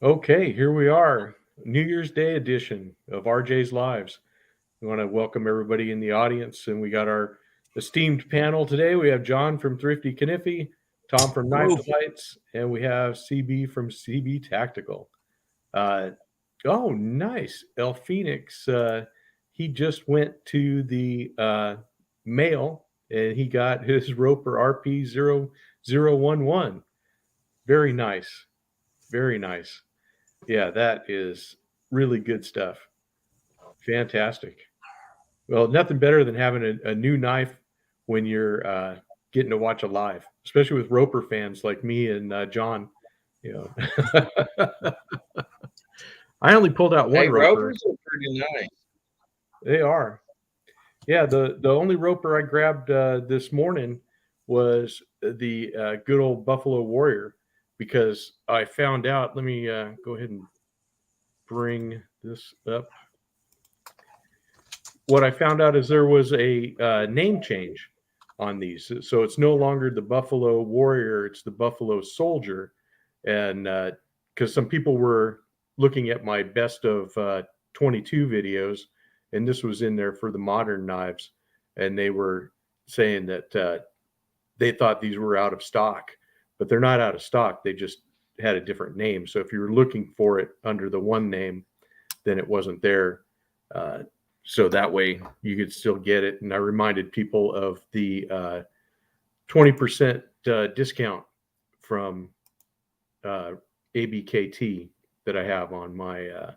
Okay, here we are, New Year's Day edition of RJ's Lives. We want to welcome everybody in the audience, and we got our esteemed panel today. We have John from Thrifty Kniffy, Tom from Knife Hello. Delights, and we have CB from CB Tactical. Uh, oh, nice. El Phoenix, he just went to the mail, and he got his Roper RP0011. Very nice. Very nice. Yeah, that is really good stuff. Fantastic. Well, nothing better than having a new knife when you're getting to watch a live, especially with Roper fans like me and John. You know, I only pulled out one Hey, Roper. Rovers are pretty nice. They are. Yeah, the only Roper I grabbed this morning was the good old Buffalo Warrior because I found out. Let me go ahead and bring this up. What I found out is there was a name change on these. So it's no longer the Buffalo Warrior, it's the Buffalo Soldier. And because some people were looking at my best of 22 videos, and this was in there for the modern knives, and they were saying that they thought these were out of stock, but they're not out of stock. They just had a different name. So if you were looking for it under the one name, then it wasn't there. So that way you could still get it. And I reminded people of the 20% discount from ABKT that I have on my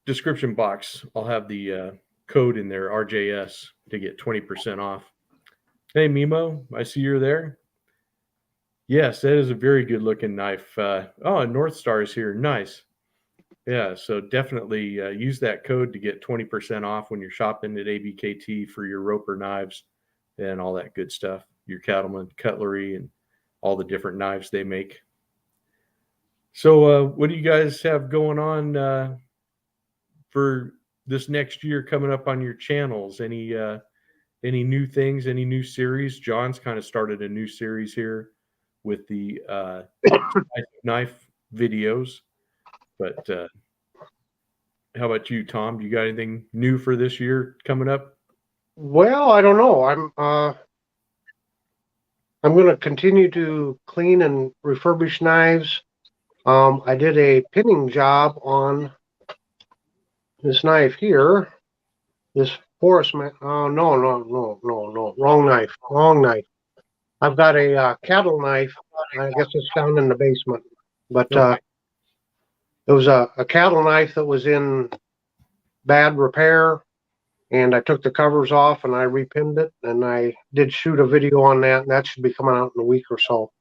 description box. I'll have the code in there, RJS, to get 20% off. Hey, Mimo, I see you're there. Yes, that is a very good looking knife. North Star is here. Nice. Yeah, so definitely use that code to get 20% off when you're shopping at ABKT for your Roper knives and all that good stuff, your Cattleman cutlery and all the different knives they make. So what do you guys have going on for this next year coming up on your channels? Any new things, any new series? John's kind of started a new series here with the knife videos. But how about you, Tom? Do you got anything new for this year coming up? Well, I don't know. I'm going to continue to clean and refurbish knives. I did a pinning job on this knife here. This Forest Man. Oh, no. Wrong knife. I've got a cattle knife. I guess it's down in the basement. But it was a cattle knife that was in bad repair. And I took the covers off and I repinned it. And I did shoot a video on that. And that should be coming out in a week or so.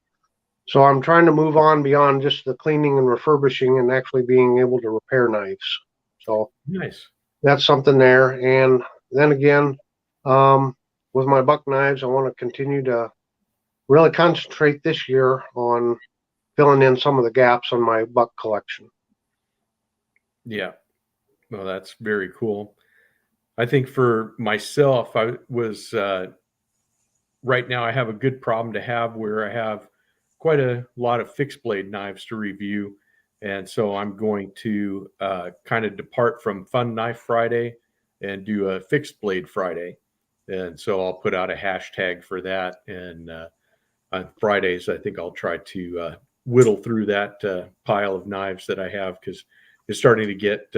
So I'm trying to move on beyond just the cleaning and refurbishing and actually being able to repair knives. So nice. That's something there. And then again, with my buck knives, I want to continue to really concentrate this year on filling in some of the gaps on my buck collection. Yeah. Well, that's very cool. I think for myself, I was right now I have a good problem to have where I have quite a lot of fixed blade knives to review. And so I'm going to kind of depart from Fun Knife Friday and do a fixed blade Friday. And so I'll put out a hashtag for that. And on Fridays, I think I'll try to whittle through that pile of knives that I have because it's starting to get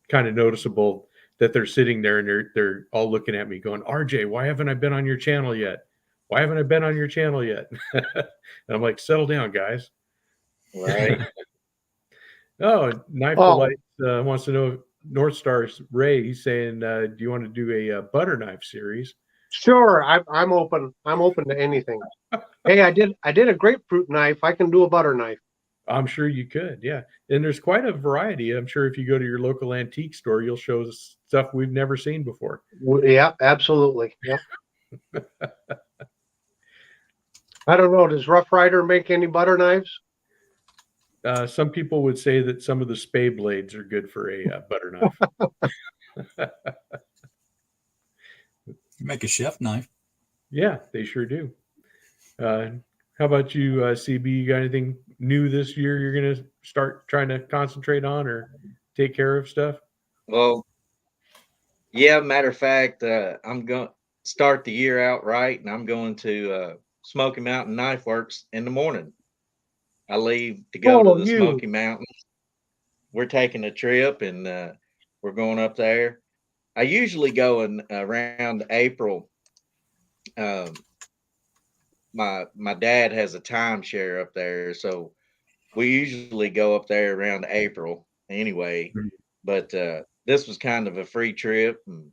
kind of noticeable that they're sitting there and they're all looking at me going, RJ, why haven't I been on your channel yet? Why haven't I been on your channel yet? And I'm like, settle down, guys. Right. Knife Delight wants to know North Star's Ray. He's saying, do you want to do a butter knife series? Sure, I'm open. I'm open to anything. Hey, I did a grapefruit knife. I can do a butter knife. I'm sure you could, yeah. And there's quite a variety. I'm sure if you go to your local antique store, you'll show stuff we've never seen before. Yeah, absolutely. Yeah. I don't know. Does Rough Rider make any butter knives? Some people would say that some of the spay blades are good for a butter knife. You make a chef knife. Yeah, they sure do. How about you, CB? You got anything new this year you're going to start trying to concentrate on or take care of stuff? Well, yeah, matter of fact, I'm going to start the year out right, and I'm going to Smoky Mountain Knife Works in the morning. I leave to go to Oh, the you. Smoky Mountains. We're taking a trip, and we're going up there. I usually go in around April. Um, my dad has a timeshare up there, so we usually go up there around April anyway. Mhm. But this was kind of a free trip, and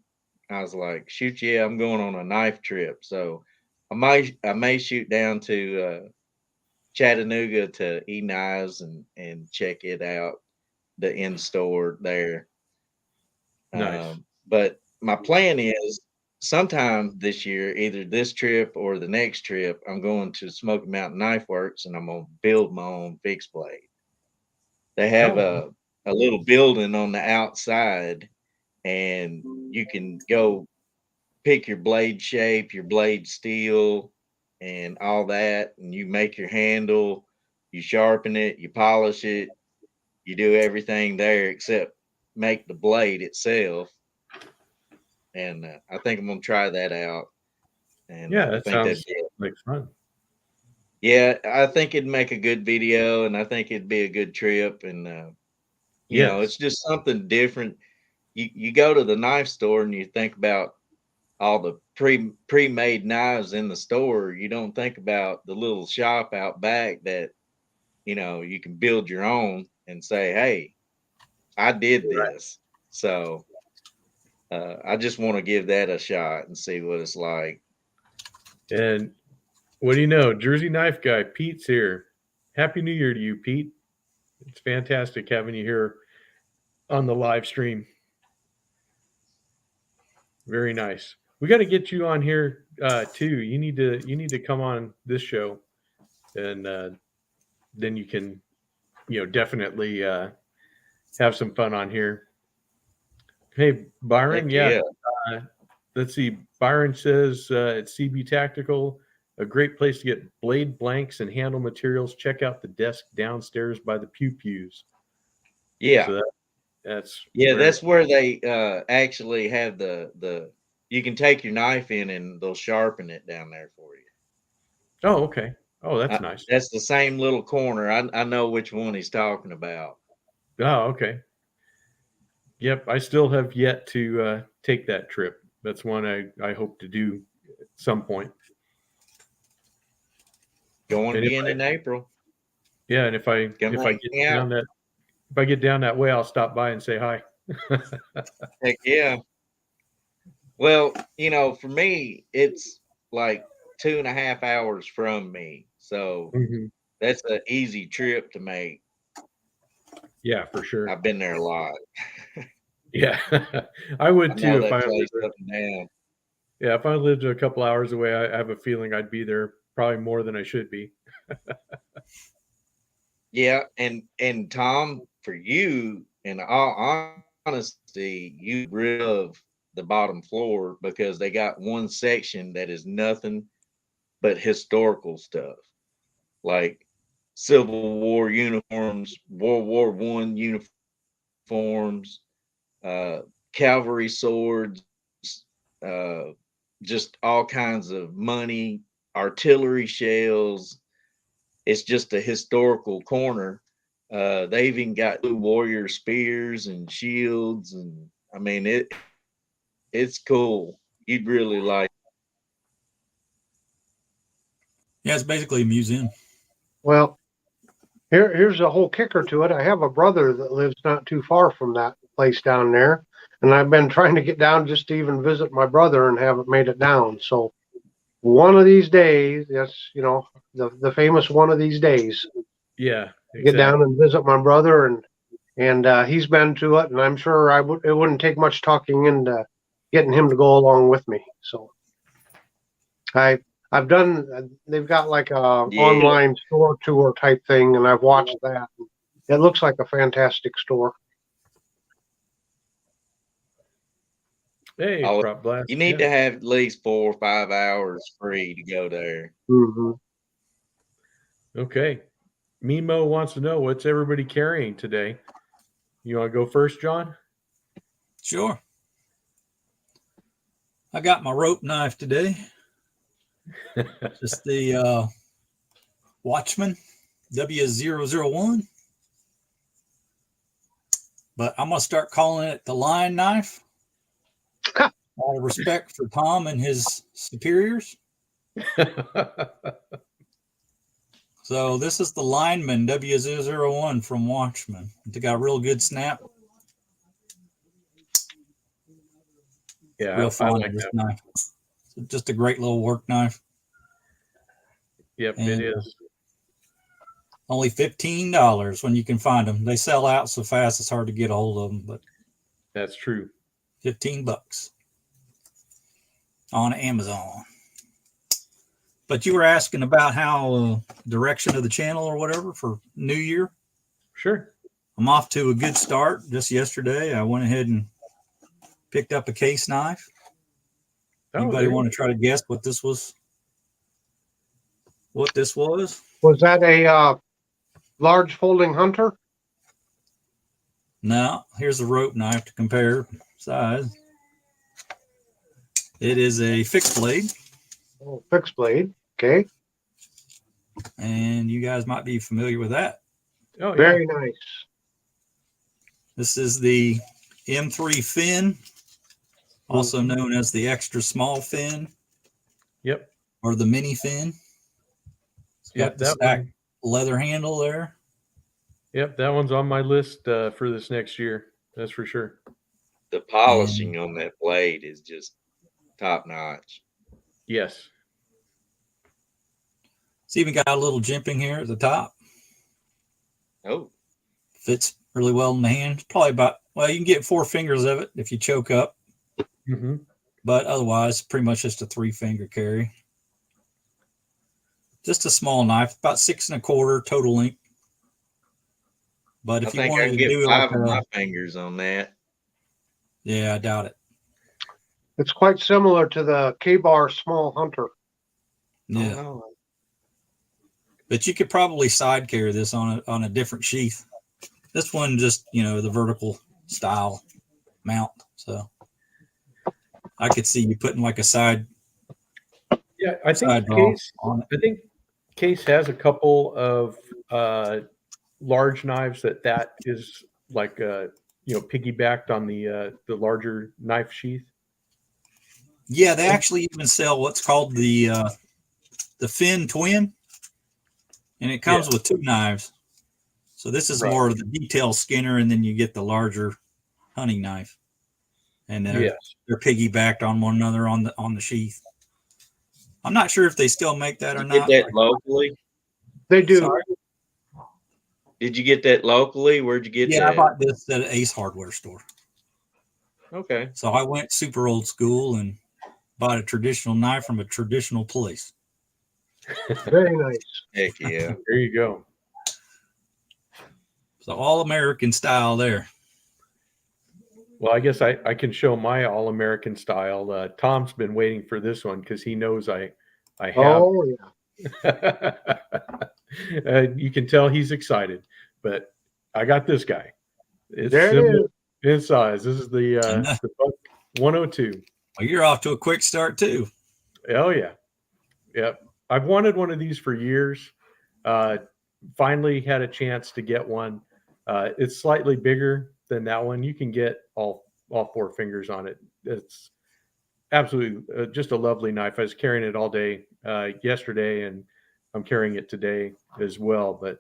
I was like, "Shoot, yeah, I'm going on a knife trip." So I may shoot down to Chattanooga to E Knives and check it out, the in store there. Nice. But my plan is sometime this year, either this trip or the next trip, I'm going to Smoky Mountain Knife Works and I'm gonna build my own fixed blade. They have Oh, a little building on the outside, and you can go pick your blade shape, your blade steel, and all that, and you make your handle, you sharpen it, you polish it, you do everything there except make the blade itself. And I think I'm gonna try that out, and yeah, I that think that'd sounds be like fun. yeah, I think it'd make a good video, and I think it'd be a good trip, and Yes. it's just something different. You go to the knife store and you think about all the pre-made knives in the store. You don't think about the little shop out back that you can build your own and say, "Hey, I did this." So I just want to give that a shot and see what it's like. And what do you know? Jersey Knife Guy, Pete's here. Happy New Year to you, Pete. It's fantastic having you here on the live stream. Very nice. We got to get you on here too. You need to come on this show, and then you can definitely have some fun on here. Hey Byron, Heck yeah. yeah. Uh, let's see. Byron says at CB Tactical, a great place to get blade blanks and handle materials. Check out the desk downstairs by the pew pews. Yeah. So that's Yeah, where. that's where they actually have the you can take your knife in and they'll sharpen it down there for you. Oh, okay. Oh, that's nice. That's the same little corner. I know which one he's talking about. Oh, okay. Yep, I still have yet to take that trip. That's one I hope to do at some point. Going And if again I in April. yeah, and if I Come if I hang get out. down that if I get down that way, I'll stop by and say hi. Heck yeah. Well, for me, it's like 2.5 hours from me. So Mhm. that's an easy trip to make. Yeah, for sure. I've been there a lot. Yeah, I would I know too if that I place lived. up and down. Yeah, if I lived a couple hours away, I have a feeling I'd be there probably more than I should be. Yeah, and Tom, for you, in all honesty, you rid of the bottom floor because they got one section that is nothing but historical stuff, like Civil War uniforms, World War I uniforms, uh, cavalry swords, uh, just all kinds of money, artillery shells. It's just a historical corner. They've even got blue warrior spears and shields, and I mean it's cool. You'd really like. Yeah, it's basically a museum. Well, here's a whole kicker to it. I have a brother that lives not too far from that place down there, and I've been trying to get down just to even visit my brother and haven't made it down. So one of these days, yes, the famous one of these days, Yeah, get down exactly. and visit my brother, and he's been to it, and I'm sure it wouldn't take much talking into getting him to go along with me. So I I've done. They've got like a Yeah, online store tour type thing, and I've watched that. It looks like a fantastic store. Hey, oh, prop blast. you need Yeah. to have at least 4 or 5 hours free to go there. Hmm. Okay. Mimo wants to know what's everybody carrying today. You want to go first, John? Sure. I got my rope knife today. Just the Watchman W001. But I'm going to start calling it the line knife. Out of respect for Tom and his superiors. So this is the Lineman W001 from Watchman. They got a real good snap. Yeah, Real I fond like of this that. knife. So just a great little work knife. Yep, And, it is. Only $15 when you can find them. They sell out so fast it's hard to get a hold of them, but That's true. $15 on Amazon. But you were asking about how direction of the channel or whatever for New Year. Sure. I'm off to a good start. Just yesterday, I went ahead and picked up a case knife. Oh, Anybody there want you to try to guess what this was? What this was? Was that a large folding hunter? No, here's a rope knife to compare size. It is a fixed blade, Oh, fixed blade. Okay. and you guys might be familiar with that. Oh, yeah. Very nice. This is the M3 fin, also known as the extra small fin Yep. or the mini fin. It's got Yep. the That stacked one. leather handle there. Yep. That one's on my list for this next year. That's for sure. The polishing on that blade is just top notch. Yes. It's even got a little jimping here at the top. Oh, Fits really well in the hand. Probably about, well, you can get 4 fingers of it if you choke up, Mm-hmm. but otherwise, pretty much just a 3-finger carry. Just a small knife, about 6 1/4 total length. But I if you think I wanted can to get do 5 like of my fingers on that. yeah, I doubt it. It's quite similar to the K-Bar small hunter. Yeah, Oh, no. but you could probably side carry this on a different sheath. This one just, the vertical style mount. So I could see you putting like a side Yeah, I think draw Case. on it. I think Case has a couple of large knives that is like piggybacked on the larger knife sheath. Yeah, they actually even sell what's called the Fin Twin, and it comes with 2 knives. So this is Right. more of the detail skinner, and then you get the larger hunting knife, and they're piggybacked on one another on the sheath. I'm not sure if they still make that or Did you not. get that locally? They do. Sorry? Did you get that locally? Where'd you get Yeah, I that? bought this at an Ace Hardware store. Okay. So I went super old school and bought a traditional knife from a traditional place. Very nice. Heck yeah. There you go. So all American style there. Well, I guess I can show my all-American style. Tom's been waiting for this one because he knows I have. Oh, yeah. You can tell he's excited, but I got this guy. It's There it similar is. in size. This is the Buck 102. Well, you're off to a quick start too. Oh yeah, yep. I've wanted one of these for years. Finally had a chance to get one. It's slightly bigger than that one. You can get all 4 fingers on it. It's absolutely just a lovely knife. I was carrying it all day yesterday, and I'm carrying it today as well. But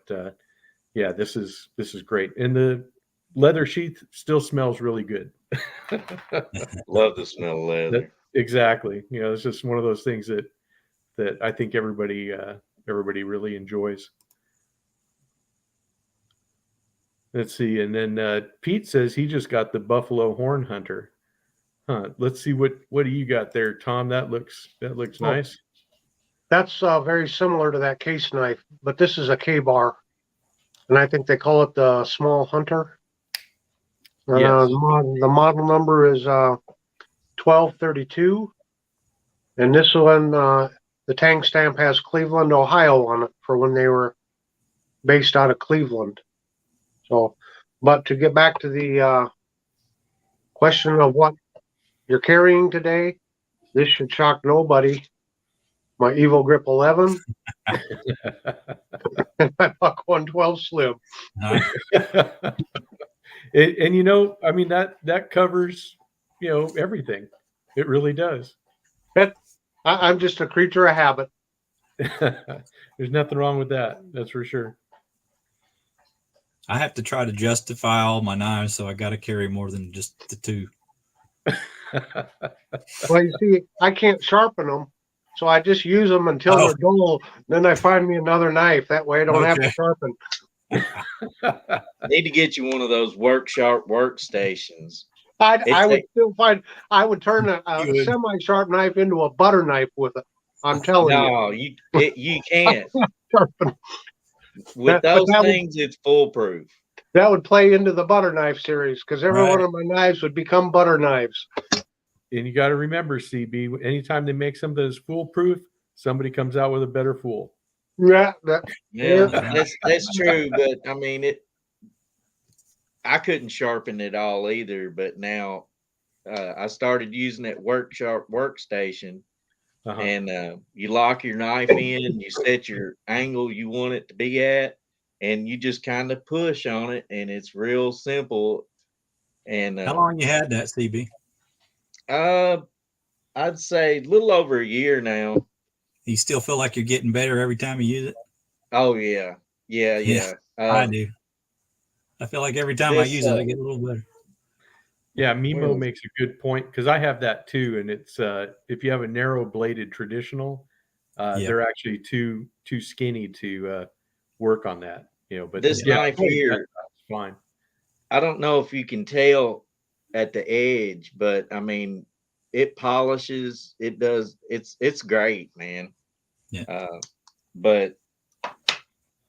yeah, this is great, and the leather sheath still smells really good. Love the smell of leather. Exactly. It's just one of those things that I think everybody really enjoys. Let's see, and then Pete says he just got the Buffalo Horn Hunter. Huh. Let's see what do you got there, Tom? That looks nice. That's very similar to that case knife, but this is a K-Bar. And I think they call it the small hunter. Yes. The model number is 1232. And this one, the tag stamp has Cleveland, Ohio on it for when they were based out of Cleveland. So, but to get back to the question of what you're carrying today, this should shock nobody. My Evo Grip 11 and my Buck 112 Slim. And you know, I mean that covers, you know, everything. It really does. I'm just a creature of habit. There's nothing wrong with that. That's for sure. I have to try to justify all my knives, so I got to carry more than just the two. Well, you see, I can't sharpen them, so I just use them until they're dull. Then I find me another knife. That way I don't have to Okay. sharpen. Need to get you one of those Worksharp workstations. I would still find I would turn a You would. semi-sharp knife into a butter knife with it. I'm telling you. No, you can't. Sharpen. With But those that would- things, it's foolproof. That would play into the butter knife series because every Right. one of my knives would become butter knives. And you got to remember, CB, anytime they make something that's foolproof, somebody comes out with a better fool. Yeah, Yeah, Yeah. that's true. But I mean, I couldn't sharpen it all either. But now I started using that Worksharp workstation, Uh-huh. and you lock your knife in, you set your angle you want it to be at, and you just kind of push on it, and it's real simple. And How long you had that, CB? I'd say a little over a year now. You still feel like you're getting better every time you use it? Oh yeah. I do. I feel like every time I this, use it, I get a little better. Yeah, Mimo Well- makes a good point because I have that too, and it's if you have a narrow bladed traditional, Yeah. they're actually too skinny to work on that. You know, but This yeah, knife here, that's fine. I don't know if you can tell at the edge, but I mean, it polishes. It does. It's great, man. Yeah. But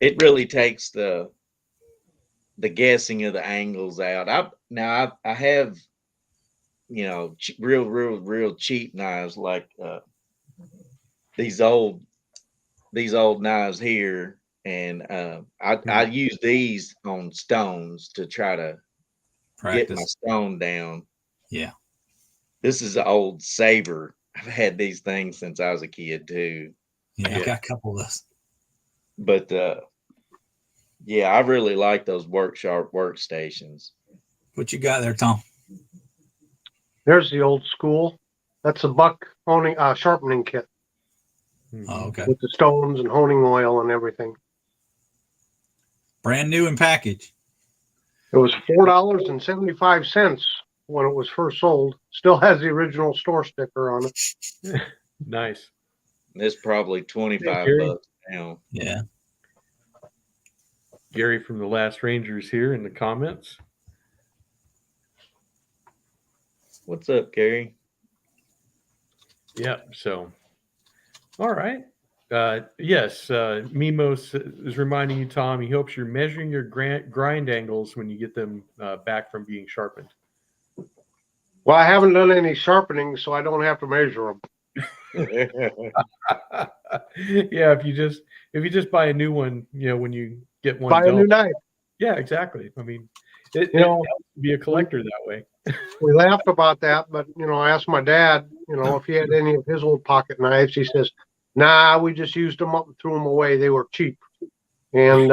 it really takes the guessing of the angles out. I have, you know, real cheap knives like these old knives here, and I use these on stones to try to get my Practice. stone down. Yeah. This is an old Saber. I've had these things since I was a kid too. Yeah, I Yeah. got a couple of those. But yeah, I really like those Worksharp workstations. What you got there, Tom? there's the old school. That's a buck honing sharpening kit Mhm. Oh, okay. with the stones and honing oil and everything. Brand new in package. It was $4.75 when it was first sold. Still has the original store sticker on it. Nice. It's probably 25 Gary. bucks now. Yeah. Gary from the Last Rangers here in the comments. What's up, Gary? Yeah. So, all right. Yes, Mimos is reminding you, Tom. He hopes you're measuring your grind angles when you get them back from being sharpened. Well, I haven't done any sharpening, so I don't have to measure them. Yeah, if you just buy a new one, you know, when you get one, Buy a new knife. yeah, exactly. I mean, it You know, helps to be a collector that way. we laughed about that, but I asked my dad, if he had any of his old pocket knives. He says, "Nah, we just used them up and threw them away. They were cheap." And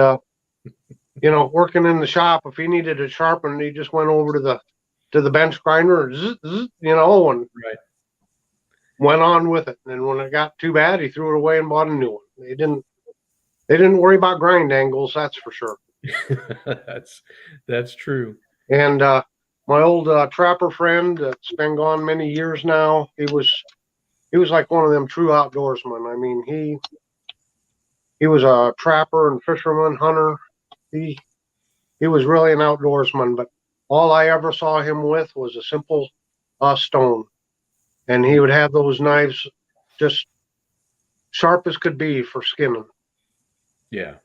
working in the shop, if he needed it sharpened, he just went over to the bench grinder, and Right. went on with it. And when it got too bad, he threw it away and bought a new one. They didn't worry about grind angles, that's for sure. That's true. And my old trapper friend that's been gone many years now, he was like one of them true outdoorsmen. I mean, he was a trapper and fisherman, hunter. He was really an outdoorsman, but all I ever saw him with was a simple stone. And he would have those knives just sharp as could be for skinning. Yeah.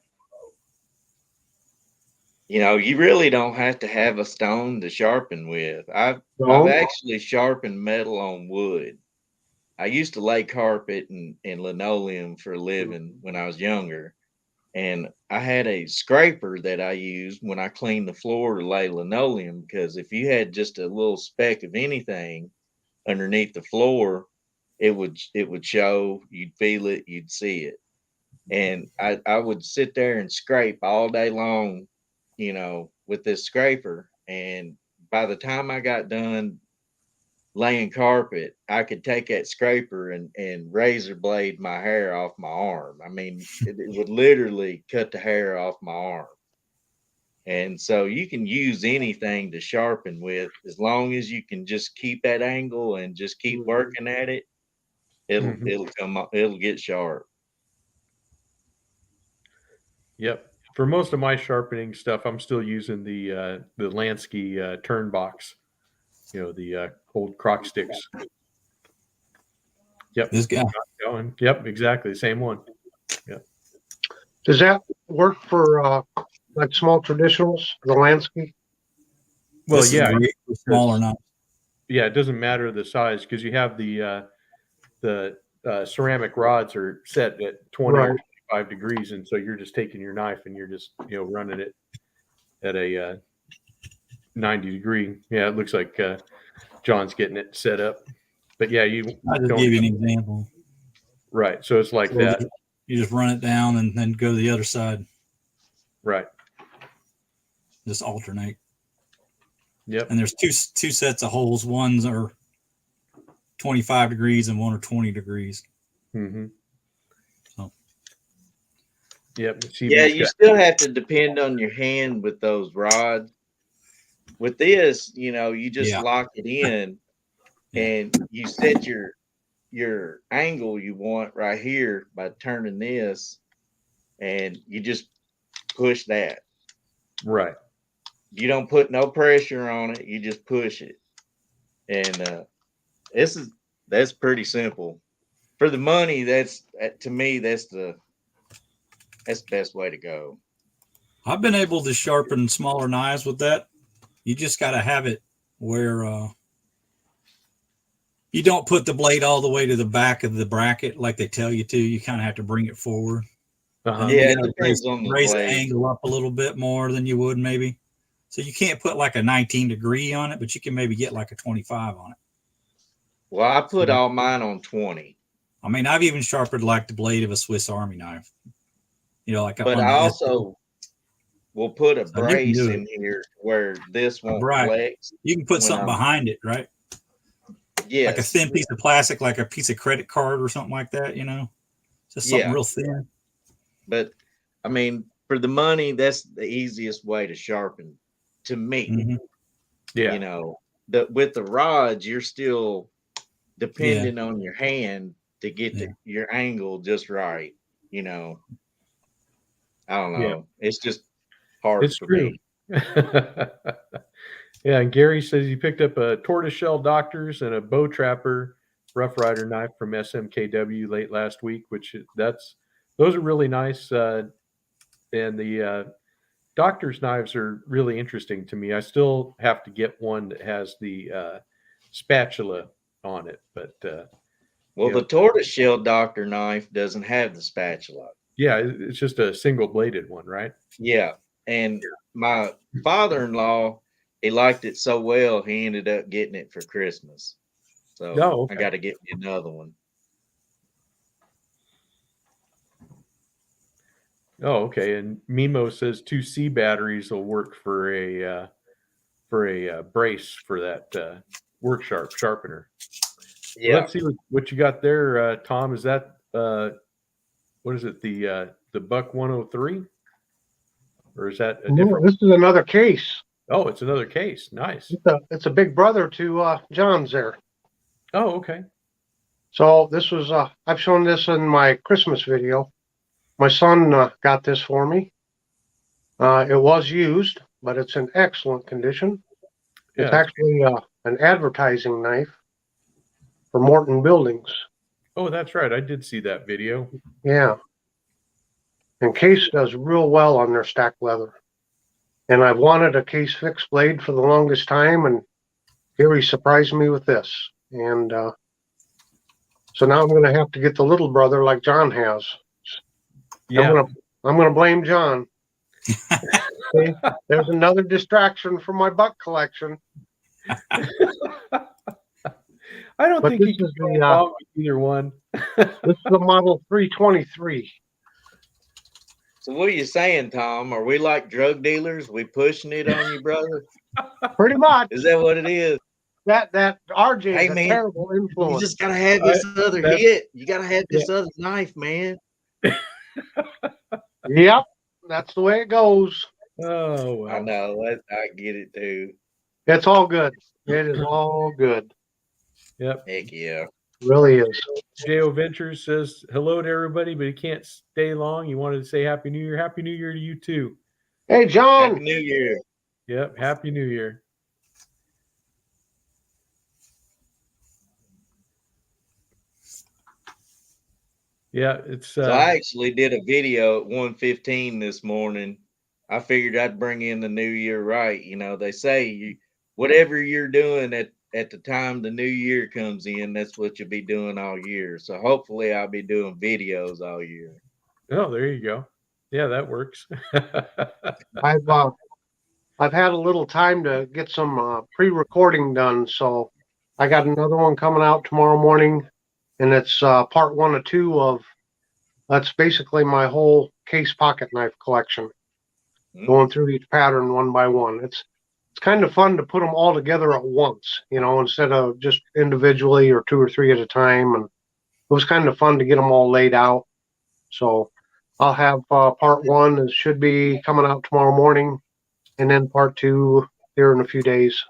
You really don't have to have a stone to sharpen with. I've No? actually sharpened metal on wood. I used to lay carpet and linoleum for a living when I was younger. And I had a scraper that I used when I cleaned the floor to lay linoleum, because if you had just a little speck of anything underneath the floor, it would show, you'd feel it, you'd see it. And I would sit there and scrape all day long, with this scraper. And by the time I got done laying carpet, I could take that scraper and razor blade my hair off my arm. I mean, it would literally cut the hair off my arm. And so you can use anything to sharpen with, as long as you can just keep that angle and just keep working at it. It'll come up, it'll get sharp. Yep. For most of my sharpening stuff, I'm still using the Lansky turn box. The old crock sticks. Yep. This guy. Going. Yep, exactly. Same one. Yep. Does that work for like small traditionals, the Lansky? Well, This is yeah. great for smaller knives. Yeah, it doesn't matter the size, because you have the ceramic rods are set at 20 or Right. 25 degrees, and so you're just taking your knife and you're just running it at a 90 degree. Yeah, it looks like John's getting it set up, but yeah, you I'll just don't- give you an example. right. So it's like So that, You just run it down and then go to the other side. right? Just alternate. Yep. And there's two sets of holes. One's are 25 degrees and one are 20 degrees. Mm-hmm. So. Yep. Yeah, you still have to depend on your hand with those rods. With this, you just lock it in and you set your angle you want right here by turning this, and you just push that. Right. You don't put no pressure on it, you just push it. And that's pretty simple. For the money, to me, that's the best way to go. I've been able to sharpen smaller knives with that. You just got to have it where you don't put the blade all the way to the back of the bracket like they tell you to. You kind of have to bring it forward. Uh-huh. Yeah, You gotta it depends on the raise the blade. angle up a little bit more than you would maybe. So you can't put like a 19 degree on it, but you can maybe get like a 25 on it. Well, I put all mine on 20. I mean, I've even sharpened like the blade of a Swiss Army knife. Like But on I the also will put a So you can brace do in here where this won't Right. flex. you can put when something I'm- behind it, right? Yes. Like a thin piece of plastic, like a piece of credit card or something like that, Just something Yeah. real thin. But I mean, for the money, that's the easiest way to sharpen to me. Mhm. Yeah. With the rods, you're still depending on your hand to get your angle just right. I don't know. Yeah. It's just hard It's for true. me. Yeah, and Gary says he picked up a tortoiseshell Doctors and a bow trapper Rough Rider knife from SMKW late last week, those are really nice. And the Doctor's knives are really interesting to me. I still have to get one that has the spatula on it, but Well, Yeah. the tortoiseshell Doctor knife doesn't have the spatula. yeah, it's just a single bladed one, right? Yeah. And my father-in-law, he liked it so well, he ended up getting it for Christmas. So Oh, okay. I got to get me another one. Oh, okay. And Mimo says 2C batteries will work for a brace for that work sharpener. Yeah. Let's see what you got there, Tom. Is that what is it? The Buck 103, or is that a No, different? this is another case. Oh, it's another case. Nice. It's a big brother to John's there. Oh, okay. So this was I've shown this in my Christmas video. My son got this for me. It was used, but it's in excellent condition. It's Yeah. actually an advertising knife for Morton Buildings. Oh, that's right. I did see that video. Yeah. And Case does real well on their stack leather. And I've wanted a Case fixed blade for the longest time, and here he surprised me with this. And so now I'm going to have to get the little brother like John has. Yeah. I'm going to blame John. See, there's another distraction from my buck collection. I don't But think this you can is go the, wrong with either one. This is the model 323. So what are you saying, Tom? Are we like drug dealers? We pushing it on you, brother? Pretty much. Is that what it is? That RJ Hey, is a man, terrible You influence. just gotta have this other that's- hit. You gotta have this other knife, man. Yep, that's the way it goes. Oh, well. I know. I get it too. It's all good. It is all good. Yep. Heck yeah. Really is. J.O. Ventures says hello to everybody, but he can't stay long. He wanted to say Happy New Year. Happy New Year to you too. Hey, Happy John. New Year. Yep. Happy New Year. Yeah, it's So I actually did a video at 1:15 this morning. I figured I'd bring in the new year right. You know, they say whatever you're doing at the time the new year comes in, that's what you'll be doing all year. So hopefully I'll be doing videos all year. oh, there you go. Yeah, that works. I've had a little time to get some pre-recording done, so I got another one coming out tomorrow morning, and it's part 1 of 2 of that's basically my whole case pocket knife collection. Going through each pattern one by one. It's kind of fun to put them all together at once, you know, instead of just individually or 2 or 3 at a time. And it was kind of fun to get them all laid out. So I'll have part 1 is should be coming out tomorrow morning, and then part 2 here in a few days.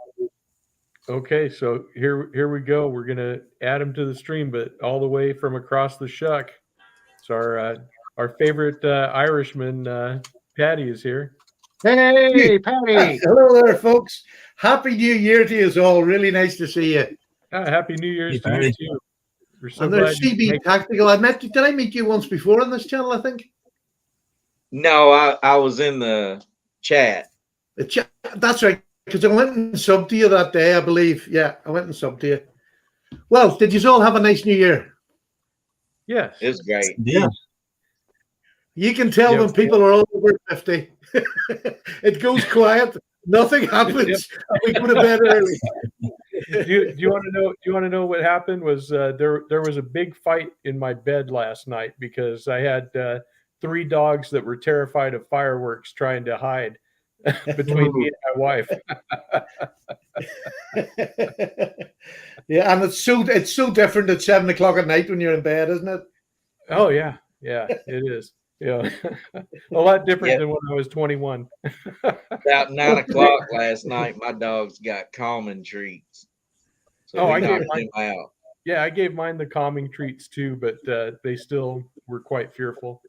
Okay, so here we go. We're gonna add him to the stream, but all the way from across the shuck. So our favorite Irishman, Patty, is here. Hey, Patty. Hello there, folks. Happy New Year to you all. Really nice to see you. Happy New Year's Hey, to you Patty. too. We're so And there's glad you CB Tactical. Did I meet you once before on this channel, I think? No, I was in the chat. That's right, because I went and subbed to you that day, I believe. Yeah, I went and subbed to you. Well, did you all have a nice New Year? Yes. It's great. Yeah. You can tell Yep. when people are all over 50. It goes quiet. Nothing happens. And we go to bed early. Do you want to know? Do you want to know what happened? Was there was a big fight in my bed last night because I had 3 dogs that were terrified of fireworks trying to hide between me and my wife. Yeah, and it's so different at 7 o'clock at night when you're in bed, isn't it? Oh yeah, it is. Yeah, a lot different Yeah. than when I was 21. About 9 o'clock last night, my dogs got calming treats. So Oh, we I gave knocked them out. Yeah, I gave mine the calming treats too, but they still were quite fearful.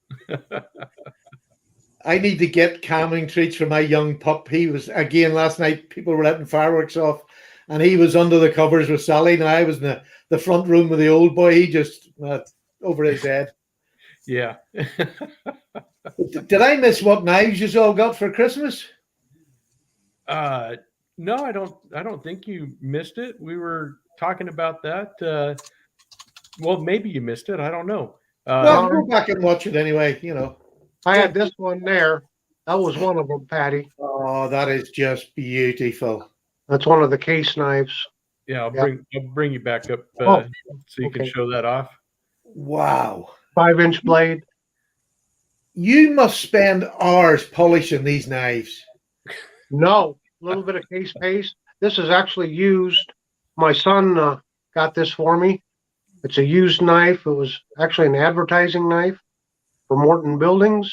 I need to get calming treats for my young pup. He was, again, last night, people were letting fireworks off, and he was under the covers with Sally. Now I was in the front room with the old boy. He just over his head. Yeah. Did I miss what knives you all got for Christmas? No, I don't think you missed it. We were talking about that. Well, maybe you missed it. I don't know. Well, go back and watch it anyway, you know. I had this one there. That was one of them, Patty. Oh, that is just beautiful. That's one of the case knives. yeah, yeah. I'll bring you back up Oh, so you can okay. show that off. Wow. 5-inch blade. You must spend hours polishing these knives. No, a little bit of case paste. This is actually used. My son got this for me. It's a used knife. It was actually an advertising knife for Morton Buildings,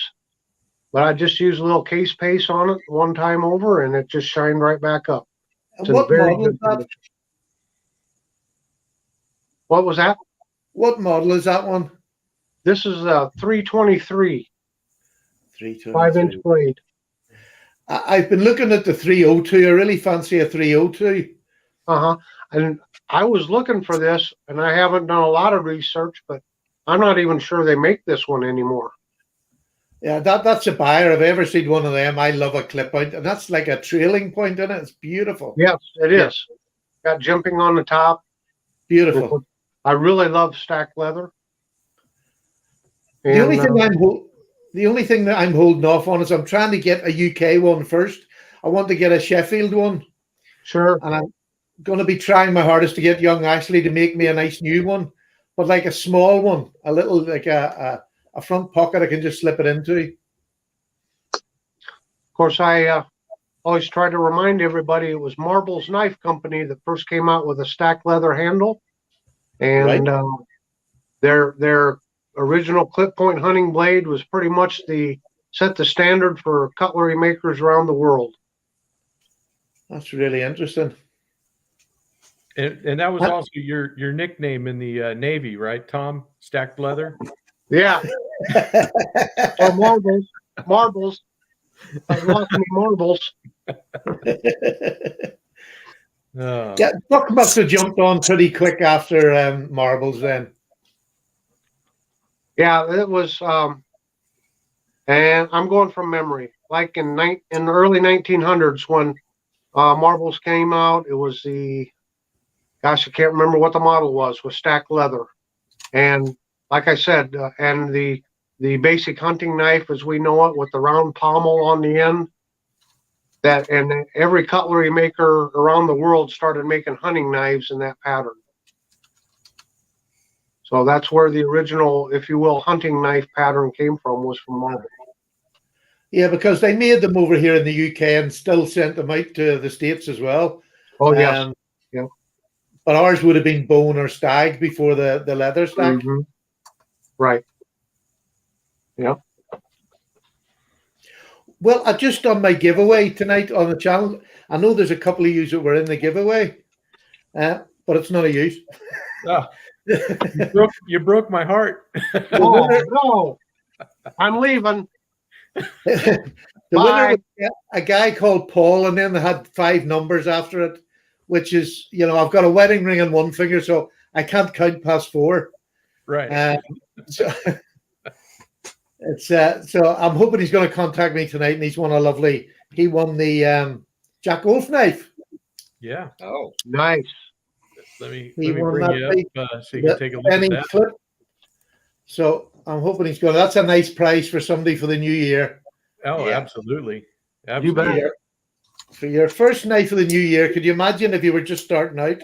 but I just used a little case paste on it one time over, and it just shined right back up. And It's in what very model is good that? condition. What was that? What model is that one? This is a 323 5-inch 323. blade. I've been looking at the 302. I really fancy a 302. And I was looking for this, and I haven't done a lot of research, but I'm not even sure they make this one anymore. Yeah, that's a buyer. If I ever seen one of them, I love a clip point, and that's like a trailing point in it. It's beautiful. Yes, it Yeah. is. Got jumping on the top. Beautiful. I really love stacked leather. The only thing The only thing that I'm holding off on is I'm trying to get a UK one first. I want to get a Sheffield one, Sure. and I'm going to be trying my hardest to get young Ashley to make me a nice new one, but like a small one, a little like a front pocket I can just slip it into. Of course, I always try to remind everybody it was Marbles Knife Company that first came out with a stacked leather handle, and their original clip point hunting blade was pretty much set the standard for cutlery makers around the world. That's really interesting. And that was also your nickname in the Navy, right, Tom? Stacked leather. Yeah. Or marbles. I lost any marbles. Oh, Yeah, Buck must have jumped on pretty quick after Marbles then. Yeah, it was. And I'm going from memory. Like in the early 1900s when marbles came out, it was I can't remember what the model was, with stacked leather. And like I said, and the basic hunting knife as we know it, with the round pommel on the end. And every cutlery maker around the world started making hunting knives in that pattern. So that's where the original, if you will, hunting knife pattern came from, was from marble. Yeah, because they made them over here in the UK and still sent them out to the States as well. Oh, yes. Yeah. But ours would have been bone or stag before the leather stack. Mhm. Right. Yeah. Well, I've just done my giveaway tonight on the channel. I know there's a couple of you that were in the giveaway, but it's none of you. ah, you broke my heart. Oh, no. I'm leaving. The winner was a guy called Paul, and then they had 5 numbers after it, which is, I've got a wedding ring on one finger, so I can't count past 4. Right. So so I'm hoping he's going to contact me tonight, and he won the Jack Wolf knife. Yeah. Oh, Nice. Let me He won bring that you up so you can take a look at Benning that. clip. So I'm hoping he's going. That's a nice prize for somebody for the new year. Oh, Yeah. absolutely. You bet. Absolutely. For your first night of the new year, could you imagine if you were just starting out?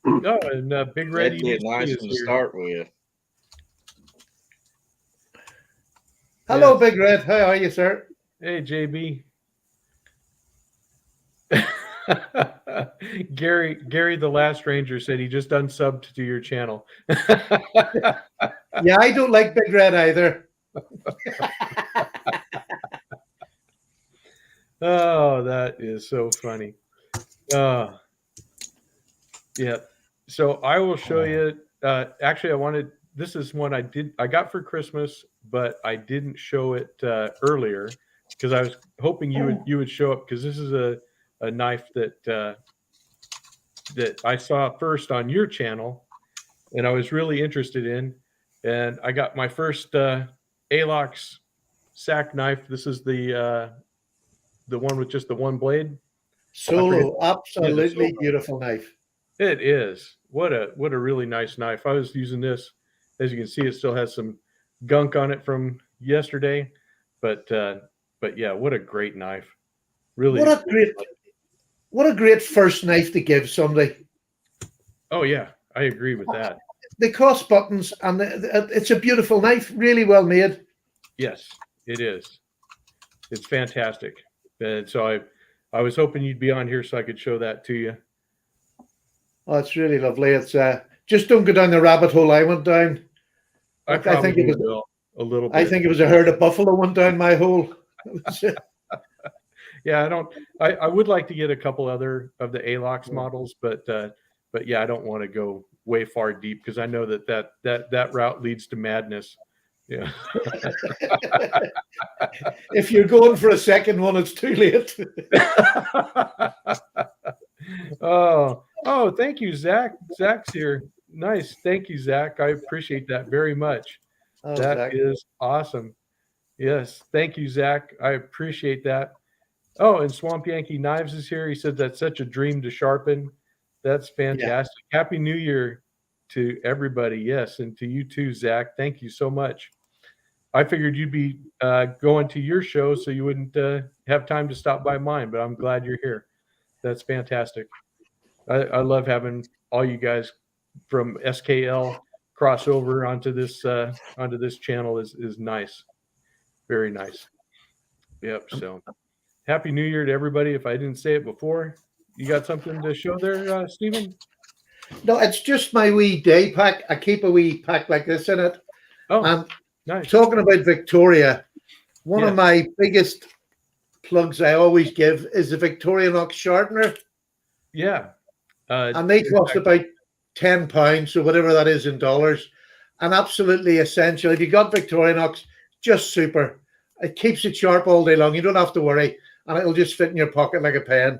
No, and Big Red that'd be a EDC nice is one to here. start with. Hello, Yes. Big Red. How are you, sir? Hey, JB. Gary, the Last Ranger, said he just unsubbed to your channel. Yeah, I don't like Big Red either. Oh, that is so funny. Yeah. So I will show you. Actually, this is one I got for Christmas, but I didn't show it earlier because I was hoping you would show up, because this is a knife that I saw first on your channel, and I was really interested in. And I got my first Alox sack knife. This is the one with just the one blade. Solo, absolutely Solo. beautiful knife. It is. What a really nice knife. I was using this. As you can see, it still has some gunk on it from yesterday, but yeah, what a great knife. Really. What a great first knife to give somebody. Oh yeah, I agree with that. They cross buttons, and it's a beautiful knife, really well made. Yes, it is. It's fantastic. And so I was hoping you'd be on here so I could show that to you. Oh, it's really lovely. It's just don't go down the rabbit hole I went down. I think it will a little bit. I think it was a herd of buffalo went down my hole. Yeah, I would like to get a couple other of the Alox models, but yeah, I don't want to go way far deep, because I know that route leads to madness. Yeah. If you're going for a second one, it's too late. Oh, thank you, Zach. Zach's here. Nice. Thank you, Zach. I appreciate that very much. Oh, That Zach. is awesome. Yes. Thank you, Zach. I appreciate that. Oh, and Swamp Yankee Knives is here. He said that's such a dream to sharpen. That's fantastic. Yeah. Happy New Year to everybody. Yes. And to you too, Zach. Thank you so much. I figured you'd be going to your show, so you wouldn't have time to stop by mine. But I'm glad you're here. That's fantastic. I love having all you guys from SKL cross over onto this channel is nice, very nice. Yep. So happy New Year to everybody. If I didn't say it before, you got something to show there, Stephen? No, it's just my wee day pack. I keep a wee pack like this in it. Oh, And nice. talking about Victoria, one Yeah. of my biggest plugs I always give is the Victorinox sharpener. Yeah. And they cost about £10, so whatever that is in dollars, and absolutely essential. If you got Victorinox, just super. It keeps it sharp all day long. You don't have to worry, and it'll just fit in your pocket like a pen.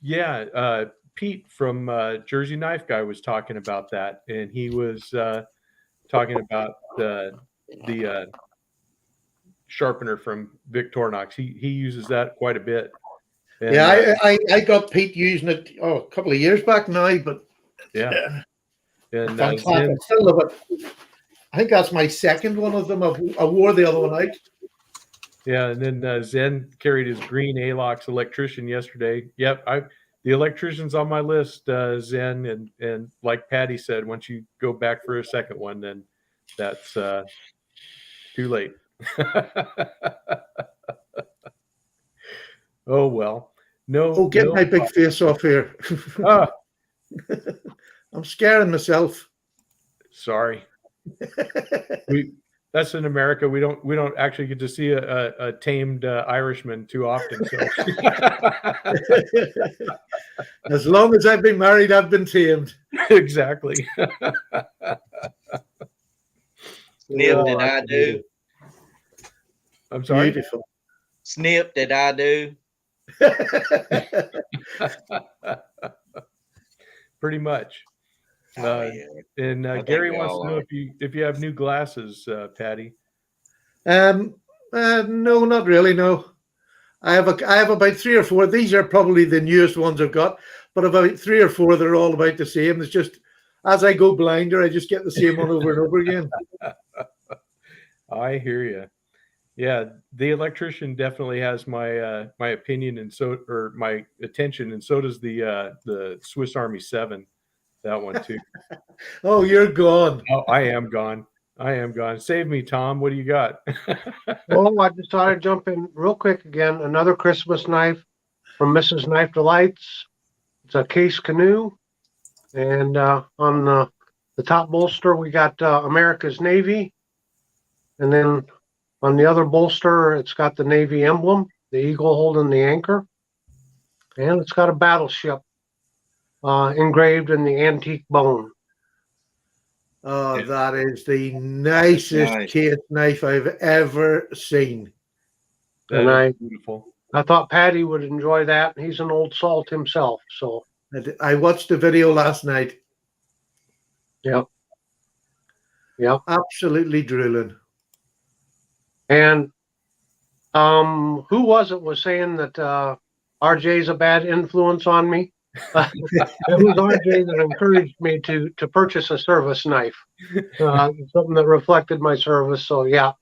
Yeah. Pete from Jersey Knife Guy was talking about that, and he was talking about the sharpener from Victorinox. He uses that quite a bit. And, Yeah, I got Pete using it a couple of years back now, but yeah. And fantastic. Zen, I still love it. I think that's my second one of them. I wore the other one out. yeah, and then Zen carried his green Alox electrician yesterday. Yep, the electrician's on my list, Zen, and like Patty said, once you go back for a second one, then that's too late. Oh well, no. Oh, get no my big face off here. Ah, I'm scaring myself. sorry. That's in America. We don't actually get to see a tamed Irishman too often. So As long as I've been married, I've been tamed. exactly. Snip did I do? I'm sorry. Beautiful. Snip did I do? Pretty much. Oh, yeah. And I think Gary we wants all to know are. if you have new glasses, Patty. No, not really. No, I have about 3 or 4. These are probably the newest ones I've got, but about 3 or 4, they're all about the same. It's just as I go blinder, I just get the same one over and over again. I hear you. Yeah, the electrician definitely has my my opinion and or my attention, and so does the Swiss Army 7. That one too. Oh, you're gone. Oh, I am gone. I am gone. Save me, Tom. What do you got? Well, I just thought I'd jump in real quick again. Another Christmas knife from Mrs. Knife Delights. It's a case canoe. And on the top bolster, we got America's Navy. And then on the other bolster, it's got the Navy emblem, the eagle holding the anchor. And it's got a battleship engraved in the antique bone. Oh, Yeah. that is the nicest Nice. case knife I've ever seen. That And is beautiful. I thought Patty would enjoy that. He's an old salt himself. So, I watched the video last night. yep. Absolutely drooling. And who was saying that RJ's a bad influence on me? It was RJ that encouraged me to purchase a service knife, something that reflected my service. So yeah,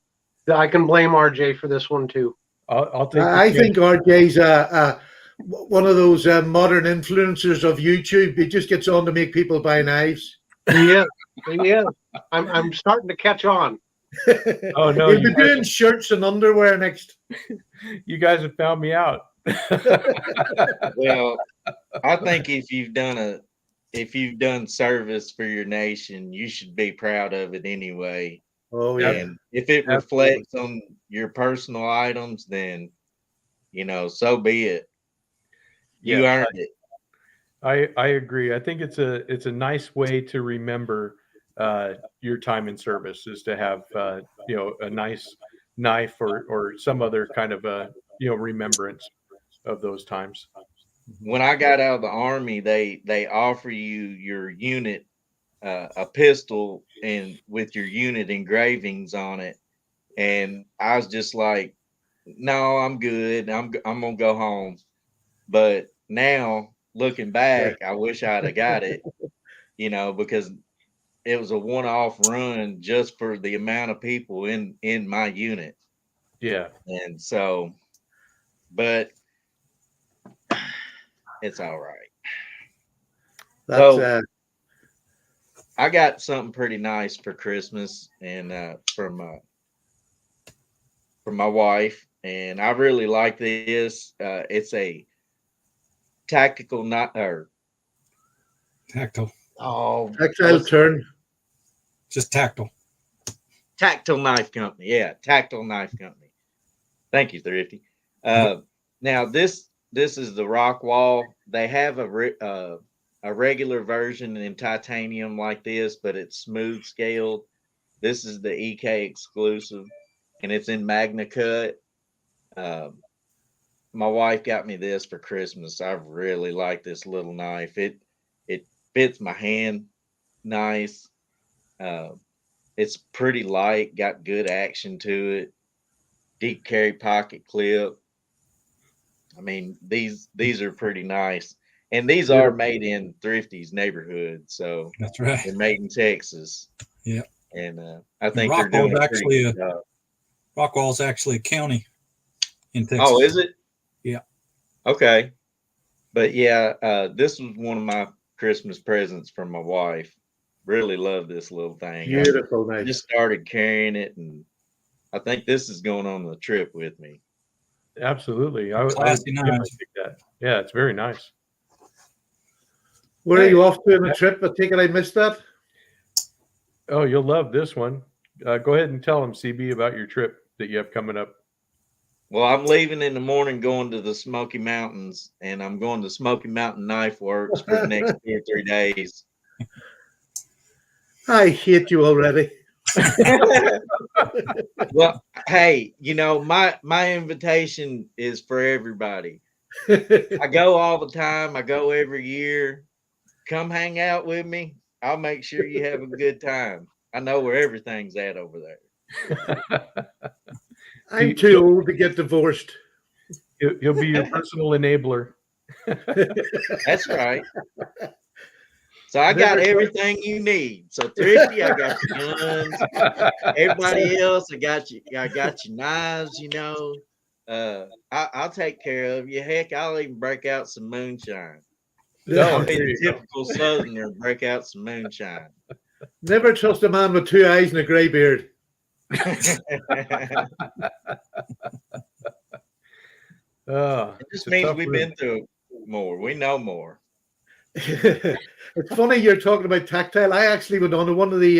I can blame RJ for this one too. I'll take. I think RJ's one of those modern influencers of YouTube. He just gets on to make people buy knives. He is. He is. I'm starting to catch on. Oh no, He'll be doing shirts and underwear next. you guys have found me out. Well, I think if you've done service for your nation, you should be proud of it anyway. Oh yeah. And if it reflects on your personal items, then so be it. You Yes, earned it. I agree. I think it's a nice way to remember your time in service is to have a nice knife or some other kind of remembrance of those times. When I got out of the Army, they offer you your unit a pistol and with your unit engravings on it, and I was just like, no, I'm good. I'm gonna go home. But now looking back, I wish I'd have got it, because it was a one-off run just for the amount of people in my unit. Yeah. And so, but it's all right. That's So- I got something pretty nice for Christmas and from my wife, and I really like this. It's a tactical Tactile. tactile what's- turn. Just tactile. Tactile Knife Company. Yeah, Tactile Knife Company. Thank you, Thrifty. Now this is the rock wall. They have a regular version in titanium like this, but it's smooth scaled. This is the EK exclusive, and it's in Magna Cut. My wife got me this for Christmas. I really like this little knife. It fits my hand nice. It's pretty light, got good action to it. Deep carry pocket clip. I mean, these are pretty nice. And these are made in Thrifty's neighborhood, so That's right. they're made in Texas. Yeah. And I think they're Rockwall's doing a actually pretty a- good job. Rockwall's actually a county in Texas. Oh, is it? Yeah. Okay. But yeah, this was one of my Christmas presents from my wife. Really love this little thing. Beautiful I knife. just started carrying it, and I think this is going on the trip with me. Absolutely. I would Classy definitely knives. pick that. Yeah, it's very nice. Where are you off to on a trip? I take it I missed that. Oh, you'll love this one. Go ahead and tell them, CB, about your trip that you have coming up. Well, I'm leaving in the morning going to the Smoky Mountains, and I'm going to Smoky Mountain Knife Works for the next 2 or 3 days. I hate you already. Well, hey, my invitation is for everybody. I go all the time. I go every year. Come hang out with me. I'll make sure you have a good time. I know where everything's at over there. I'm too old to get divorced. He'll be your personal enabler. That's right. So I got everything you need. So Thrifty, I got your guns. Everybody else, I got your knives. I'll take care of you. Heck, I'll even break out some moonshine. No, I'll be there the you go. typical Southerner, break out some moonshine. Never trust a man with 2 eyes and a grey beard. It just means we've been through more. We know more. It's funny you're talking about tactile. I actually went on to one of the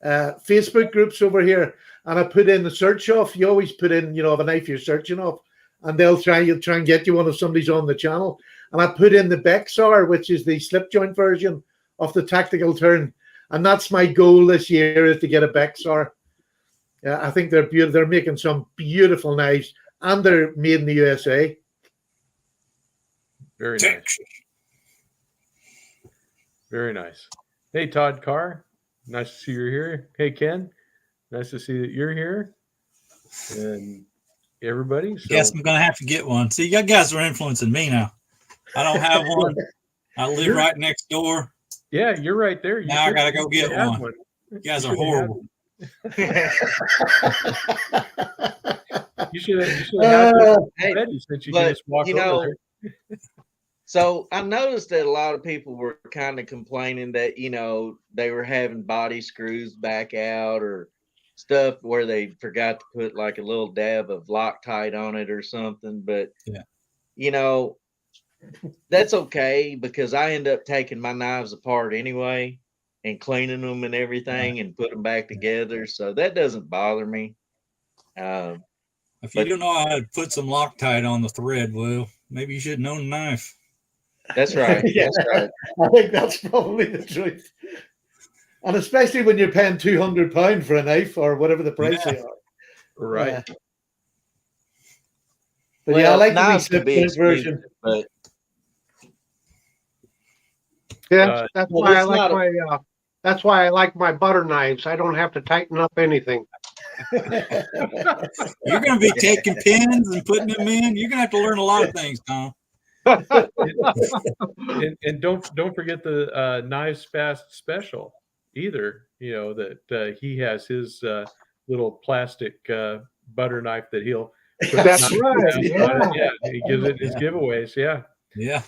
Facebook groups over here, and I put in the search off. You always put in, of a knife you're searching off, and you'll try and get you one if somebody's on the channel. And I put in the Bexar, which is the slip joint version of the tactical turn, and that's my goal this year is to get a Bexar. I think they're beautiful. They're making some beautiful knives, and they're made in the USA. Very nice. Texas. Very nice. Hey, Todd Carr. Nice to see you're here. Hey, Ken. Nice to see that you're here. And everybody. So, Guess I'm gonna have to get one. See, you guys are influencing me now. I don't have one. I live right next door. yeah, you're right there. Now I gotta go get have one. You guys You are should have horrible. You should have Uh, Hey, ready since you but, can just walk over there. so I noticed that a lot of people were kind of complaining that, they were having body screws back out or stuff where they forgot to put like a little dab of Loctite on it or something. But, Yeah. That's okay because I end up taking my knives apart anyway and cleaning them and everything and put them back together. So that doesn't bother me. If you But- don't know how to put some Loctite on the thread, well, maybe you shouldn't own a knife. That's right. Yeah. That's right. I think that's probably the truth. And especially when you're paying £200 for a knife or whatever the price Yeah. they are. Right. Yeah. But yeah, I like the knives can be slip version. expensive, but Yeah, that's well, why I it's like not a- my. That's why I like my butter knives. I don't have to tighten up anything. You're going to be taking pins and putting them in. You're going to have to learn a lot of things, Tom. And don't forget the Knives Fast special. either. You know that he has his little plastic butter knife that he'll put That's knife right, on it. yeah. Yeah, he gives it his Yeah. giveaways. Yeah. Yeah.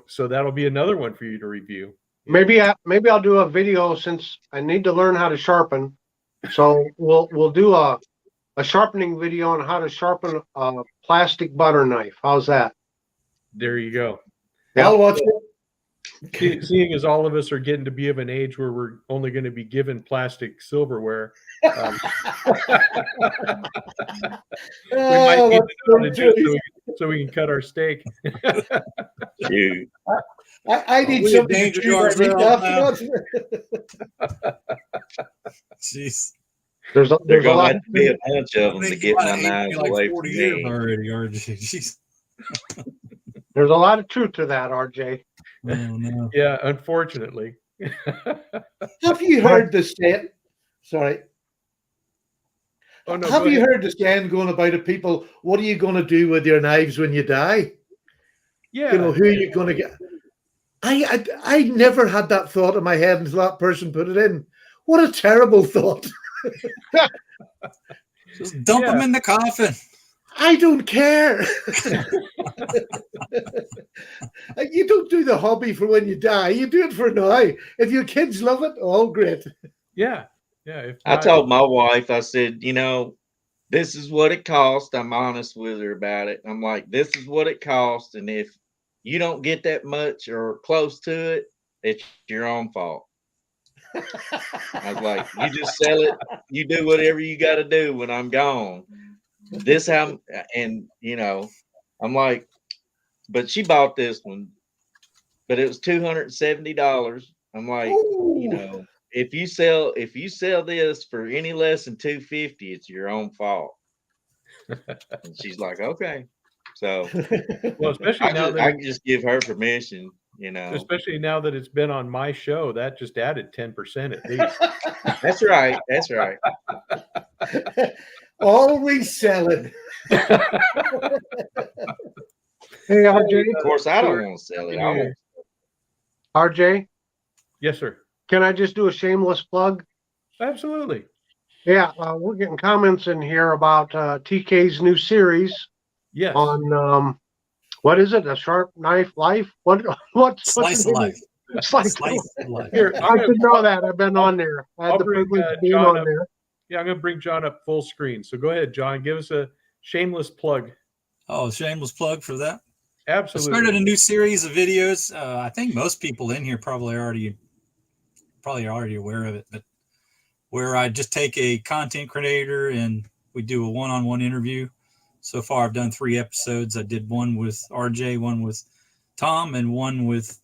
So that'll be another one for you to review. Maybe I'll do a video since I need to learn how to sharpen. So we'll do a sharpening video on how to sharpen a plastic butter knife. How's that? There you go. Yeah. I'll watch it. Seeing as all of us are getting to be of an age where we're only going to be given plastic silverware, we might Oh, need that's to know how to so do true. it so we can cut our steak. Shoot. I need We something to endangered chew my ours meat now. afterwards. Jeez. There's a There's gonna lot. have to be a bunch of them I to think get you might my have aged knives me like away 40 from years me. already, RJ. Jeez. There's a lot of truth to that, RJ. Oh, no. Yeah, unfortunately. Have you heard the saying? Sorry. Oh no, Have go you ahead. heard the saying going about it, people? What are you going to do with your knives when you die? Yeah, You know, who are you going to get? I never had that thought in my head until that person put it in. What a terrible thought. Just dump them in the coffin. I don't care. You don't do the hobby for when you die. You do it for now. If your kids love it, all great. yeah. If I not- told my wife, I said, you know, this is what it cost. I'm honest with her about it. I'm like, this is what it costs. And if you don't get that much or close to it, it's your own fault. I was like, you just sell it. You do whatever you got to do when I'm gone. This how, and you know, I'm like, but she bought this one, but it was $270. I'm like, you know, if you sell this for any less than $250, it's your own fault. And she's like, okay. So well, especially now I that can just give her permission, you know. especially now that it's been on my show, that just added 10% at least. That's right. That's right. Always selling. Hey, RJ. Of course, I don't want to sell it. I want RJ, Yes, sir. can I just do a shameless plug? Absolutely. Yeah, we're getting comments in here about TK's new series Yes. on what is it? A Sharp Knife Life? What's Slice the of name? life. Slice. Slice of life. Here, I should know that. I've been on there. I had I'll the bring, privilege of being John on up. there. Yeah, I'm going to bring John up full screen. So go ahead, John. Give us a shameless plug. Oh, shameless plug for that. I Absolutely. started a new series of videos. I think most people in here probably already aware of it, but where I just take a content creator and we do a one-on-one interview. So far, I've done 3 episodes. I did one with RJ, one with Tom, and one with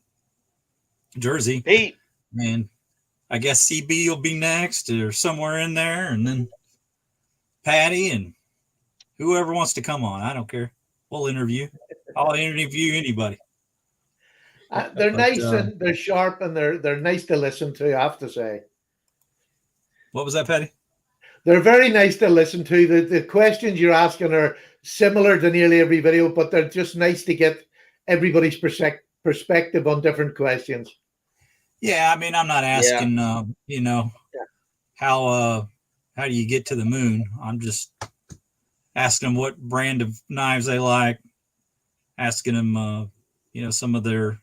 Jersey. Pete. And I guess CB will be next or somewhere in there, and then Patty and whoever wants to come on. I don't care. We'll interview. I'll interview anybody. They're But, nice and they're sharp and they're nice to listen to, I have to say. What was that, Patty? They're very nice to listen to. The questions you're asking are similar to nearly every video, but they're just nice to get everybody's perspective on different questions. Yeah, I mean, I'm not asking, how do you get to the moon? I'm just asking them what brand of knives they like, asking them, some of their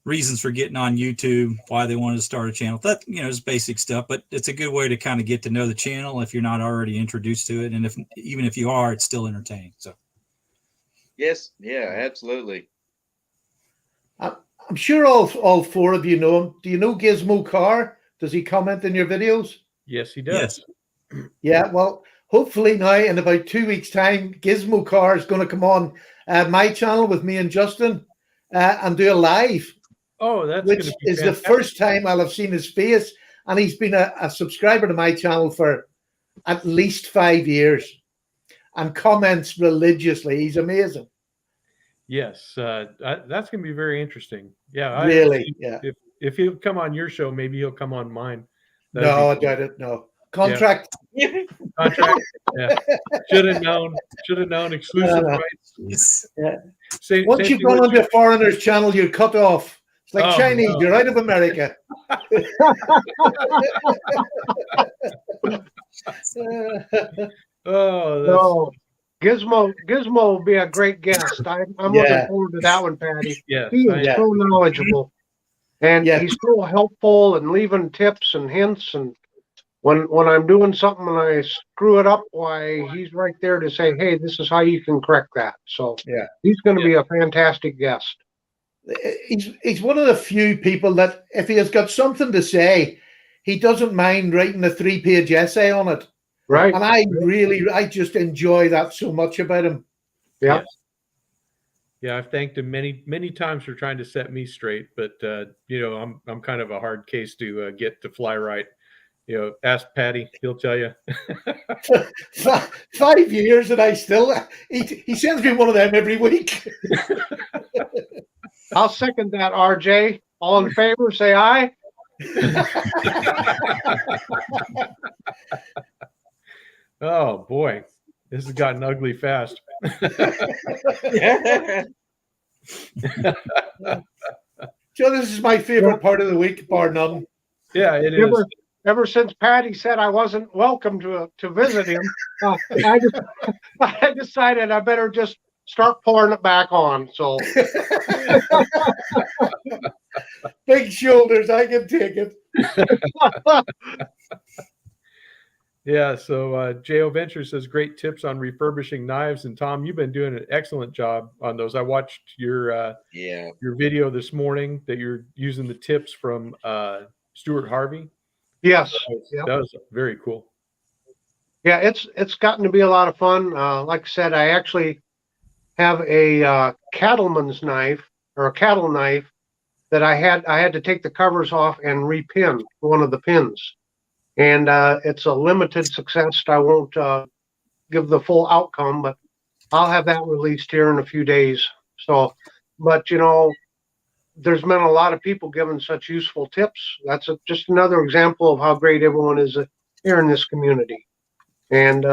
reasons for getting on YouTube, why they wanted to start a channel. That, is basic stuff, but it's a good way to kind of get to know the channel if you're not already introduced to it. And even if you are, it's still entertaining. So, Yes. Yeah, absolutely. I'm sure all 4 of you know him. Do you know Gizmo Carr? Does he comment in your videos? Yes, he does. yes. Yeah, well, hopefully now in about 2 weeks' time, Gizmo Carr is going to come on my channel with me and Justin and do a live, Oh, that's which going to be is the fantastic. first time I'll have seen his face. And he's been a subscriber to my channel for at least 5 years and comments religiously. He's amazing. Yes, that's going to be very interesting. Yeah, Really, yeah. If he'll come on your show, maybe he'll come on mine. No, I doubt it. No. Contract. Contract. Yeah, should have known. Exclusive No. rights. Yes. Yeah. Same Once you've thing gone with- onto a foreigner's channel, you're cut off. It's like Oh, Chinese. no. You're out of America. Oh, that's No, Gizmo will be a great guest. I'm Yeah. looking forward to that one, Patty. yes. He is I- Yeah. so knowledgeable, and Yeah. he's so helpful and leaving tips and hints. And when I'm doing something and I screw it up, why he's right there to say, "Hey, this is how you can correct that." So Yeah. he's going to be a fantastic guest. He's one of the few people that if he has got something to say, he doesn't mind writing a 3-page essay on it. Right? And I just enjoy that so much about him. Yeah. Yeah, I've thanked him many times for trying to set me straight, but you know, I'm kind of a hard case to get to fly right. You know, ask Patty; he'll tell you. 5 years and I still he sends me one of them every week. I'll second that, RJ. All in favor, say aye. Oh boy, this has gotten ugly fast. So this is my favorite part of the week, bar none. Yeah, it is. Ever since Patty said I wasn't welcome to visit him, I decided I better just start pouring it back on. So Big shoulders, I can take it. Yeah, so Jo Venture says great tips on refurbishing knives, and Tom, you've been doing an excellent job on those. I watched your video this morning that you're using the tips from Stuart Harvey. yes, That was very cool. yeah, it's gotten to be a lot of fun. Like I said, I actually have a cattleman's knife or a cattle knife that I had to take the covers off and repin one of the pins. And it's a limited success. I won't give the full outcome, but I'll have that released here in a few days. So, but you know, there's been a lot of people giving such useful tips. That's just another example of how great everyone is here in this community. And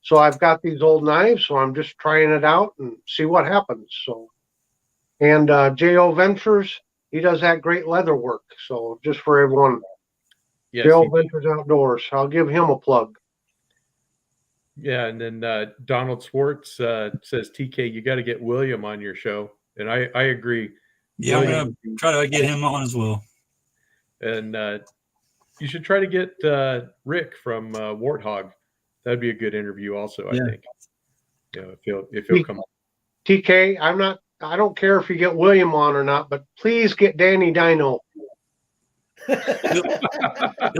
so I've got these old knives, so I'm just trying it out and see what happens. So, and Jo Ventures, he does that great leather work. So just for everyone. Yes, Bill Ventures Outdoors. I'll give him a plug. yeah, and then Donald Swartz says, TK, you got to get William on your show. And I agree. Yeah, I'm William, gonna try to get him on as well. and you should try to get Rick from Warthog. That'd be a good interview also, I Yeah. think. You know, if he'll come. TK, I don't care if you get William on or not, but please get Danny Dino. He'll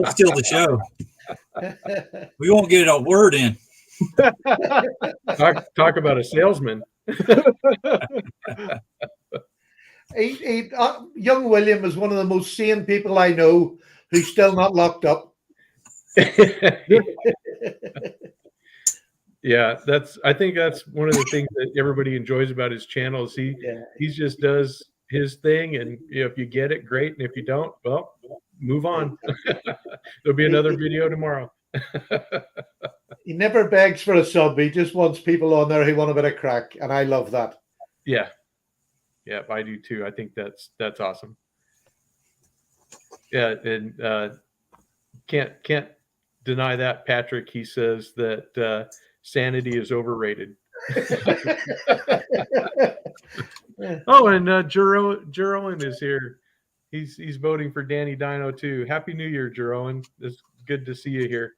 steal the show. We won't get a word in. Talk about a salesman. Young William is one of the most sane people I know who's still not locked up. Yeah, I think that's one of the things that everybody enjoys about his channel is he just does his thing, and if you get it, great, and if you don't, well, move on. There'll be another video tomorrow. He never begs for a sub. He just wants people on there who want a bit of crack, and I love that. Yeah, I do too. I think that's awesome. Yeah, and can't deny that, Patrick. He says that sanity is overrated. Oh, and Jeroen is here. He's voting for Danny Dino too. Happy New Year, Jeroen. It's good to see you here.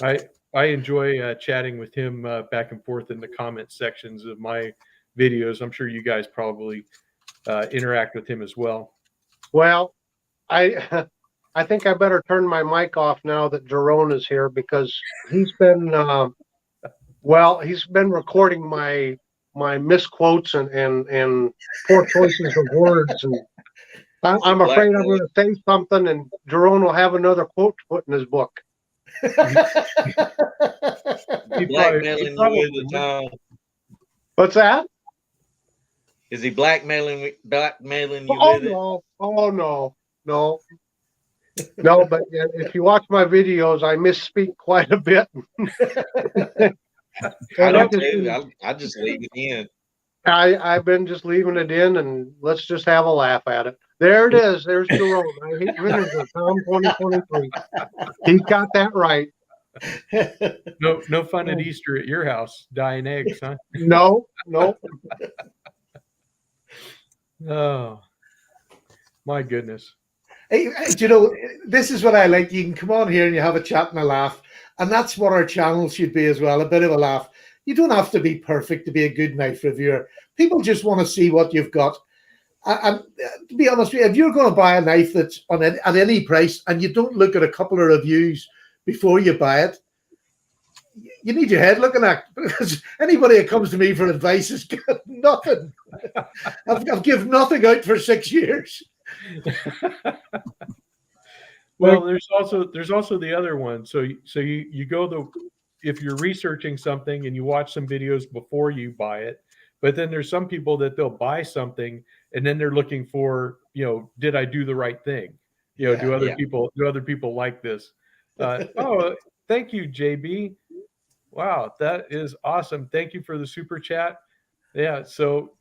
I enjoy chatting with him back and forth in the comment sections of my videos. I'm sure you guys probably interact with him as well. Well, I think I better turn my mic off now that Jerome is here because he's been he's been recording my misquotes and poor choices of words, and I'm afraid I'm going to say something and Jerome will have another quote to put in his book. Blackmailing you with the Tom? What's that? Is he blackmailing you Oh with it? no! Oh no! No! No! But if you watch my videos, I misspeak quite a bit. I don't too. I just leave it in. I've been just leaving it in, and let's just have a laugh at it. There it is. There's Jerome. I hate vinegar. Tom 2023. He got that right. No fun at Easter at your house, dyeing eggs, huh? No. Oh, my goodness. Hey, do you know, this is what I like. You can come on here and you have a chat and a laugh. And that's what our channel should be as well, a bit of a laugh. You don't have to be perfect to be a good knife reviewer. People just want to see what you've got. And to be honest with you, if you're going to buy a knife that's at any price and you don't look at a couple of reviews before you buy it, you need your head looking at, because anybody that comes to me for advice has got nothing. I've given nothing out for 6 years. Well, there's also the other one. So you go if you're researching something and you watch some videos before you buy it, but then there's some people that they'll buy something and then they're looking for, did I do the right thing? Do other people like this? Oh, thank you, JB. Wow, that is awesome. Thank you for the super chat. Yeah, so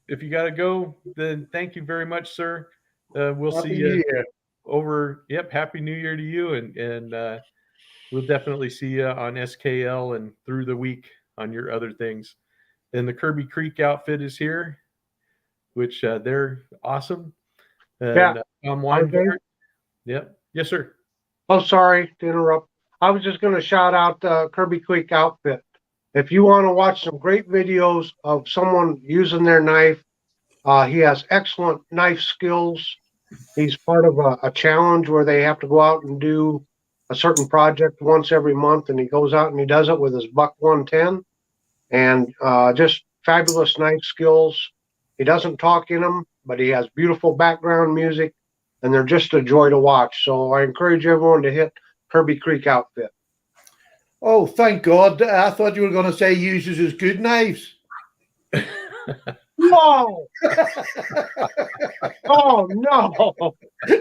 if you got to go, then thank you very much, sir. We'll Happy see New you Year. over. Yep, Happy New Year to you, and we'll definitely see you on SKL and through the week on your other things. And the Kirby Creek outfit is here, which they're awesome. And, Yeah. Tom Are they? Weinberg. Yep. Yes, sir. Oh, sorry to interrupt. I was just going to shout out Kirby Creek Outfit. If you want to watch some great videos of someone using their knife, he has excellent knife skills. He's part of a challenge where they have to go out and do a certain project once every month, and he goes out and he does it with his Buck 110, and just fabulous knife skills. He doesn't talk in them, but he has beautiful background music, and they're just a joy to watch. So I encourage everyone to hit Kirby Creek Outfit. Oh, thank God. I thought you were going to say uses his good knives. No! Oh, no!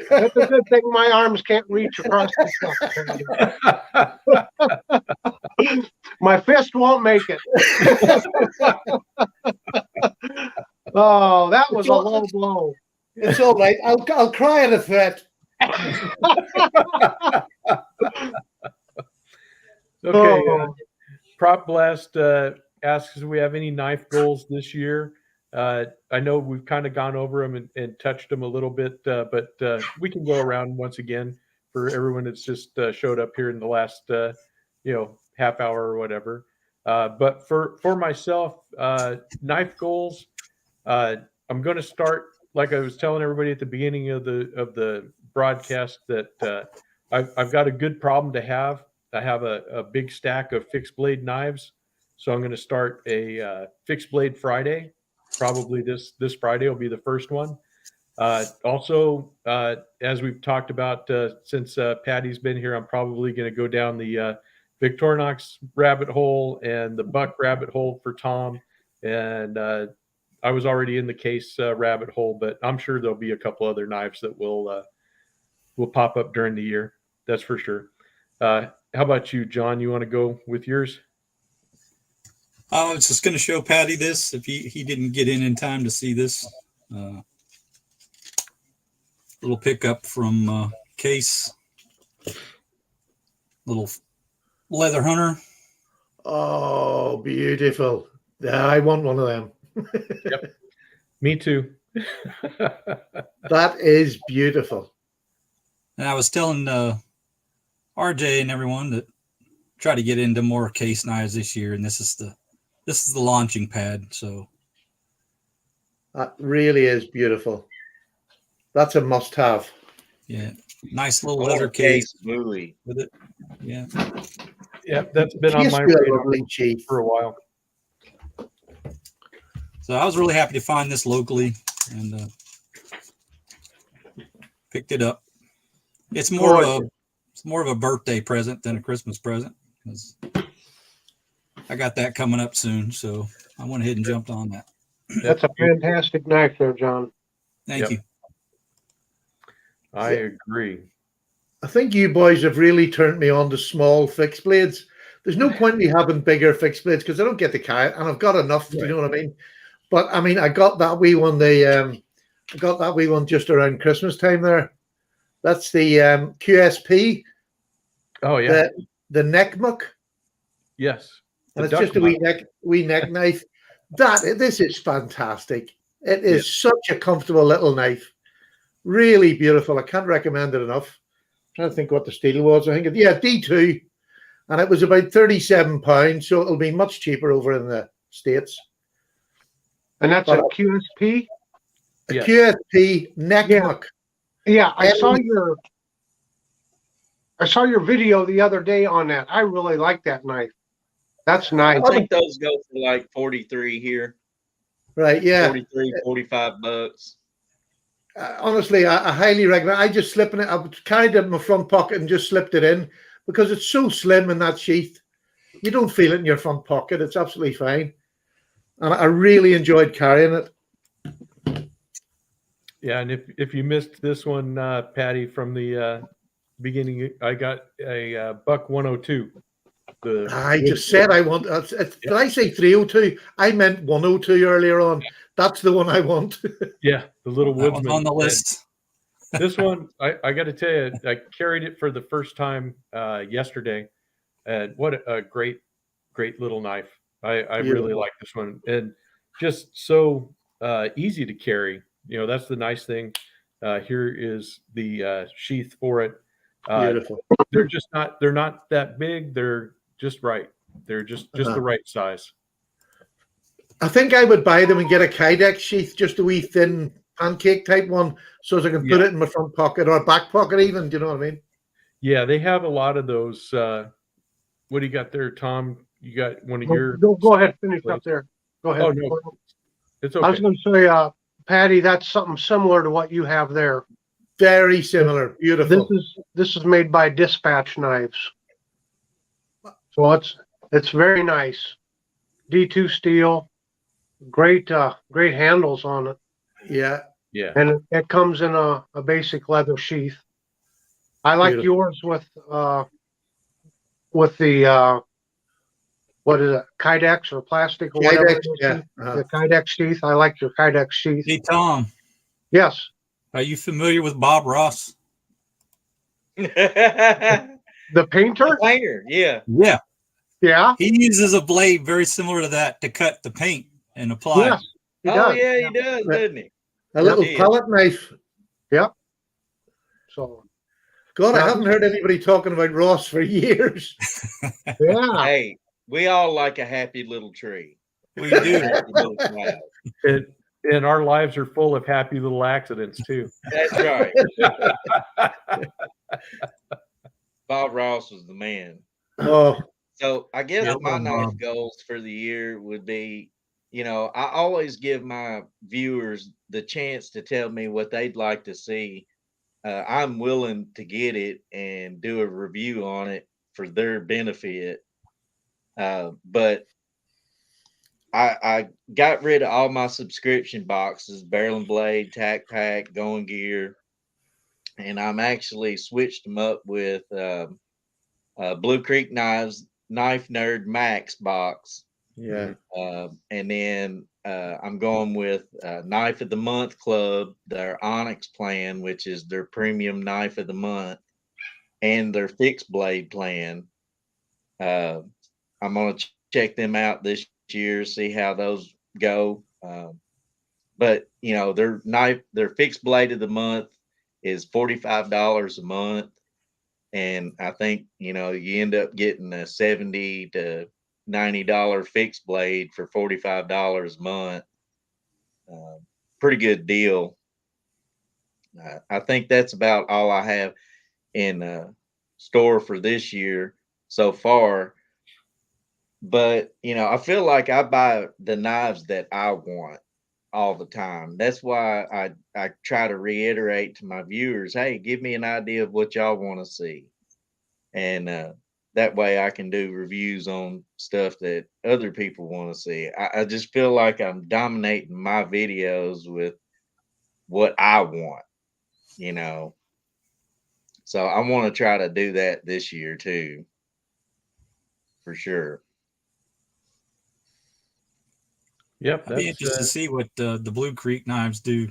That's a good thing my arms can't reach across the top. My fist won't make it. Oh, that was a low blow. It's all right. I'll cry at a threat. Okay. Oh. Prop Blast asks if we have any knife goals this year. I know we've kind of gone over them and touched them a little bit, but we can go around once again for everyone that's just showed up here in the last, half hour or whatever. But for myself, knife goals, I'm going to start, like I was telling everybody at the beginning of the broadcast, that I've got a good problem to have. I have a big stack of fixed blade knives, so I'm going to start a fixed blade Friday. Probably this Friday will be the first one. Also, as we've talked about, since Patty's been here, I'm probably going to go down the Victorinox rabbit hole and the Buck rabbit hole for Tom. And I was already in the case rabbit hole, but I'm sure there'll be a couple other knives that will pop up during the year. That's for sure. How about you, John? You want to go with yours? I was just going to show Patty this if he didn't get in time to see this little pickup from Case, little leather hunter. Oh, beautiful. Yeah, I want one of them. Yep. Me too. That is beautiful. And I was telling RJ and everyone that try to get into more Case knives this year, and this is the launching pad. So That really is beautiful. That's a must-have. yeah, nice little I want leather a case Bowie. with it. Yeah, Yep, that's been on Case my with a radar lovely chief. for a while. so I was really happy to find this locally and picked it up. It's more of a birthday present than a Christmas present, because I got that coming up soon. So I went ahead and jumped on that. That's a fantastic knife there, John. Thank Yep. you. I agree. I think you boys have really turned me on to small fixed blades. There's no point in me having bigger fixed blades because I don't get the carry, and I've got enough. Do you know what I mean? But I mean, I got that wee one, the I got that wee one just around Christmas time there. That's the QSP, Oh yeah. the neck muck, Yes. and The it's just a duck wee neck knife. This is fantastic. It is Yeah. such a comfortable little knife. Really beautiful. I can't recommend it enough. I'm trying to think what the steel was. I think D2, and it was about £37, so it'll be much cheaper over in the States. And that's a QSP. A Yes. QSP neck Yeah. muck. Yeah, I saw your video the other day on that. I really like that knife. That's nice. I think those go for like 43 here. Right, yeah. 43, 45 bucks. Honestly, I highly recommend. I just slipping it. I carried it in my front pocket and just slipped it in because it's so slim in that sheath. You don't feel it in your front pocket. It's absolutely fine. And I really enjoyed carrying it. Yeah, and if you missed this one, Patty, from the beginning, I got a buck 102. I just said I want. Did I say 302? I meant 102 earlier on. That's the one I want. Yeah, the little That was woodsman. on the list. This one, I got to tell you, I carried it for the first time yesterday, and what a great little knife. I really Beautiful. like this one, and just so easy to carry. You know, that's the nice thing. Here is the sheath for it. Beautiful. They're not that big. They're just right. They're just the right size. I think I would buy them and get a Kydex sheath, just a wee thin pancake type one, so as I can put it in my front pocket or back pocket even. Do you know what I mean? Yeah, they have a lot of those. What do you got there, Tom? You got one of your. Go ahead, finish up there. Go ahead. Oh no, it's okay. I was going to say, Patty, that's something similar to what you have there. Very similar. Beautiful. This is made by Dispatch Knives, so it's very nice. D2 steel, great handles on it, Yeah. Yeah. and it comes in a basic leather sheath. I like Beautiful. yours with the what is it, Kydex or plastic or whatever. Kydex, it is. yeah. The Kydex sheath. I like your Kydex sheath. Hey, Tom, Yes. are you familiar with Bob Ross? The The painter? painter, yeah. Yeah. Yeah. He uses a blade very similar to that to cut the paint and apply. Yes. He Oh does. yeah, he does, doesn't he? A little Yeah. palette knife. So God, I Yeah. haven't heard anybody talking about Ross for years. yeah. Hey, we all like a happy little tree. We do. Happy little cloud. And our lives are full of happy little accidents too. That's right. Bob Ross was the man. Oh, So I guess Yeah, my Bob. knife goals for the year would be, I always give my viewers the chance to tell me what they'd like to see. I'm willing to get it and do a review on it for their benefit. But I got rid of all my subscription boxes, Barrel and Blade, Tac Pack, Going Gear, and I'm actually switched them up with Blue Creek Knives Knife Nerd Max box. yeah. And then I'm going with Knife of the Month Club, their Onyx plan, which is their premium knife of the month, and their fixed blade plan. I'm going to check them out this year, see how those go. But their fixed blade of the month is $45 a month. And I think, you end up getting a $70 to $90 fixed blade for $45 a month. Pretty good deal. I think that's about all I have in store for this year so far. But, I feel like I buy the knives that I want all the time. That's why I try to reiterate to my viewers, hey, give me an idea of what y'all want to see. And that way I can do reviews on stuff that other people want to see. I just feel like I'm dominating my videos with what I want, So I want to try to do that this year too, for sure. Yep. I'd be interested to see what the Blue Creek knives do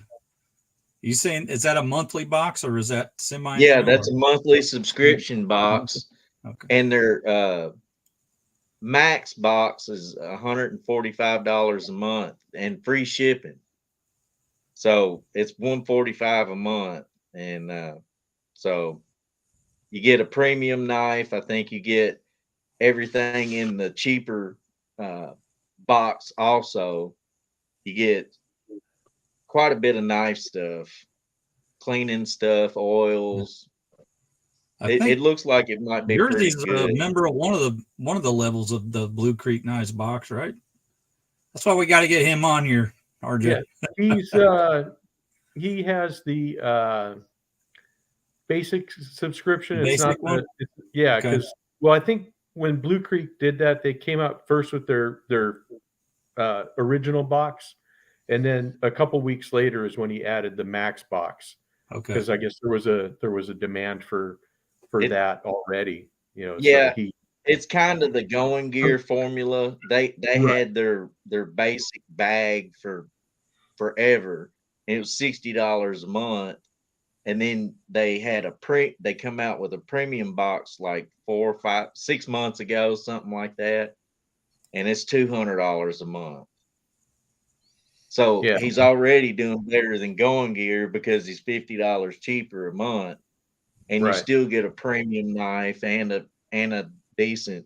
You saying is that a monthly box or is that semi? Yeah, that's a monthly subscription box, okay. and their max box is $145 a month and free shipping. So it's $145 a month, and so you get a premium knife. I think you get everything in the cheaper box. Also, you get quite a bit of knife stuff, cleaning stuff, oils. I It think looks like it might be yours pretty is a good. member of one of the levels of the Blue Creek Knives box, right? That's why we got to get him on here, RJ. Yeah, he has the basic subscription. It's Basic not one? yeah, Okay. because I think when Blue Creek did that, they came out first with their original box, and then a couple weeks later is when he added the Max box, Okay. because I guess there was a demand for It- that already. So Yeah. he It's kind of the Going Gear formula. They Right. had their basic bag for forever. And it was $60 a month. And then they had they come out with a premium box like 4, 5, 6 months ago, something like that. And it's $200 a month. So Yeah. he's already doing better than Going Gear because he's $50 cheaper a month. And you Right. still get a premium knife and a decent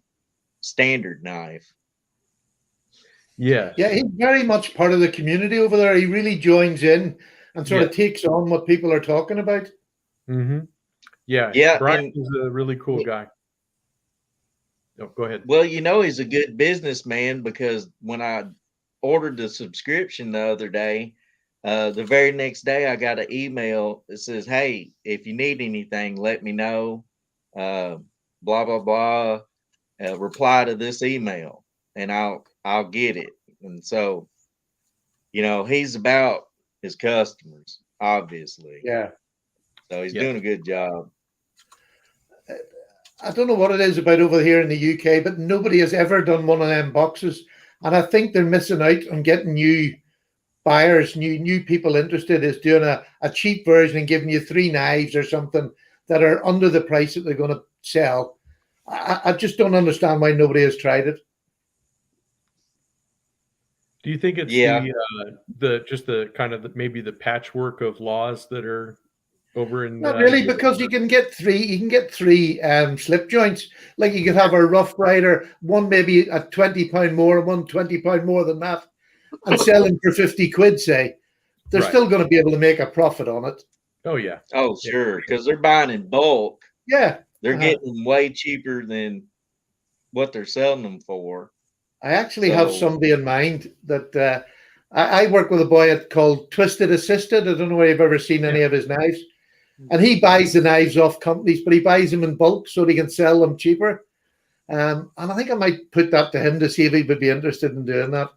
standard knife. Yes. Yeah, he's very much part of the community over there. He really joins in and sort Yeah. of takes on what people are talking about. Mm-hmm. Yeah. Yeah, Brian and is a really cool guy. Oh, go ahead. well, he's a good businessman because when I ordered the subscription the other day, the very next day I got an email that says, "Hey, if you need anything, let me know." Blah blah blah. Reply to this email, and I'll get it. And so, he's about his customers, obviously. Yeah. So he's Yeah. doing a good job. I don't know what it is about over here in the UK, but nobody has ever done one of them boxes. And I think they're missing out on getting new buyers, new people interested, is doing a cheap version and giving you 3 knives or something that are under the price that they're going to sell. I just don't understand why nobody has tried it. Do you think it's Yeah. just the kind of maybe the patchwork of laws that are over in Not really, because you can get three slip joints. Like you could have a Rough Rider, one maybe at £20 more, and one £20 more than that, and sell them for 50 quid, say. They're Right. still going to be able to make a profit on it. Oh yeah. Oh, sure, because they're buying in bulk. Yeah. They're Uh-huh. getting them way cheaper than what they're selling them for. I actually have somebody in mind that I work with a boy called Twisted Assisted. I don't know if you've ever seen any of his knives. And he buys the knives off companies, but he buys them in bulk so he can sell them cheaper. And I think I might put that to him to see if he would be interested in doing that.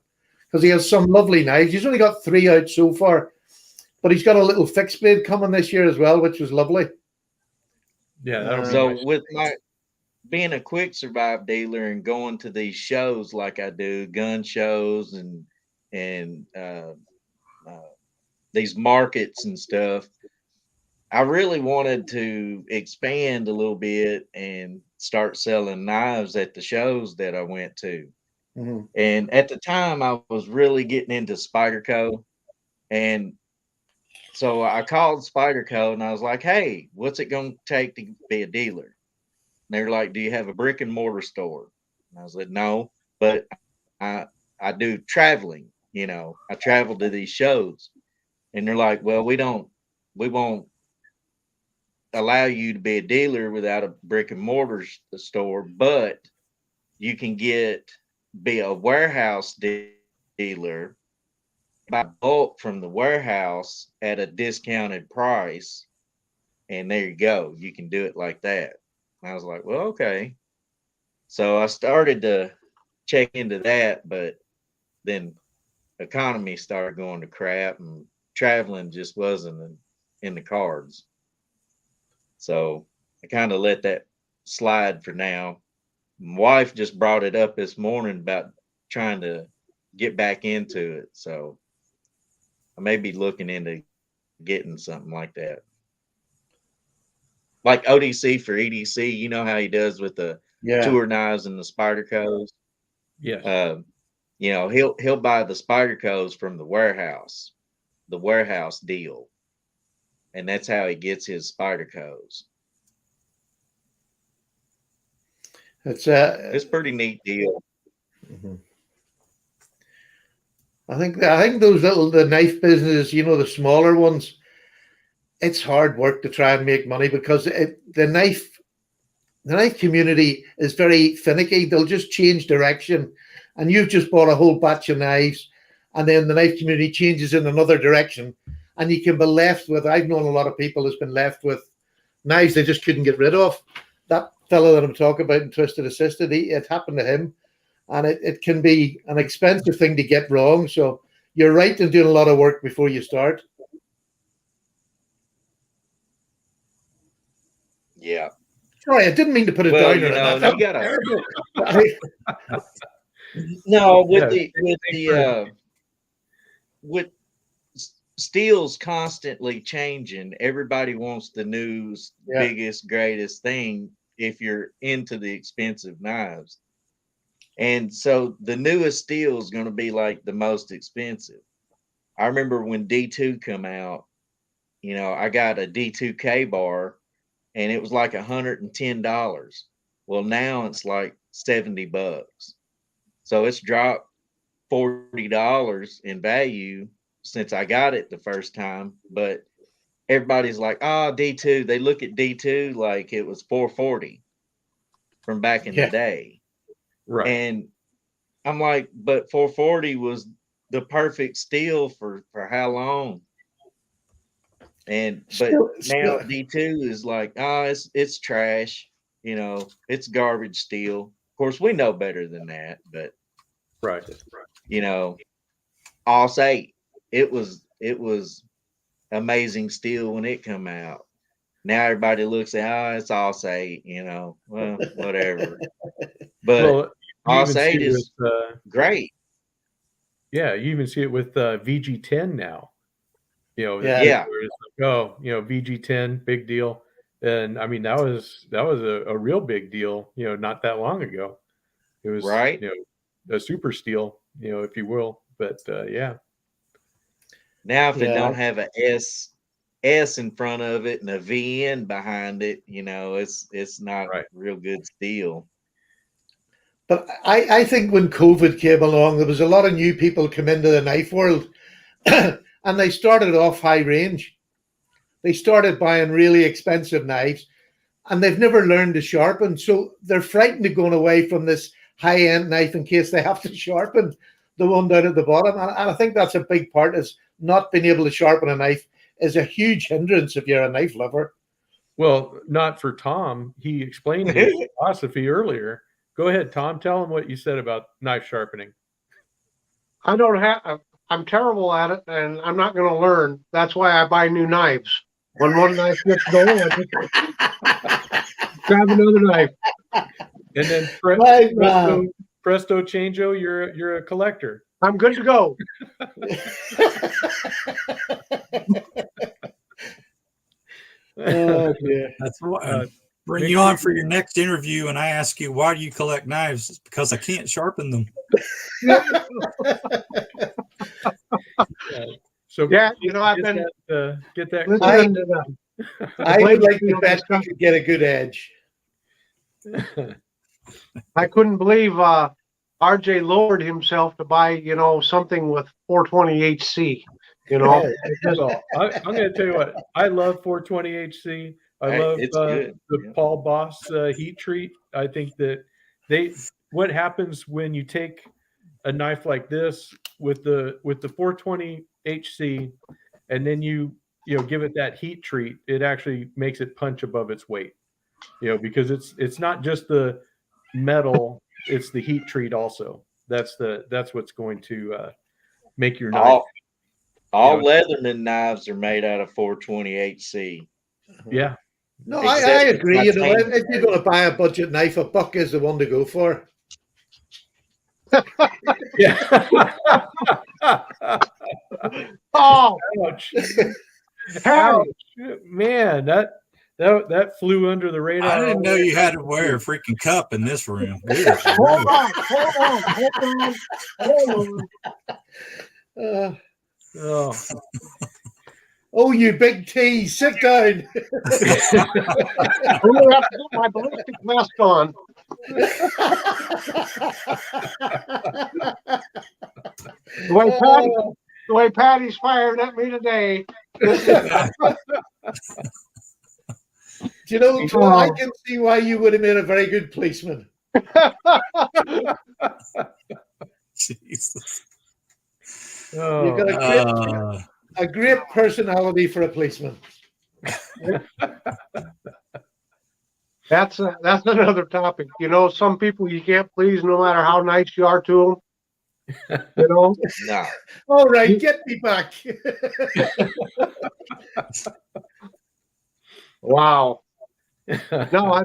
Because he has some lovely knives. He's only got 3 out so far. But he's got a little fixed blade coming this year as well, which was lovely. Yeah, that'll be So nice. with my being a Quick Survive dealer and going to these shows like I do, gun shows and these markets and stuff, I really wanted to expand a little bit and start selling knives at the shows that I went to. Mhm. And at the time, I was really getting into Spyderco. And so I called Spyderco and I was like, "Hey, what's it going to take to be a dealer?" And they're like, "Do you have a brick and mortar store?" And I was like, "No, but I do traveling. I travel to these shows." And they're like, "Well, we won't allow you to be a dealer without a brick and mortar store, but you can be a warehouse dealer, buy bulk from the warehouse at a discounted price, and there you go. You can do it like that." And I was like, "Well, okay." So I started to check into that, but then economy started going to crap and traveling just wasn't in the cards. So I kind of let that slide for now. My wife just brought it up this morning about trying to get back into it. So I may be looking into getting something like that. Like ODC for EDC, you know how he does with the Yeah. tour knives and the Spydercos. Yes. You know, he'll buy the Spydercos from the warehouse deal, and that's how he gets his Spydercos. It's It's a pretty neat deal. mhm. I think those the knife business, you know, the smaller ones, it's hard work to try and make money because the knife community is very finicky. They'll just change direction, and you've just bought a whole batch of knives, and then the knife community changes in another direction, and you can be left with. I've known a lot of people who's been left with knives they just couldn't get rid of. That fellow that I'm talking about in Twisted Assisted, it happened to him. And it can be an expensive thing to get wrong. So you're right in doing a lot of work before you start. Yeah. Sorry, I didn't mean to put a Well, downer you know, on that. you gotta Terrible. no Yeah, with steel's constantly changing. Everybody wants the newest, Yeah. biggest, greatest thing if you're into the expensive knives. And so the newest steel is going to be like the most expensive. I remember when D2 come out, you know, I got a D2 K bar and it was like $110. Well, now it's like $70. So it's dropped $40 in value since I got it the first time. But everybody's like, oh, D2. They look at D2 like it was $440 from back in Yeah. the day. Right. And I'm like, but 440 was the perfect steel for how long? And but now D2 is like, oh, it's trash, you know, it's garbage steel. Of course, we know better than that, but Right. you know, AUS 8, it was amazing steel when it come out. Now everybody looks at, oh, it's AUS 8, you know, well, whatever. But Well, you AUS even see 8 it is with, great. yeah, you even see it with VG10 now. You know, Yeah. Yeah. where it's like, oh, you know, VG10, big deal. And I mean, that was a real big deal, you know, not that long ago. It was, Right. you know, a super steel, you know, if you will. But yeah. Now, if it Yeah. don't have a S in front of it and a VN behind it, you know, it's not Right. real good steel. But I think when COVID came along, there was a lot of new people come into the knife world and they started off high range. They started buying really expensive knives and they've never learned to sharpen. So they're frightened of going away from this high end knife in case they have to sharpen the one down at the bottom. And I think that's a big part, is not being able to sharpen a knife is a huge hindrance if you're a knife lover. Well, not for Tom. He explained his philosophy earlier. Go ahead, Tom. Tell him what you said about knife sharpening. I don't have. I'm terrible at it, and I'm not going to learn. That's why I buy new knives. When one knife gets going, I just grab another knife. And then presto changeo, you're a collector. I'm good to go. Oh dear. That's why bring you on for your next interview, and I ask you, why do you collect knives? It's because I can't sharpen them. So Yeah, you know, I've get been get that. listening to them. I would like to bet you could get a good edge. I couldn't believe RJ lowered himself to buy, you know, something with 420 HC. You know, Well, I'm going to tell you what. I love 420 HC. I Hey, love it's good. the Yeah. Paul Boss heat treat. I think that what happens when you take a knife like this with the 420 HC, and then you give it that heat treat, it actually makes it punch above its weight. You know, because it's not just the metal, it's the heat treat also. That's what's going to make your knife. All You know, Leatherman knives are made out of 420 HC. Yeah. No, Except I it's agree. not You know, if tamed. you're going to buy a budget knife, a buck is the one to go for. Yeah. oh, Ouch. Patty, Ouch. Man, that flew under the radar. I didn't know you had to wear a freaking cup in this room. Good hold grief. on, hold on. Uh, Oh. oh, you big T, sit down. I'm gonna have to put my ballistic vest on. The way Patty's fired at me today. Do you know, Tom, I can see why you would have made a very good policeman. Jesus. Oh. You've got a great personality for a policeman. That's another topic. You know, some people you can't please no matter how nice you are to them. You know? No. All right, get me back. Wow. No,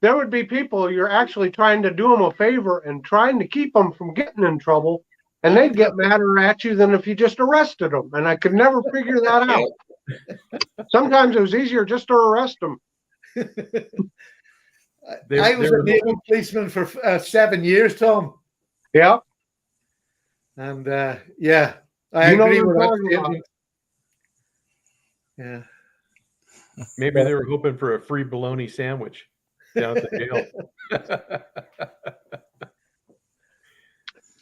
there would be people you're actually trying to do them a favor and trying to keep them from getting in trouble, and they'd get madder at you than if you just arrested them. And I could never figure that out. Sometimes it was easier just to arrest them. I was a naval policeman for 7 years, Tom. Yeah. And yeah, I You know agree what with I'm that talking about. statement. Yeah. Maybe they were hoping for a free bologna sandwich down at the jail.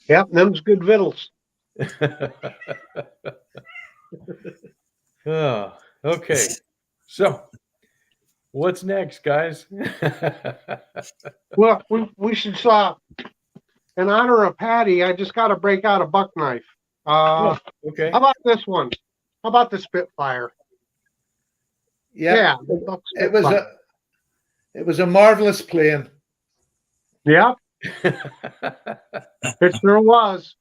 Yep, them's good victuals. Oh, okay. So, what's next, guys? Well, we should in honor of Patty, I just got to break out a buck knife. Okay. How about this one? How about the Spitfire? Yeah. the Buck It was a marvelous plane. Yep, it sure was.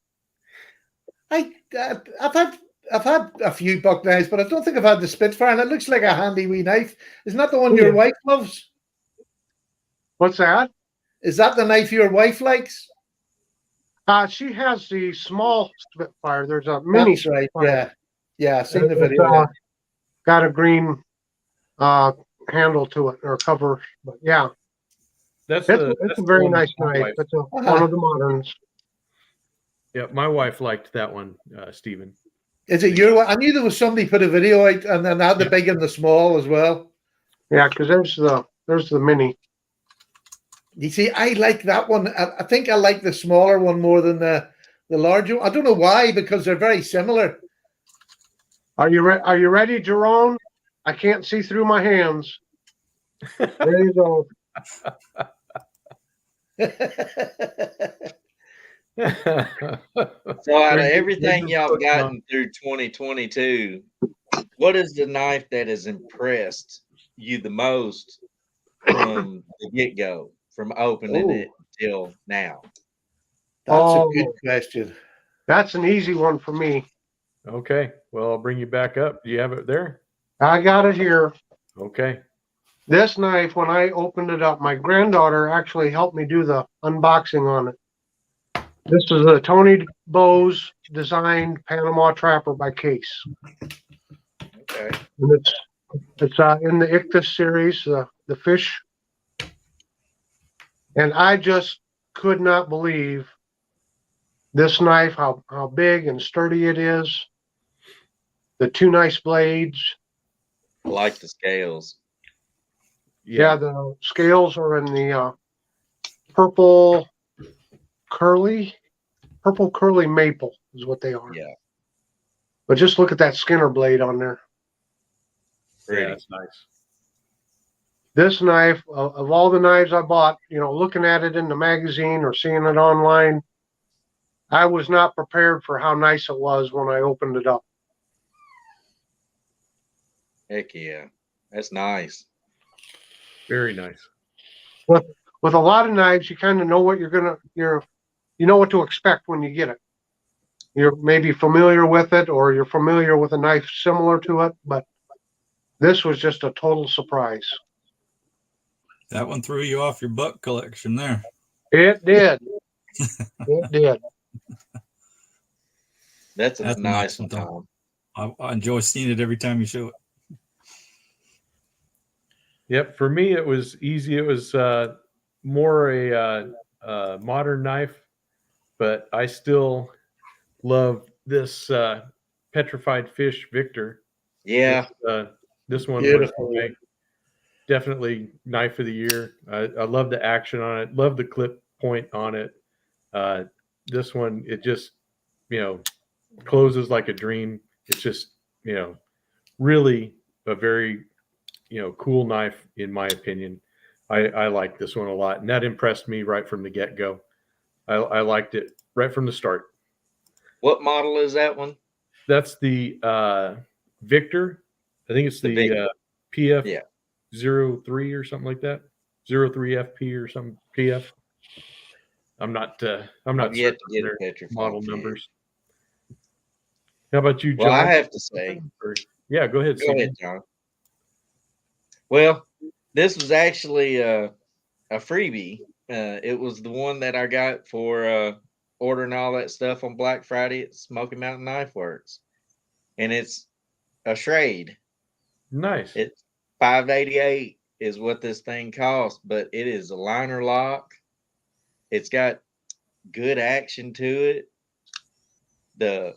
I've had a few buck knives, but I don't think I've had the Spitfire, and it looks like a handy wee knife. Isn't that the one your wife loves? What's that? Is that the knife your wife likes? She has the small Spitfire. There's a mini That's right. Spitfire. Yeah, I've seen the It's, video. got a green handle to it or cover, but yeah, That's it's a very one nice my knife. wife- It's one of the moderns. Yeah, my wife liked that one, Stephen. Is it your? I knew there was somebody put a video out, and then had the big and the small as well. Yeah, because there's the mini. You see, I like that one. I think I like the smaller one more than the larger one. I don't know why, because they're very similar. Are you ready, Jerome? I can't see through my hands. There you go. So out of everything y'all gotten through 2022, what is the knife that has impressed you the most from the get-go, from opening it till now? That's a good question. That's an easy one for me. Okay. Well, I'll bring you back up. Do you have it there? I got it here. Okay. This knife, when I opened it up, my granddaughter actually helped me do the unboxing on it. This is a Tony Bowes designed Panama Trapper by Case. Okay. And it's in the Ichthys series, the fish. And I just could not believe this knife, how big and sturdy it is. The two nice blades. I like the scales. Yeah, the scales are in the purple curly maple is what they are. Yeah. But just look at that Skinner blade on there. Pretty. Yeah, that's nice. This knife, of all the knives I bought, looking at it in the magazine or seeing it online, I was not prepared for how nice it was when I opened it up. Heck yeah. That's nice. Very nice. With a lot of knives, you kind of know what you know what to expect when you get it. You're maybe familiar with it, or you're familiar with a knife similar to it, but this was just a total surprise. That one threw you off your buck collection there. It did. It did. That's a That's nice nice, one, Tom. I enjoy seeing it every time you show it. Yep. For me, it was easy. It was more a modern knife, but I still love this petrified fish Victor. Yeah. This one Beautiful. was definitely knife of the year. I love the action on it. Love the clip point on it. This one, it just, closes like a dream. It's just, really a very, cool knife in my opinion. I like this one a lot, and that impressed me right from the get go. I liked it right from the start. What model is that one? That's the Victor. I think it's The the Victor. PF Yeah. 03 or something like that. 03 FP or some PF. I'm not I've yet to get a their petrified model fish. numbers. How about you, John? Well, I have to say, Yeah, go ahead. go Siggy. ahead, John. Well, this was actually a freebie. It was the one that I got for ordering all that stuff on Black Friday at Smoky Mountain Knife Works, and it's a Schrade. Nice. It's $588 is what this thing costs, but it is a liner lock. It's got good action to it.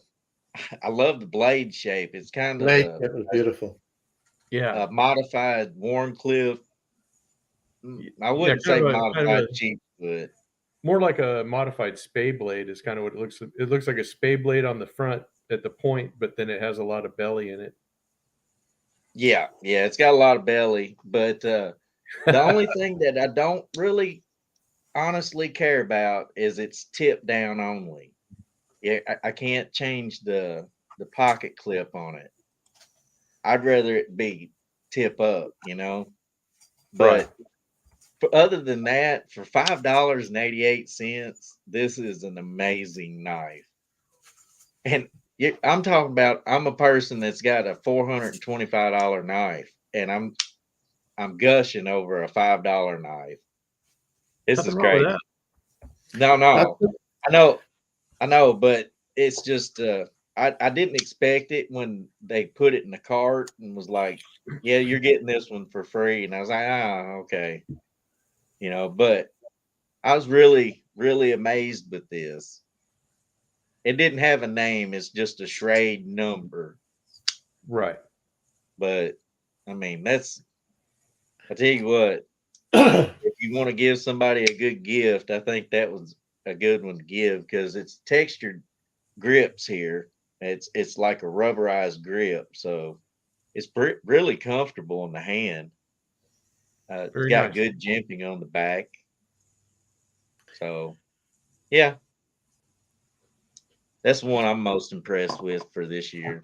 I love the blade shape. It's kind of Nice. It was beautiful. Yeah. a modified Warncliffe. I wouldn't say kind of modified a- cheap, but More like a modified spay blade is kind of what it looks. It looks like a spay blade on the front at the point, but then it has a lot of belly in it. yeah, it's got a lot of belly. But the only thing that I don't really honestly care about is it's tip down only. Yeah, I can't change the pocket clip on it. I'd rather it be tip up, But other than that, for $5.88, this is an amazing knife. And I'm talking about, I'm a person that's got a $425 knife, and I'm gushing over a $5 knife. This Nothing is wrong with crazy. that. No, I know, but it's just I didn't expect it when they put it in the cart and was like, "Yeah, you're getting this one for free," and I was like, okay," But I was really, really amazed with this. It didn't have a name; it's just a Schrade number. Right. But I mean, I tell you what, if you want to give somebody a good gift, I think that was a good one to give because it's textured grips here. It's like a rubberized grip, so it's really comfortable in the hand. It's Very got nice. good jimping on the back. So, yeah, that's the one I'm most impressed with for this year.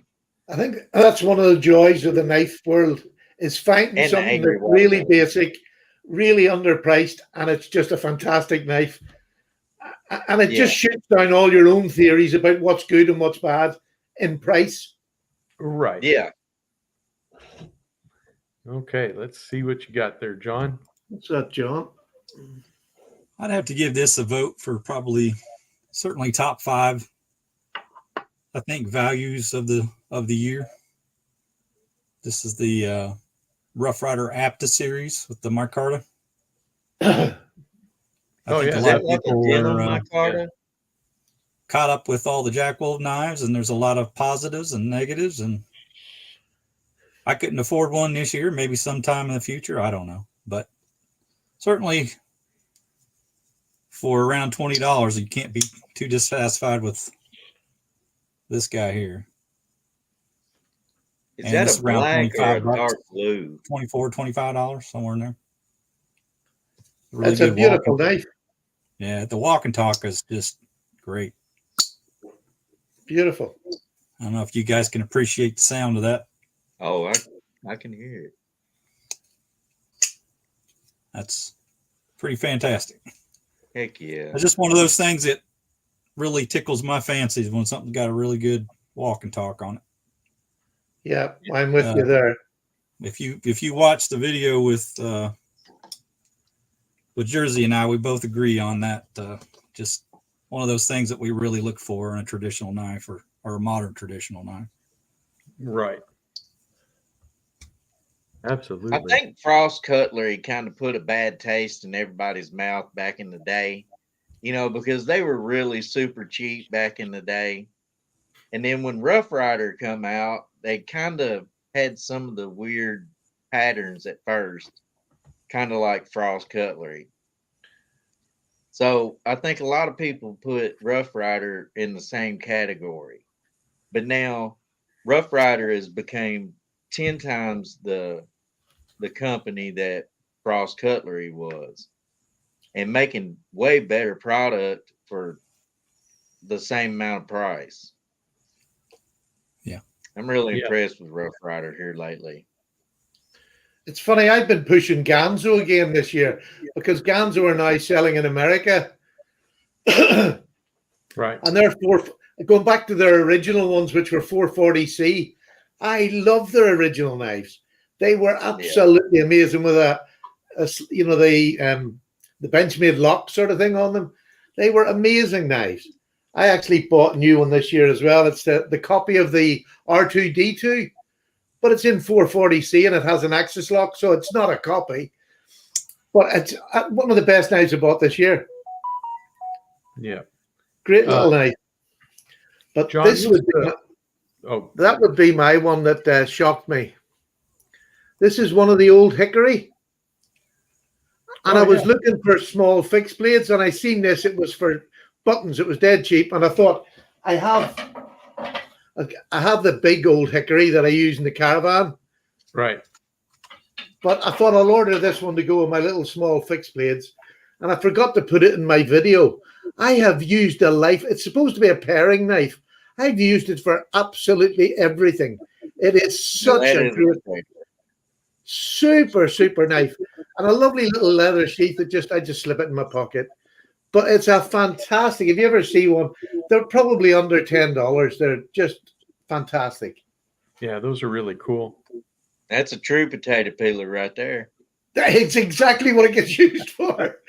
I think that's one of the joys of the knife world is finding And the something angry that's really watermelon. basic, really underpriced, and it's just a fantastic knife. And it just shoots down all your own theories about what's good and what's bad in price. Right. Yeah. Okay. Let's see what you got there, John. What's that, John? I'd have to give this a vote for probably certainly top 5. I think values of the year. This is the Rough Rider Apta series with the Micarta. I think yeah. a Is lot that of like a people denim are micarta? caught up with all the Jack Wolf knives, and there's a lot of positives and negatives. And I couldn't afford one this year. Maybe sometime in the future, I don't know. But certainly, for around $20, you can't be too dissatisfied with this guy here. Is And that it's a around black or a $25, dark blue? $24, $25, somewhere in there. Really That's a good beautiful walking. knife. Yeah, the walk and talk is just great. Beautiful. I don't know if you guys can appreciate the sound of that. Oh, I can hear it. That's pretty fantastic. Heck yeah. It's just one of those things that really tickles my fancies when something's got a really good walk and talk on it. Yeah, I'm with you there. If you watch the video with Jersey and I, we both agree on that. Just one of those things that we really look for in a traditional knife or a modern traditional knife. Right. Absolutely. I think Frost Cutlery kind of put a bad taste in everybody's mouth back in the day, because they were really super cheap back in the day. And then when Rough Rider come out, they kind of had some of the weird patterns at first, kind of like Frost Cutlery. So I think a lot of people put Rough Rider in the same category. But now Rough Rider has become 10 times the company that Frost Cutlery was, and making way better product for the same amount of price. Yeah. I'm really Yeah. impressed with Rough Rider here lately. It's funny, I've been pushing Ganzo again this year because Ganzo are now selling in America. Right. And they're going back to their original ones, which were 440C. I love their original knives. They were absolutely amazing with the Benchmade lock sort of thing on them. They were amazing knives. I actually bought a new one this year as well. It's the copy of the R2D2, but it's in 440C and it has an axis lock, so it's not a copy. But it's one of the best knives I bought this year. Yeah. Great little knife. But John, this would be that would be my one that shocked me. This is one of the old Hickory. And I was looking for small fixed blades, and I seen this. It was for buttons. It was dead cheap. And I thought, I have the big old Hickory that I use in the caravan. Right. But I thought I'll order this one to go with my little small fixed blades. And I forgot to put it in my video. I have used a life. It's supposed to be a paring knife. I've used it for absolutely everything. It is such a good, super, super knife. And a lovely little leather sheath that I just slip it in my pocket. But it's a fantastic, if you ever see one, they're probably under $10. They're just fantastic. Yeah, those are really cool. That's a true potato peeler right there. It's exactly what it gets used for.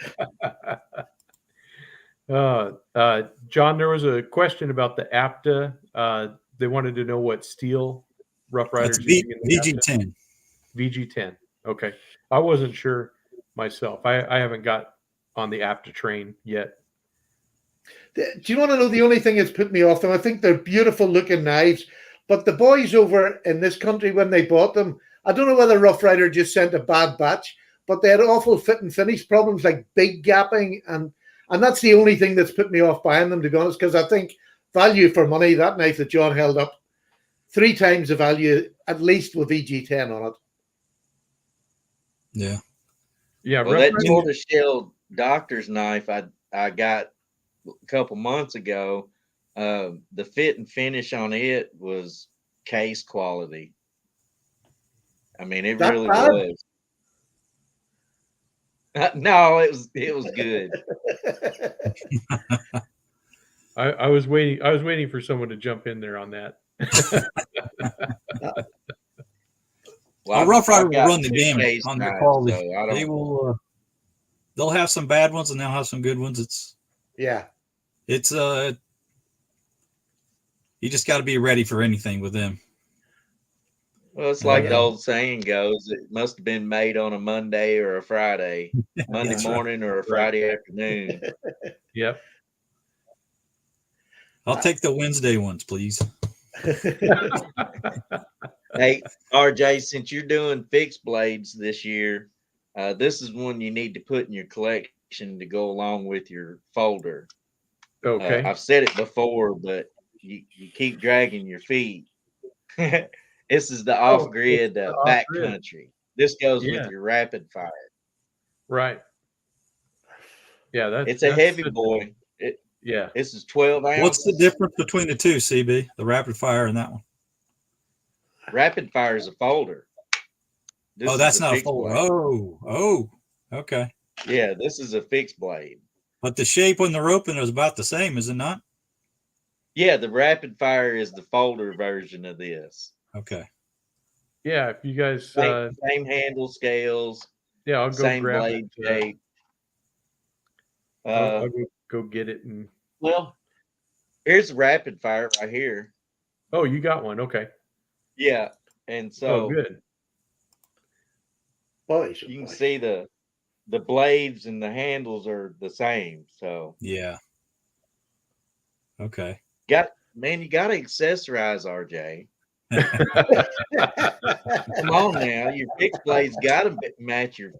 John, there was a question about the APTA. They wanted to know what steel Rough Riders using VG10. VG10. Okay. I wasn't sure myself. I haven't got on the APTA train yet. Do you want to know the only thing that's put me off them? I think they're beautiful looking knives, but the boys over in this country, when they bought them, I don't know whether Rough Rider just sent a bad batch, but they had awful fit and finish problems, like big gapping, and that's the only thing that's put me off buying them, to be honest, because I think value for money, that knife that John held up, 3 times the value, at least with VG10 on it. Yeah. Yeah. Well, that tortoise-shell doctor's knife I got a couple months ago, the fit and finish on it was case quality. I mean, it really was. No, it was good. I was waiting for someone to jump in there on that. Well, Rough Rider will run the two gamut case on their knives, quality. so They will. They'll have some bad ones and they'll have some good ones. It's you just got to be ready for anything with them. Well, it's like the old saying goes, it must have been made on a Monday or a Friday, Monday morning or a Friday afternoon. Yep. I'll take the Wednesday ones, please. Hey, RJ, since you're doing fixed blades this year, this is one you need to put in your collection to go along with your folder. Okay. I've said it before, but you keep dragging your feet. This is the off-grid backcountry. This goes with your rapid fire. Right. Yeah, it's a heavy boy. This is 12 ounces. What's the difference between the two, CB? The rapid fire and that one? Rapid fire is a folder. That's not a folder. Oh, okay. Yeah, this is a fixed blade. But the shape on the roping is about the same, is it not? Yeah, the rapid fire is the folder version of this. Okay. Yeah, if you guys same handle scales. Yeah, I'll go same grab blade it. shape. I'll go get it and. Well, here's the rapid fire right here. Oh, you got one. Okay. Yeah, and Oh, so good. Boy, you can see the blades and the handles are the same. So Yeah. Okay. you got to accessorize, RJ. Come on now, your fixed blades got to match your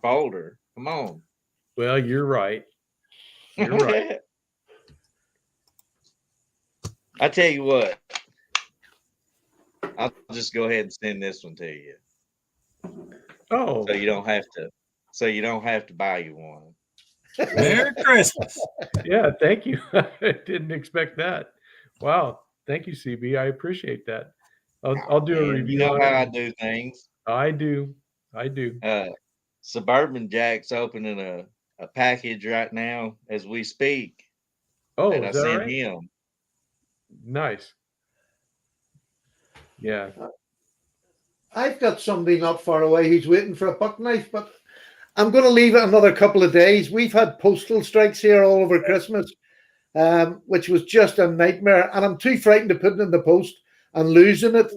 folder. Come on. Well, you're right. You're right. I tell you what, I'll just go ahead and send this one to you, Oh, so you don't have to. So you don't have to buy you one. Merry Christmas. yeah. Thank you. I didn't expect that. Wow. Thank you, CB. I appreciate that. I'll do a Man, review you know on how I it. do things. I do. I do. Suburban Jack's opening a package right now as we speak Oh, that I is that sent right? him. Nice. Yeah. I've got somebody not far away who's waiting for a buck knife, but I'm going to leave it another couple of days. We've had postal strikes here all over Christmas, which was just a nightmare. And I'm too frightened to put it in the post and losing it.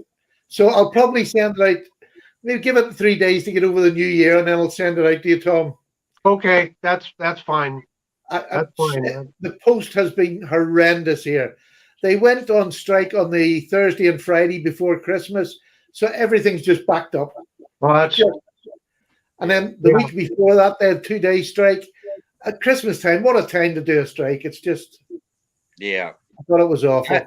So I'll probably send it out. Maybe give it 3 days to get over the new year, and then I'll send it out to you, Tom. Okay, that's fine. That's fine. The post has been horrendous here. They went on strike on the Thursday and Friday before Christmas, so everything's just backed up. Well, that's And then the week before that, they had 2 day strike. At Christmas time, what a time to do a strike. It's just, Yeah, I thought it was awful.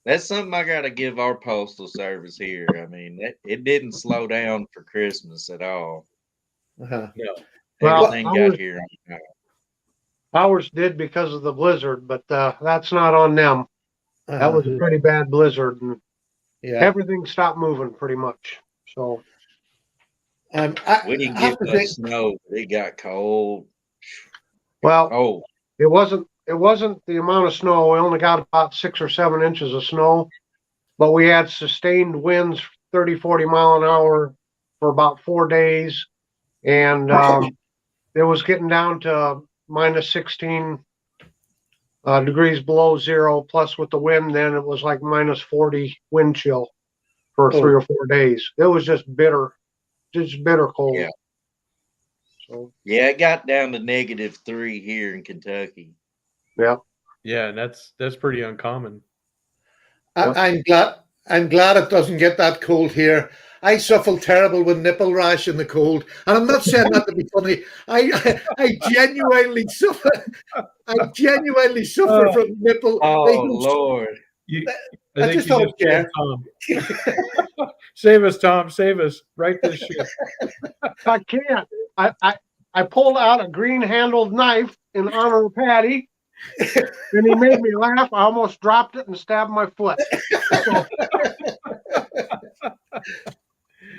that's something I got to give our postal service here. I mean, it didn't slow down for Christmas at all. Uh-huh. No. Well, Everything I got was- here on time. ours did because of the blizzard, but that's not on them. That was a Uh-huh. pretty bad blizzard, and Yeah. everything stopped moving pretty much. So We didn't I have get to much think, snow. But it got cold. well, Oh, it wasn't the amount of snow. We only got about 6 or 7 inches of snow, but we had sustained winds 30, 40 mile an hour for about 4 days, and it was getting down to minus 16 degrees below zero. Plus, with the wind, then it was like minus 40 wind chill for 3 or 4 days. It was just bitter cold. Yeah. So yeah, it got down to -3 here in Kentucky. yeah. Yeah, and that's pretty uncommon. I'm glad it doesn't get that cold here. I suffer terrible with nipple rash in the cold, and I'm not saying that to be funny. I genuinely suffer. I genuinely suffer from nipple. They Oh go- Lord. I just don't saved care. Tom. Save us, Tom. Save us. Right this ship. I can't. I pulled out a green handled knife in honor of Patty, and he made me laugh. I almost dropped it and stabbed my foot.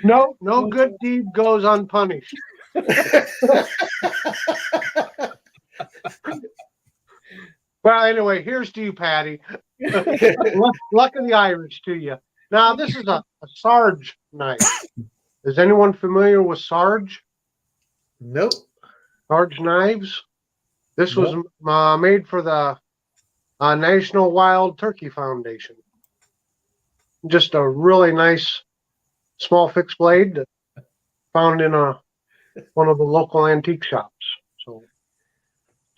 So, no good deed goes unpunished. Well, anyway, here's to you, Patty. Luck of the Irish to you. Now, this is a Sarge knife. Is anyone familiar with Sarge? Nope. Sarge knives? This was made for the National Wild Turkey Foundation. Just a really nice small fixed blade that found in one of the local antique shops. So,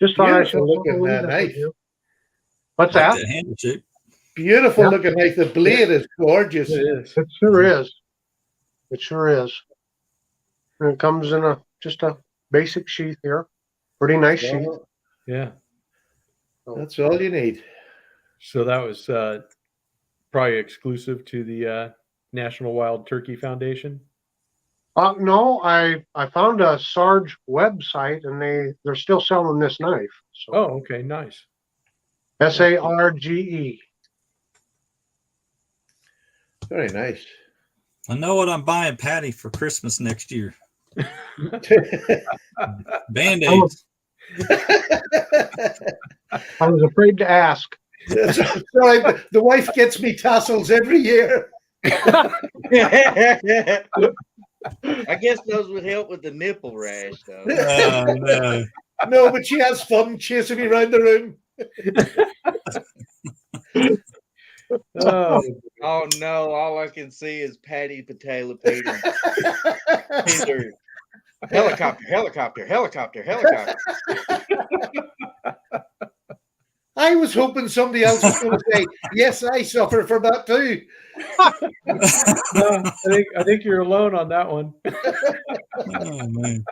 just thought I should Beautiful looking, leave that knife. with you. What's Like that? that handle shape. Beautiful Yeah. looking knife. The blade is gorgeous. It is. It sure is. It sure is. And it comes in just a basic sheath here. Pretty nice sheath. Well, Yeah. that's all you need. So that was probably exclusive to the National Wild Turkey Foundation. No, I found a Sarge website, and they're still selling this knife. So Oh, okay, nice. SARGE. Very nice. I know what I'm buying Patty for Christmas next year. Band-Aids. I was afraid to ask. That's right. The wife gets me tassels every year. I guess those would help with the nipple rash, though. No. No, but she has fun chasing me around the room. Oh, Oh no! All I can see is Patty Patella Peter. Peter. Helicopter, helicopter, helicopter, helicopter. I was hoping somebody else was going to say, "Yes, I suffer from that too." No, I think you're alone on that one. Oh man.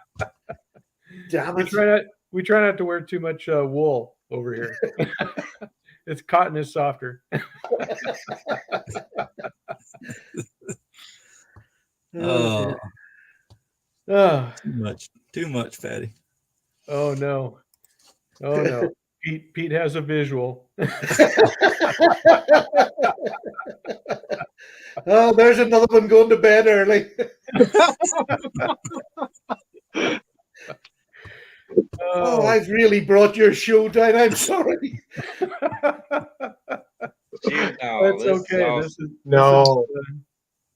Damn We it! try not to wear too much wool over here. It's cotton is softer. Oh, Oh, too much, Patty. oh no. Oh no. Pete has a visual. Oh, there's another one going to bed early. Oh, Oh, I've really brought your show down. I'm sorry. Shoot, no, that's this is okay. awesome. No,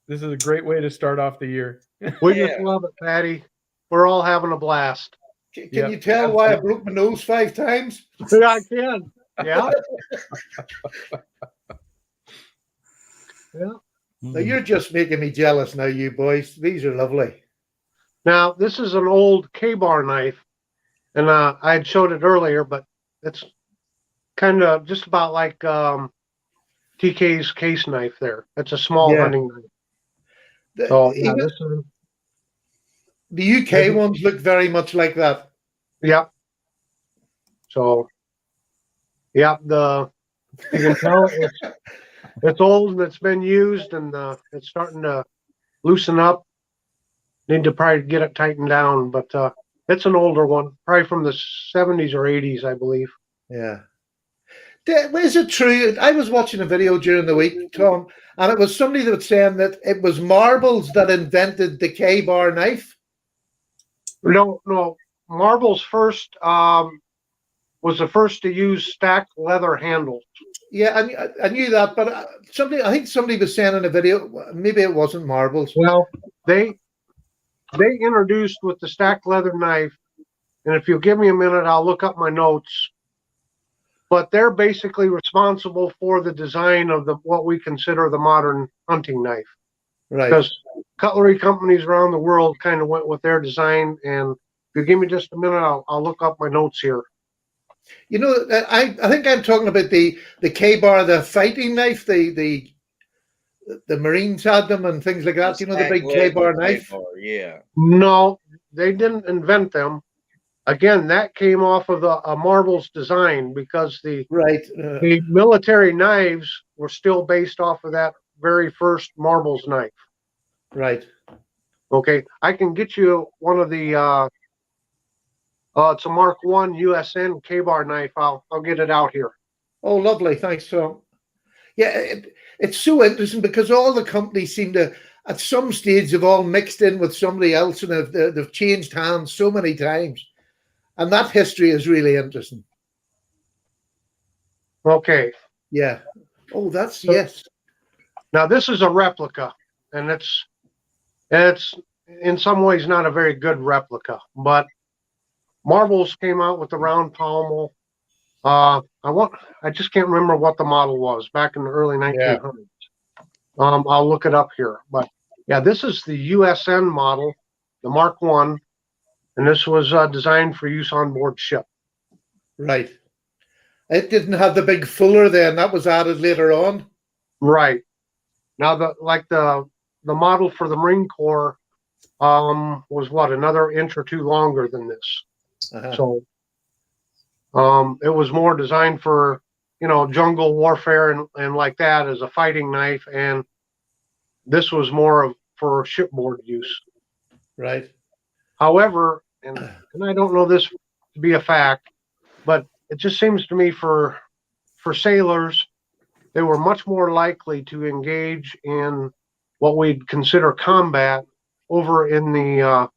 This is a great way to start off the year. we Yeah. just love it, Patty. We're all having a blast. Can Yep, you tell why I absolutely. broke my nose 5 times? Yeah, I can. Yeah. Now, you're just making me jealous now, you boys. These are lovely. Now, this is an old K-bar knife, and I had showed it earlier, but it's kind of just about like TK's case knife there. It's a small Yeah. hunting knife. The, So, yeah, even this is, the UK ones look very much like that. yeah. So, yeah, you can tell it's old and it's been used, and it's starting to loosen up. Need to probably get it tightened down, but it's an older one, probably from the 70s or 80s, I believe. Yeah. Is it true? I was watching a video during the week, Tom, and it was somebody that was saying that it was Marbles that invented the K-bar knife. No, Marvel's first was the first to use stacked leather handles. Yeah, I knew that, but I think somebody was saying in a video, maybe it wasn't Marbles. Well, they introduced with the stacked leather knife, and if you'll give me a minute, I'll look up my notes. But they're basically responsible for the design of what we consider the modern hunting knife. Right. Because cutlery companies around the world kind of went with their design. And if you give me just a minute, I'll look up my notes here. You know, I think I'm talking about the K-bar, the fighting knife, the Marines had them and things like that. You know, the big K-bar knife. K-bar, yeah. No, they didn't invent them. Again, that came off of a Marvel's design, because Right. the military knives were still based off of that very first Marvel's knife. Right. Okay, I can get you one of the. It's a Mark I USN K-bar knife. I'll get it out here. Oh, lovely. Thanks, Tom. Yeah, it's so interesting because all the companies seem to, at some stage, have all mixed in with somebody else, and they've changed hands so many times. And that history is really interesting. Okay, Yeah. Oh, that's, So- yes. now this is a replica, and it's in some ways not a very good replica, but Marvel's came out with the round pommel. I just can't remember what the model was back in the early 1900s. I'll look it up here, but yeah, this is the USN model, the Mark I, and this was designed for use on board ship. Right. It didn't have the big fuller then. That was added later on. Right. Now, the model for the Marine Corps was what, another inch or two longer than this. Uh-huh. So it was more designed for, jungle warfare and like that as a fighting knife, and this was more for shipboard use. Right. However, and I don't know this to be a fact, but it just seems to me for sailors, they were much more likely to engage in what we'd consider combat over in the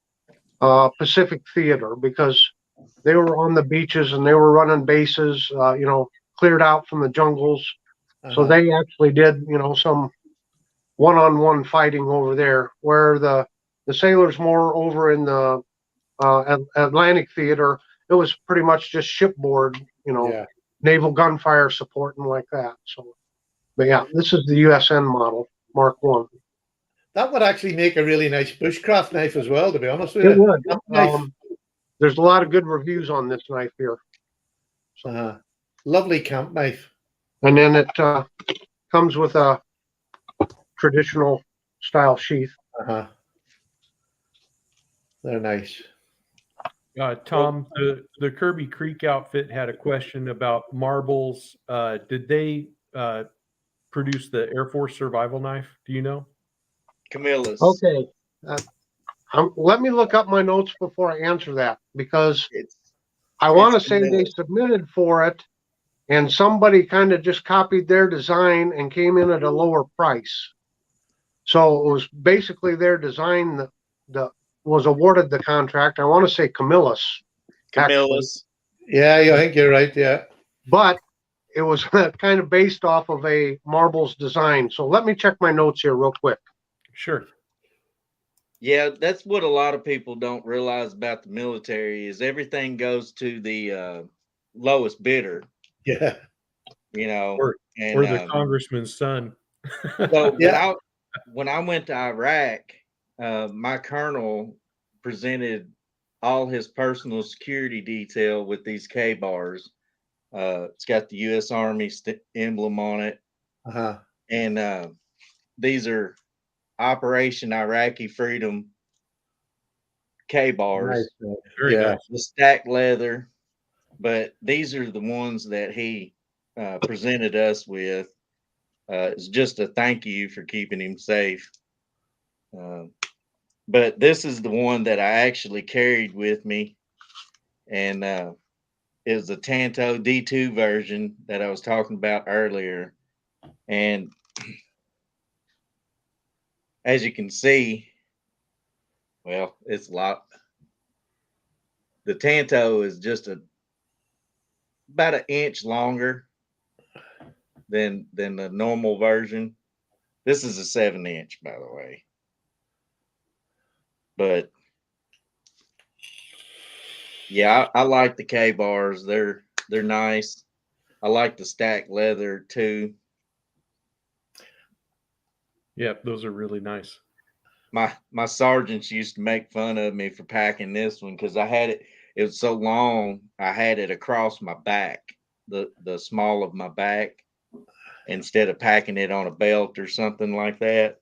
Pacific theater, because they were on the beaches and they were running bases, cleared out from the jungles. So Uh-huh. they actually did, some one-on-one fighting over there, where the sailors more over in the Atlantic theater, it was pretty much just shipboard, Yeah. naval gunfire support and like that. So But yeah, this is the USN model, Mark One. That would actually make a really nice bushcraft knife as well, to be honest with It you. would. Knife. There's a lot of good reviews on this knife here. Lovely camp knife. And then it comes with a traditional style sheath. They're nice. Tom, the Kirby Creek outfit had a question about marbles. Did they produce the Air Force survival knife? Do you know? Camillus. Okay. Let me look up my notes before I answer that, because It's I want to It's say they Camillus. submitted for it and somebody kind of just copied their design and came in at a lower price. So it was basically their design that was awarded the contract. I want to say Camillus, Camillus. Yeah, I think you're right. Yeah. but it was kind of based off of a marbles design. So let me check my notes here real quick. Sure. Yeah, that's what a lot of people don't realize about the military is everything goes to the lowest bidder, Yeah. you know. Or And the congressman's son. so Yeah. when I went to Iraq, my colonel presented all his personal security detail with these K bars. It's got the U.S. Army emblem on it, and these are Operation Iraqi Freedom K bars. Nice. Very Yeah. nice. The stacked leather, but these are the ones that he presented us with. It's just a thank you for keeping him safe. But this is the one that I actually carried with me, and is the Tanto D2 version that I was talking about earlier. And as you can see, well, it's a lot. The Tanto is just about an inch longer than the normal version. This is a 7-inch, by the way. But yeah, I like the K bars. They're nice. I like the stacked leather too. Yep, those are really nice. My sergeants used to make fun of me for packing this one because I had it. It was so long. I had it across my back, the small of my back, instead of packing it on a belt or something like that.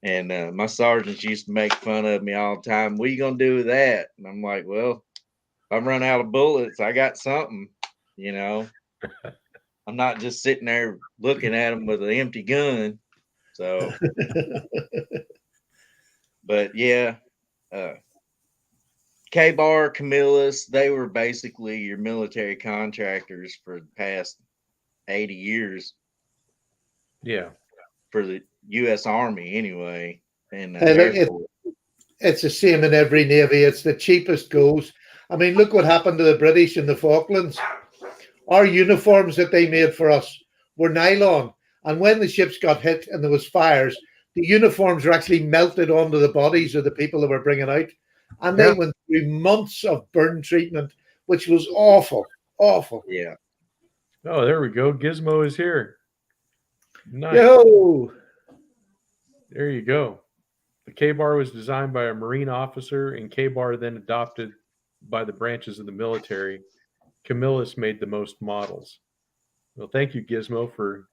And my sergeants used to make fun of me all the time. What are you gonna do with that? And I'm like, well, if I run out of bullets, I got something, you know. I'm not just sitting there looking at them with an empty gun. So, but yeah, K-Bar, Camillus, they were basically your military contractors for the past 80 years Yeah. for the U.S. Army anyway. And I think Air Force. it's the same in every navy. It's the cheapest goes. I mean, look what happened to the British in the Falklands. Our uniforms that they made for us were nylon. And when the ships got hit and there was fires, the uniforms were actually melted onto the bodies of the people that were bringing out. And they went through months of burn treatment, which was awful, awful. Yeah. Oh, there we go. Gizmo is here. Nice. Yo! There you go. The K-Bar was designed by a Marine officer, and K-Bar then adopted by the branches of the military. Camillus made the most models. Well, thank you, Gizmo, for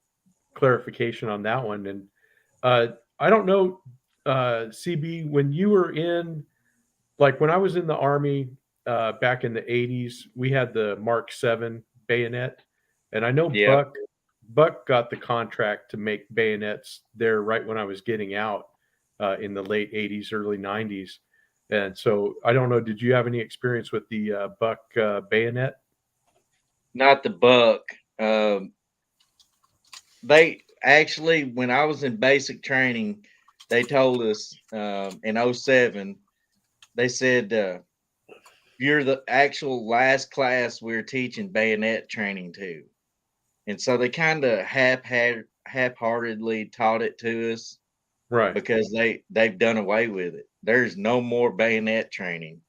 clarification on that one. And I don't know, CB, when you were in, like when I was in the Army back in the 80s, we had the Mark 7 bayonet. And I know Yeah. Buck got the contract to make bayonets there right when I was getting out in the late 80s, early 90s. And so I don't know, did you have any experience with the Buck bayonet? Not the Buck. They actually, when I was in basic training, they told us in 07, they said, you're the actual last class we're teaching bayonet training to. And so they kind of half-heartedly taught it to us, Right. because they've done away with it. There's no more bayonet training.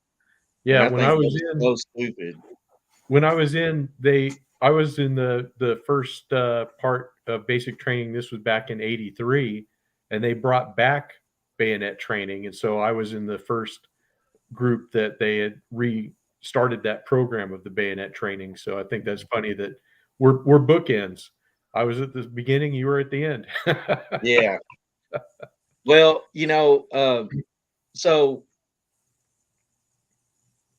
Yeah, and when think I was that in, so stupid. when I was in, I was in the first part basic training. This was back in '83, and they brought back bayonet training. And so I was in the first group that they had restarted that program of the bayonet training. So I think that's funny that we're bookends. I was at the beginning, you were at the end. Yeah. Well, so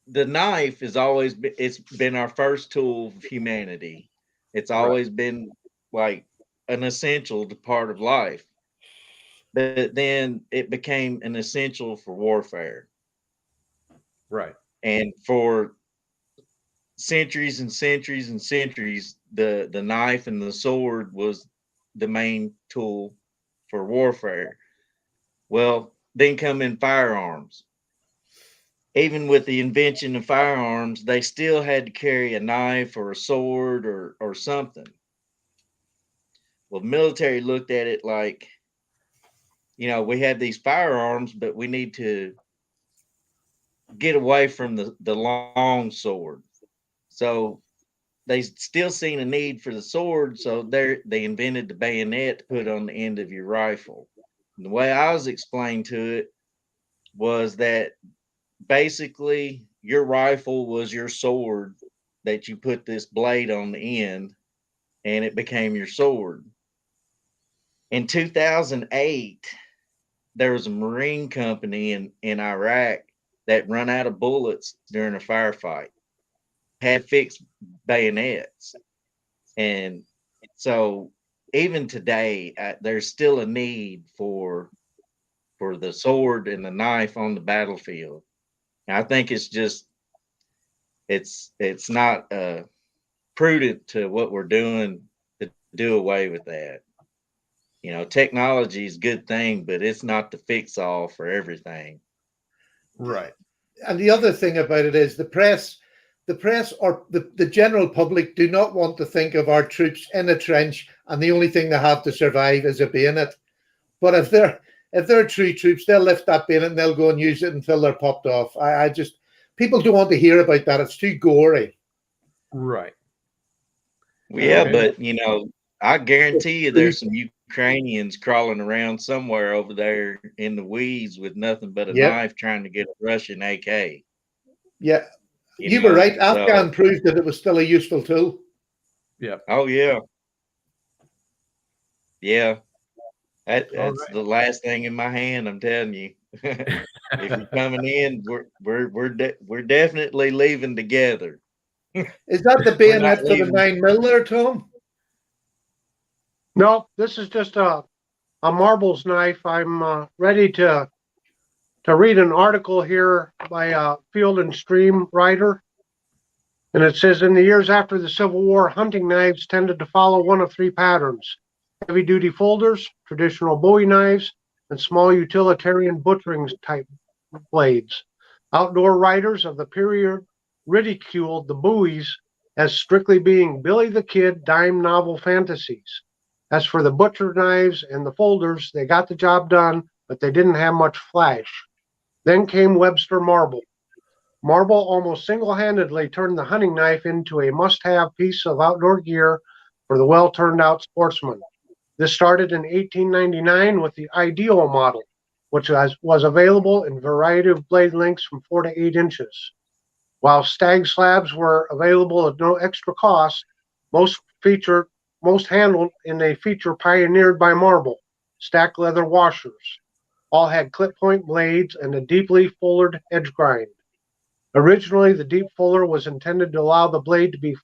the knife has always been, it's been our first tool of humanity. It's always been like an essential part of life. But then it became an essential for warfare. Right. And for centuries and centuries and centuries, the knife and the sword was the main tool for warfare. Well, then come in firearms. Even with the invention of firearms, they still had to carry a knife or a sword or something. Well, the military looked at it like, we have these firearms, but we need to get away from the long sword. So they still seen a need for the sword, so they invented the bayonet to put on the end of your rifle. And the way I was explained to it was that basically your rifle was your sword that you put this blade on the end, and it became your sword. In 2008, there was a Marine company in Iraq that run out of bullets during a firefight, had fixed bayonets. And so even today, there's still a need for the sword and the knife on the battlefield. And I think it's just, it's not prudent to what we're doing to do away with that. Technology is a good thing, but it's not the fix all for everything. Right. And the other thing about it is the press or the general public do not want to think of our troops in a trench and the only thing they have to survive is a bayonet. But if they're true troops, they'll lift that bayonet and they'll go and use it until they're popped off. People don't want to hear about that. It's too gory. Right. Yeah, Okay. but I guarantee you there's some Ukrainians crawling around somewhere over there in the weeds with nothing but a knife trying to get a Russian AK. Yeah. You were right. Afghan proved that it was still a useful tool. Yeah. Oh, yeah. Yeah. That's right. the last thing in my hand, I'm telling you. If you're coming in, we're definitely leaving together. Is that the We're not bayonet for the leaving. 9mm there, Tom? No, this is just a marbles knife. I'm ready to read an article here by a Field and Stream writer. And it says, in the years after the Civil War, hunting knives tended to follow one of three patterns: heavy-duty folders, traditional Bowie knives, and small utilitarian butchering type blades. Outdoor writers of the period ridiculed the Bowies as strictly being Billy the Kid dime novel fantasies. As for the butcher knives and the folders, they got the job done, but they didn't have much flash. Then came Webster Marble. Marble almost single-handedly turned the hunting knife into a must-have piece of outdoor gear for the well-turned-out sportsman. This started in 1899 with the Ideal model, which was available in a variety of blade lengths from 4 to 8 inches. While stag slabs were available at no extra cost, most handled in a feature pioneered by Marble, stack leather washers. All had clip point blades and a deeply fullered edge grind. Originally, the deep fuller was intended to allow the blade to be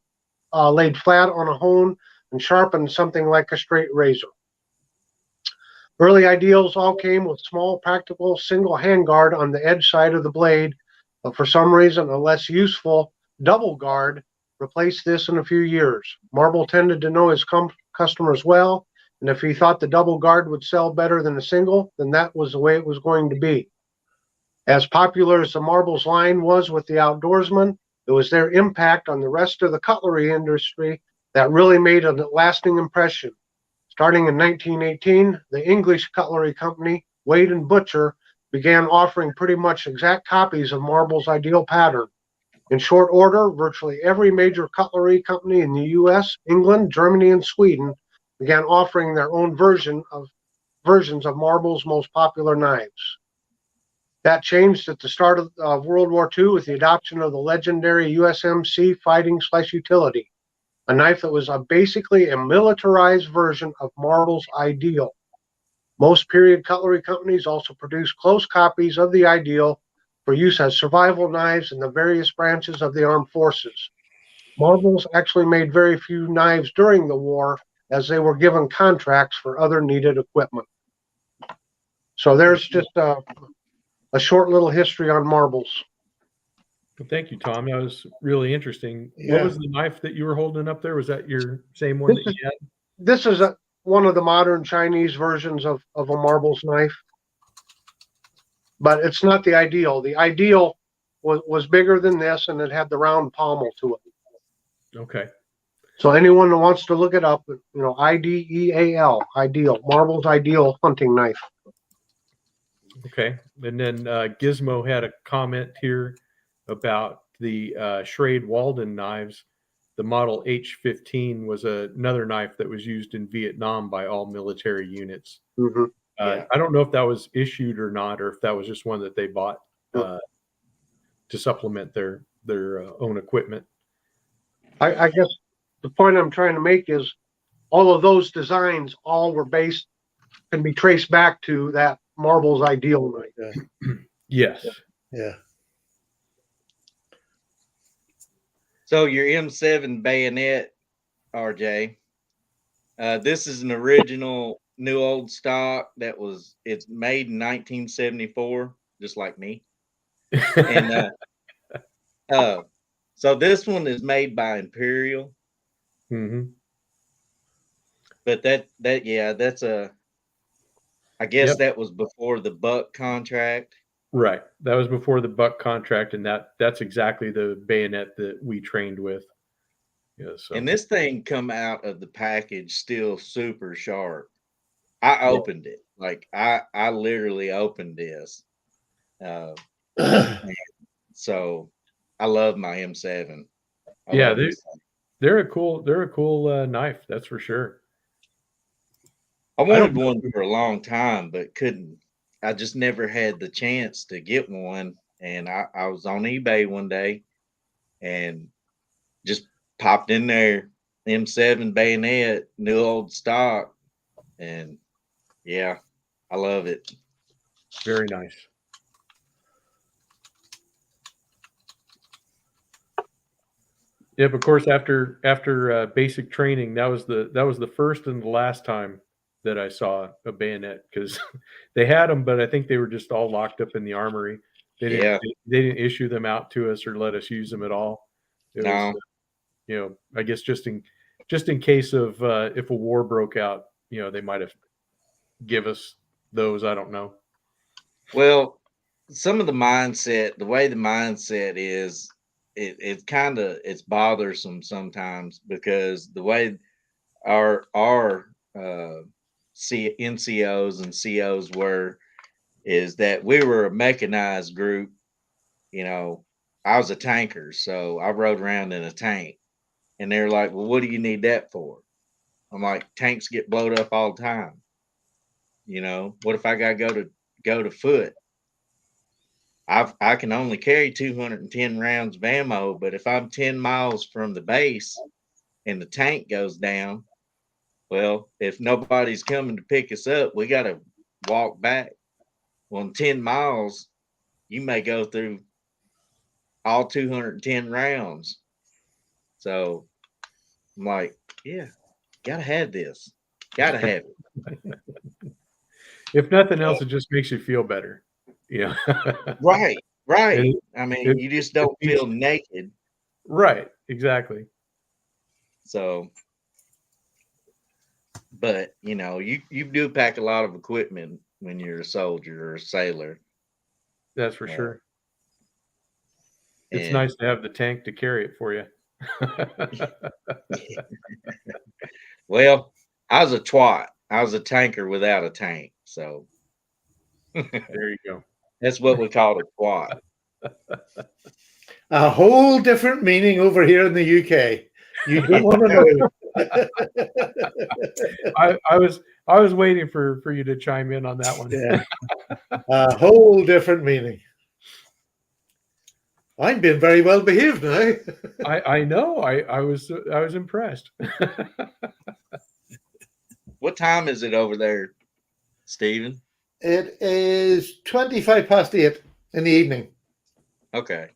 laid flat on a hone and sharpened something like a straight razor. Early Ideals all came with small, practical, single handguard on the edge side of the blade, but for some reason, a less useful double guard replaced this in a few years. Marble tended to know his customers well, and if he thought the double guard would sell better than a single, then that was the way it was going to be. As popular as the Marbles line was with the outdoorsman, it was their impact on the rest of the cutlery industry that really made a lasting impression. Starting in 1918, the English cutlery company, Wade and Butcher, began offering pretty much exact copies of Marble's Ideal pattern. In short order, virtually every major cutlery company in the US, England, Germany, and Sweden began offering their own versions of Marble's most popular knives. That changed at the start of World War II with the adoption of the legendary USMC Fighting/Utility, a knife that was basically a militarized version of Marble's Ideal. Most period cutlery companies also produced close copies of the Ideal for use as survival knives in the various branches of the armed forces. Marble's actually made very few knives during the war as they were given contracts for other needed equipment. So there's just a short little history on Marble's. Well, thank you, Tom. That was really interesting. Yeah. What was the knife that you were holding up there? Was that your same one that you had? This is one of the modern Chinese versions of a Marble's knife, but it's not the Ideal. The Ideal was bigger than this, and it had the round pommel to it. Okay. So anyone that wants to look it up, IDEAL, Ideal, Marble's Ideal hunting knife. Okay. And then Gizmo had a comment here about the Schrade Walden knives. The model H15 was another knife that was used in Vietnam by all military units. Mm-hmm. Yeah. I don't know if that was issued or not, or if that was just one that they bought to supplement their own equipment. I guess the point I'm trying to make is all of those designs all were can be traced back to that Marble's Ideal knife. Yes. Yeah. So your M7 bayonet, RJ, this is an original new old stock it's made in 1974, just like me. And so this one is made by Imperial, hmm but I guess Yep. that was before the Buck contract. Right. That was before the Buck contract, and that's exactly the bayonet that we trained with. Yeah. So And this thing come out of the package still super sharp. I opened it. Like I literally opened this. So I love my M7. Yeah, love this thing. they're a cool knife, that's for sure. I don't wanted know. one for a long time, but couldn't. I just never had the chance to get one. And I was on eBay one day and just popped in there, M7 bayonet, new old stock. And yeah, I love it. Very nice. Yep, of course, after basic training, that was the first and the last time that I saw a bayonet, because they had them, but I think they were just all locked up in the armory. They didn't issue them out to us or let us use them at all. It was, No. I guess just in case of if a war broke out, they might have give us those. I don't know. Well, some of the way the mindset is, it's bothersome sometimes, because the way our NCOs and COs were, is that we were a mechanized group. I was a tanker, so I rode around in a tank, and they're like, "Well, what do you need that for?" I'm like, "Tanks get blowed up all the time. What if I gotta go to foot? I can only carry 210 rounds of ammo, but if I'm 10 miles from the base and the tank goes down, well, if nobody's coming to pick us up, we got to walk back. Well, in 10 miles, you may go through all 210 rounds." So I'm like, yeah, gotta have this. Gotta have it. If nothing else, it just makes you feel better. Yeah. Right. It- I mean, you just don't feel naked. Right. Exactly. So, but you do pack a lot of equipment when you're a soldier or a sailor. That's for sure. It's And nice to have the tank to carry it for you. well, I was a twat. I was a tanker without a tank. So There you go. that's what we called a twat. A whole different meaning over here in the UK. You don't want to know. I was waiting for you to chime in on that one. Yeah. A whole different meaning. I'm being very well behaved now. I know. I was impressed. What time is it over there, Stephen? It is 25 past 8 in the evening. Okay.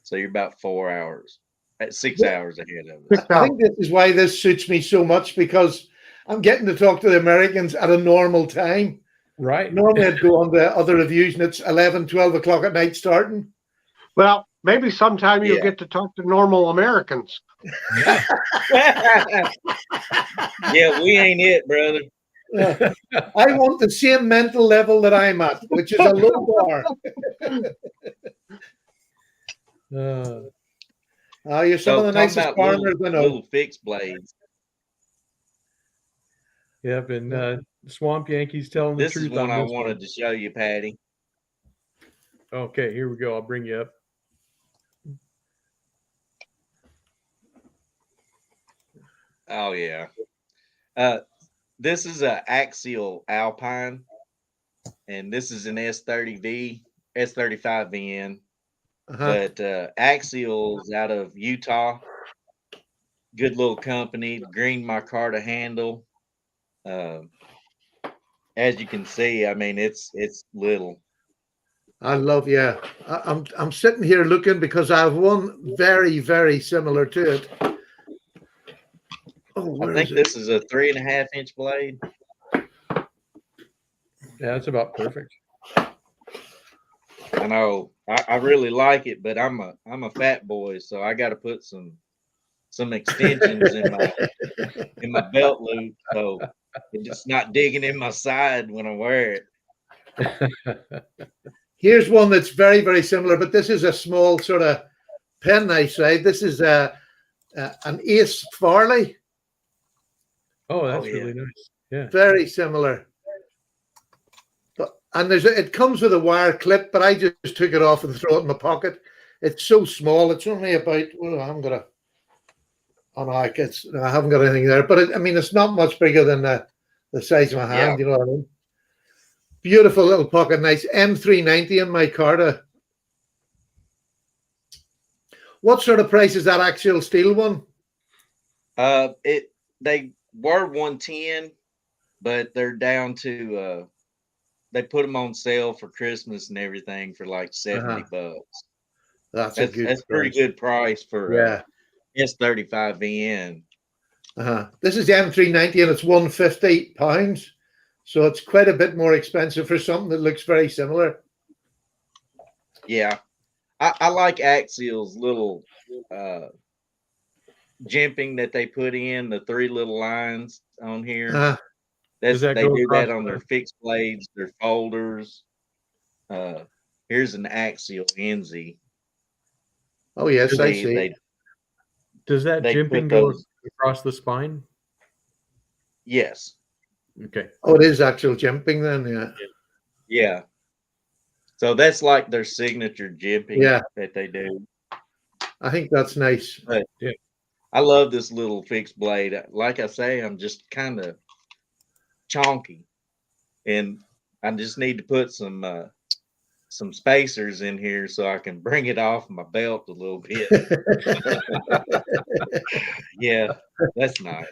So you're about 4 hours, at 6 Yeah. hours ahead of us. 6 I hours. think this is why this suits me so much, because I'm getting to talk to the Americans at a normal time. Right. Normally I'd go on the other reviews and it's 11, 12 o'clock at night starting. Well, maybe sometime you'll Yeah. get to talk to normal Americans. Yeah. Yeah, we ain't it, brother. I want the same mental level that I'm at, which is a low bar. You're some of the talk nicest about foreigners I know. little fixed blades. Yep. And Swamp Yankees telling the This is truth one on I this wanted one. to show you, Patty. Okay, here we go. I'll bring you up. Oh yeah. This is a Axial Alpine, and this is an S30V, S35VN. Uh-huh. But Axial's out of Utah. Good little company. Green micarta handle. As you can see, I mean it's little. I love, yeah. I'm sitting here looking because I have one very, very similar to it. Oh, I where think is it? this is a 3.5-inch blade. Yeah, that's about perfect. I know I really like it, but I'm a fat boy, so I got to put some extensions in my belt loop, so it's not digging in my side when I wear it. Here's one that's very, very similar, but this is a small sort of penknife, right? This is an Ace Farley. Oh, that's yeah. really nice. Yeah. Very similar. And it comes with a wire clip, but I just took it off and throw it in my pocket. It's so small. It's only about, well, I haven't got anything there, but I mean, it's not much bigger than the size of my hand. Yeah. You know what I mean? Beautiful little pocket knife. M390 in my Carta. What sort of price is that Axial steel one? They were 110, but they're down to they put them on sale for Christmas and everything for like $70. That's That's pretty good price for Yeah. S35VN. This is the M390 and it's £150. So it's quite a bit more expensive for something that looks very similar. Yeah. I like Axial's little jimping that they put in, the 3 little lines on here. Does that They go do across that on their fixed blades, their folders. Here's an Axial NZ. Oh, yes, I They, see. they, Does that they jimping put go those. across the spine? Yes. Okay. Oh, it is actual jimping then, yeah. Yeah. So that's like their signature jimping Yeah. that they do. I think that's nice. I love this little fixed blade. Like I say, I'm just kind of chonky, and I just need to put some spacers in here so I can bring it off my belt a little bit. Yeah, that's nice.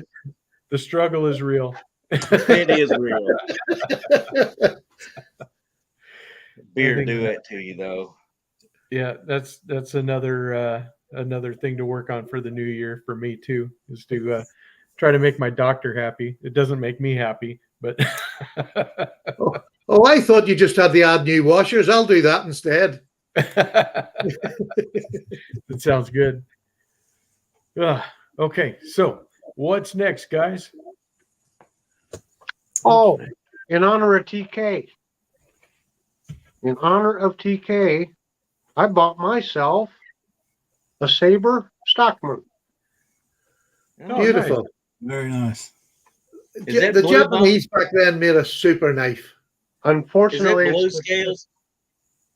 The struggle is real. It is real. Beer think do that to you, though. Yeah, that's another thing to work on for the new year for me too, is to try to make my doctor happy. It doesn't make me happy, but Oh, I thought you just had the add new washers. I'll do that instead. that sounds good. Okay, so what's next, guys? Oh, in honor of TK. In honor of TK, I bought myself a Sabre Stockman. Oh, Beautiful. Very nice. Is that The blue Japanese back then made a super knife. Is that Unfortunately, blue it's, scales?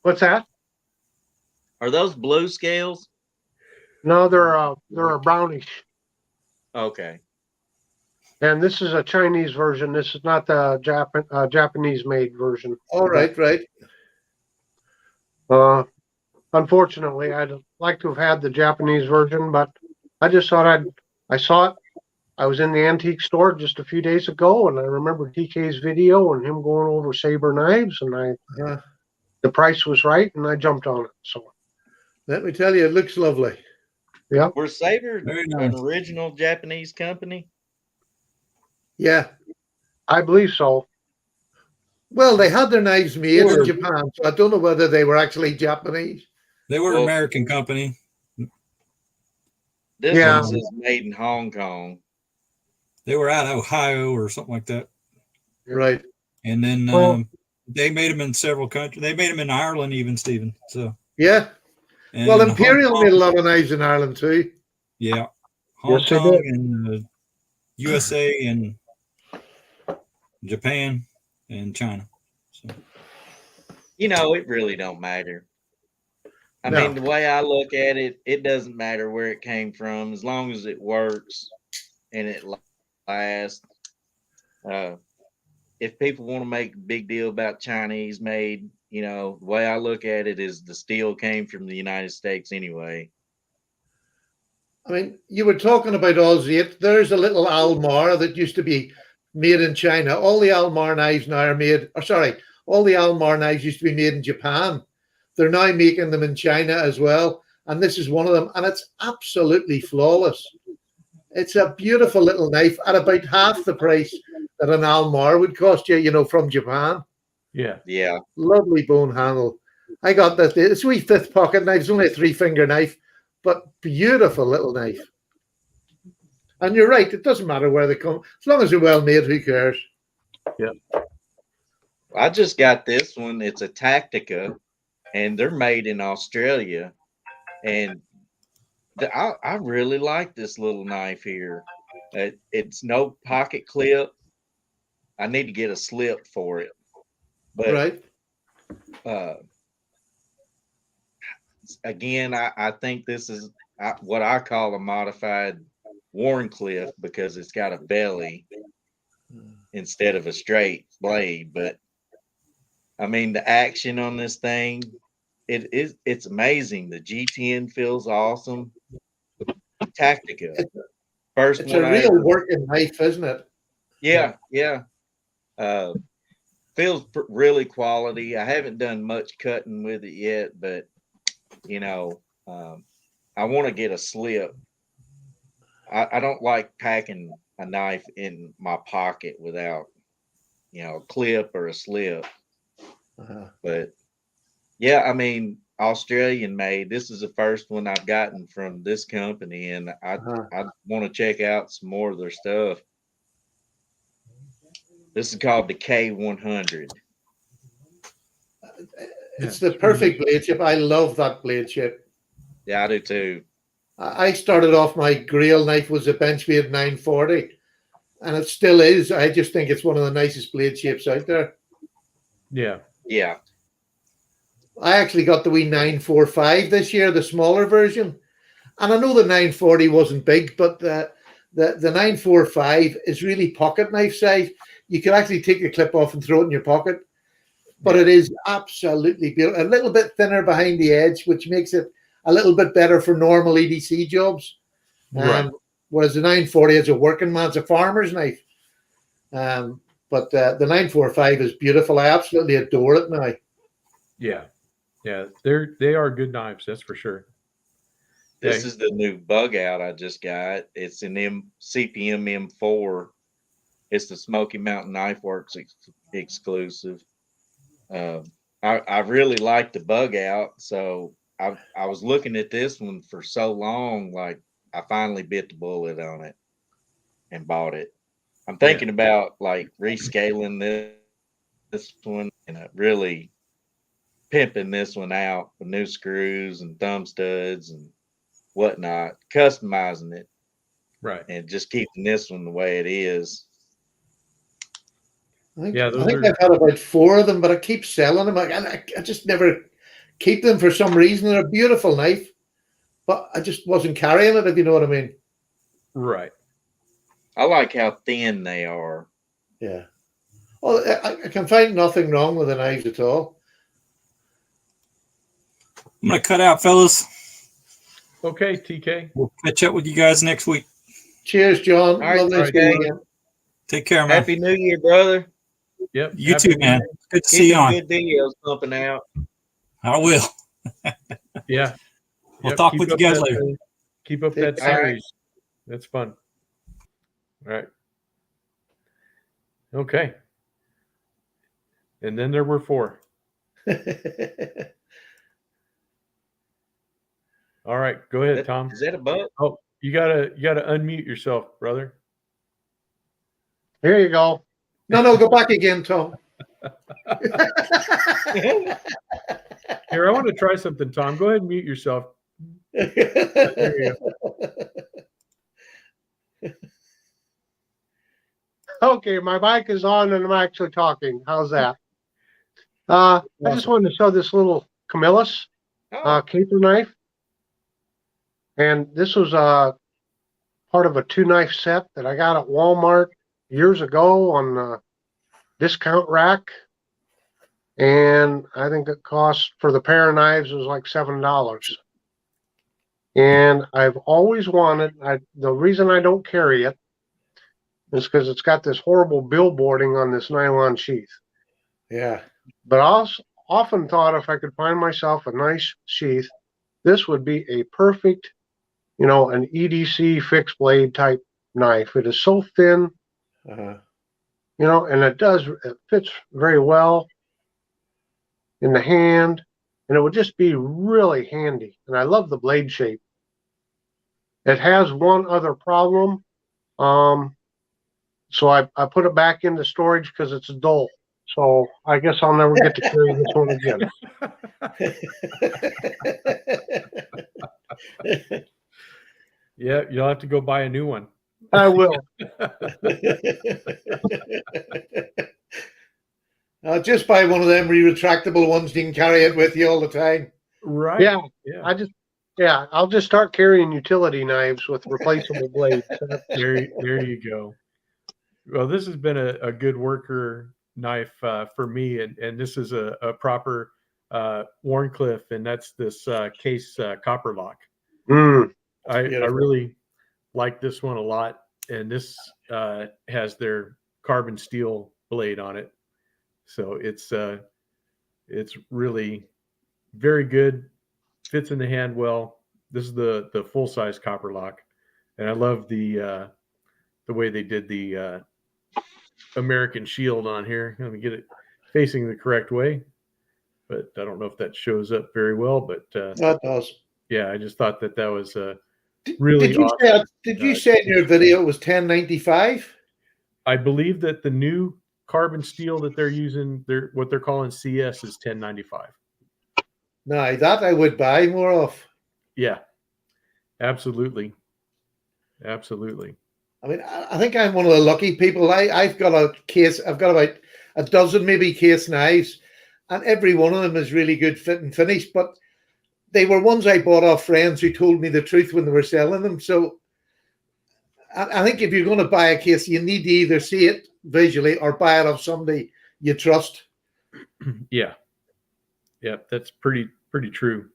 what's that? Are those blue scales? No, they're a brownish. Okay. And this is a Chinese version. This is not the Japanese made version. All right, right. Unfortunately, I'd like to have had the Japanese version, but I just thought I saw it. I was in the antique store just a few days ago, and I remember TK's video and him going over saber knives, and Uh, the price was right, and I jumped on it. So let me tell you, it looks lovely. Were Saber Very an nice. original Japanese company? Yeah. I believe so. Well, they had their knives made Sure. in Japan, so I don't know whether they were actually Japanese. They were an Well- American company. This Yeah. one says made in Hong Kong. They were out of Ohio or something like that. Right. And then Well- they made them in several countries. They made them in Ireland, even Stephen. So, Yeah. and Well, Hong Imperial Kong- made a lot of knives in Ireland too. Yeah, Hong Yes, they Kong did. and USA and Japan and China. So, You know, it really don't matter. I No. mean, the way I look at it, it doesn't matter where it came from, as long as it works and it lasts. If people want to make a big deal about Chinese made, you know, the way I look at it is the steel came from the United States anyway. I mean, you were talking about Aussie. There's a little Almar that used to be made in China. All the Almar knives now are made, or sorry, all the Almar knives used to be made in Japan. They're now making them in China as well. And this is one of them. And it's absolutely flawless. It's a beautiful little knife at about half the price that an Almar would cost you, you know, from Japan. Yeah. Yeah. Lovely bone handle. I got this. It's a wee fifth pocket knife. It's only a 3-finger knife, but beautiful little knife. And you're right. It doesn't matter where they come. As long as they're well made, who cares? I just got this one. It's a Tactica, and they're made in Australia. And I really like this little knife here. It's no pocket clip. I need to get a slip for it. But Right. Again, I think this is what I call a modified Warncliffe because it's got a belly instead of a straight blade. But I mean, the action on this thing, it's amazing. The G10 feels awesome. Tactica, first It's one a I real ever- working knife, isn't it? Yeah. Feels really quality. I haven't done much cutting with it yet, but you know, I want to get a slip. I don't like packing a knife in my pocket without, you know, a clip or a slip. Uh-huh. But yeah, I mean, Australian made. This is the first one I've gotten from this company, and I want to check out some more of their stuff. This is called the K100. It's the perfect blade chip. I love that blade chip. Yeah, I do too. I started off my Grail knife was a Benchmade 940, and it still is. I just think it's one of the nicest blade chips out there. Yeah. Yeah, I actually got the wee 945 this year, the smaller version. And I know the 940 wasn't big, but the 945 is really pocket knife size. You can actually take the clip off and throw it in your pocket. But Yeah. it is absolutely beautiful. A little bit thinner behind the edge, which makes it a little bit better for normal EDC jobs. Right. Whereas the 940 is a working man's, a farmer's knife. But the 945 is beautiful. I absolutely adore it now. Yeah. Yeah. They are good knives. That's for sure. this Okay. is the new bug out I just got. It's an CPM M4. It's the Smoky Mountain Knife Works exclusive. I really like the bug out, so I was looking at this one for so long, like I finally bit the bullet on it and bought it. I'm thinking about like rescaling this one and really pimping this one out with new screws and thumb studs and whatnot, customizing it Right. and just keeping this one the way it is. Yeah, I those think are- I've had about 4 of them, but I keep selling them. I just never keep them for some reason. They're a beautiful knife, but I just wasn't carrying it, if you know what I mean. Right. I like how thin they are. Yeah. Well, I can find nothing wrong with the knives at all. I'm gonna cut out, fellas. Okay, TK. We'll catch up with you guys next week. Cheers, John. All right, Lovely to see TK. you again. Take care, man. Happy New Year, brother. Yep. You Happy too, New man. Year. Good to Keep see you the on. good videos pumping out. I will. Yeah. We'll Yep, talk keep with you up guys that, later. Keep up Take that care. series. That's fun. All right. Okay. And then there were 4. All right. Go ahead, Tom. Is that a buck? Oh, you gotta unmute yourself, brother. Here you go. No, go back again, Tom. Here, I want to try something, Tom. Go ahead and mute yourself. Okay, my mic is on and I'm actually talking. How's that? I just wanted to show this little Camillus Oh, caper knife. And this was part of a 2-knife set that I got at Walmart years ago on the discount rack. And I think it cost, for the pair of knives, it was like $7. And I've always wanted, the reason I don't carry it is because it's got this horrible billboarding on this nylon sheath. Yeah. But I often thought if I could find myself a nice sheath, this would be a perfect, an EDC fixed blade type knife. It is so thin, Uh-huh. and it fits very well in the hand, and it would just be really handy. And I love the blade shape. It has one other problem. So I put it back into storage because it's dull. So I guess I'll never get to carry this one again. Yeah, you'll have to go buy a new one. I will. Just buy one of them retractable ones. You can carry it with you all the time. Right. Yeah. Yeah. I'll just start carrying utility knives with replaceable blades. There you go. Well, this has been a good worker knife for me, and this is a proper Wharncliffe, and that's this case copper lock. Mm. I Beautiful. really like this one a lot, and this has their carbon steel blade on it, so it's really very good. Fits in the hand well. This is the full size copper lock, and I love the way they did the American shield on here. Let me get it facing the correct way, but I don't know if that shows up very well. But That does. yeah, I just thought that was really Did you awesome. did you say in your video it was 1095? I believe that the new carbon steel that they're using, what they're calling CS, is 1095. No, that I would buy more of. Yeah, absolutely. Absolutely. I mean, I think I'm one of the lucky people. I've got a case. I've got about a dozen maybe case knives, and every one of them is really good fit and finish. But they were ones I bought off friends who told me the truth when they were selling them. So I think if you're going to buy a case, you need to either see it visually or buy it off somebody you trust. Yeah. Yeah, that's pretty true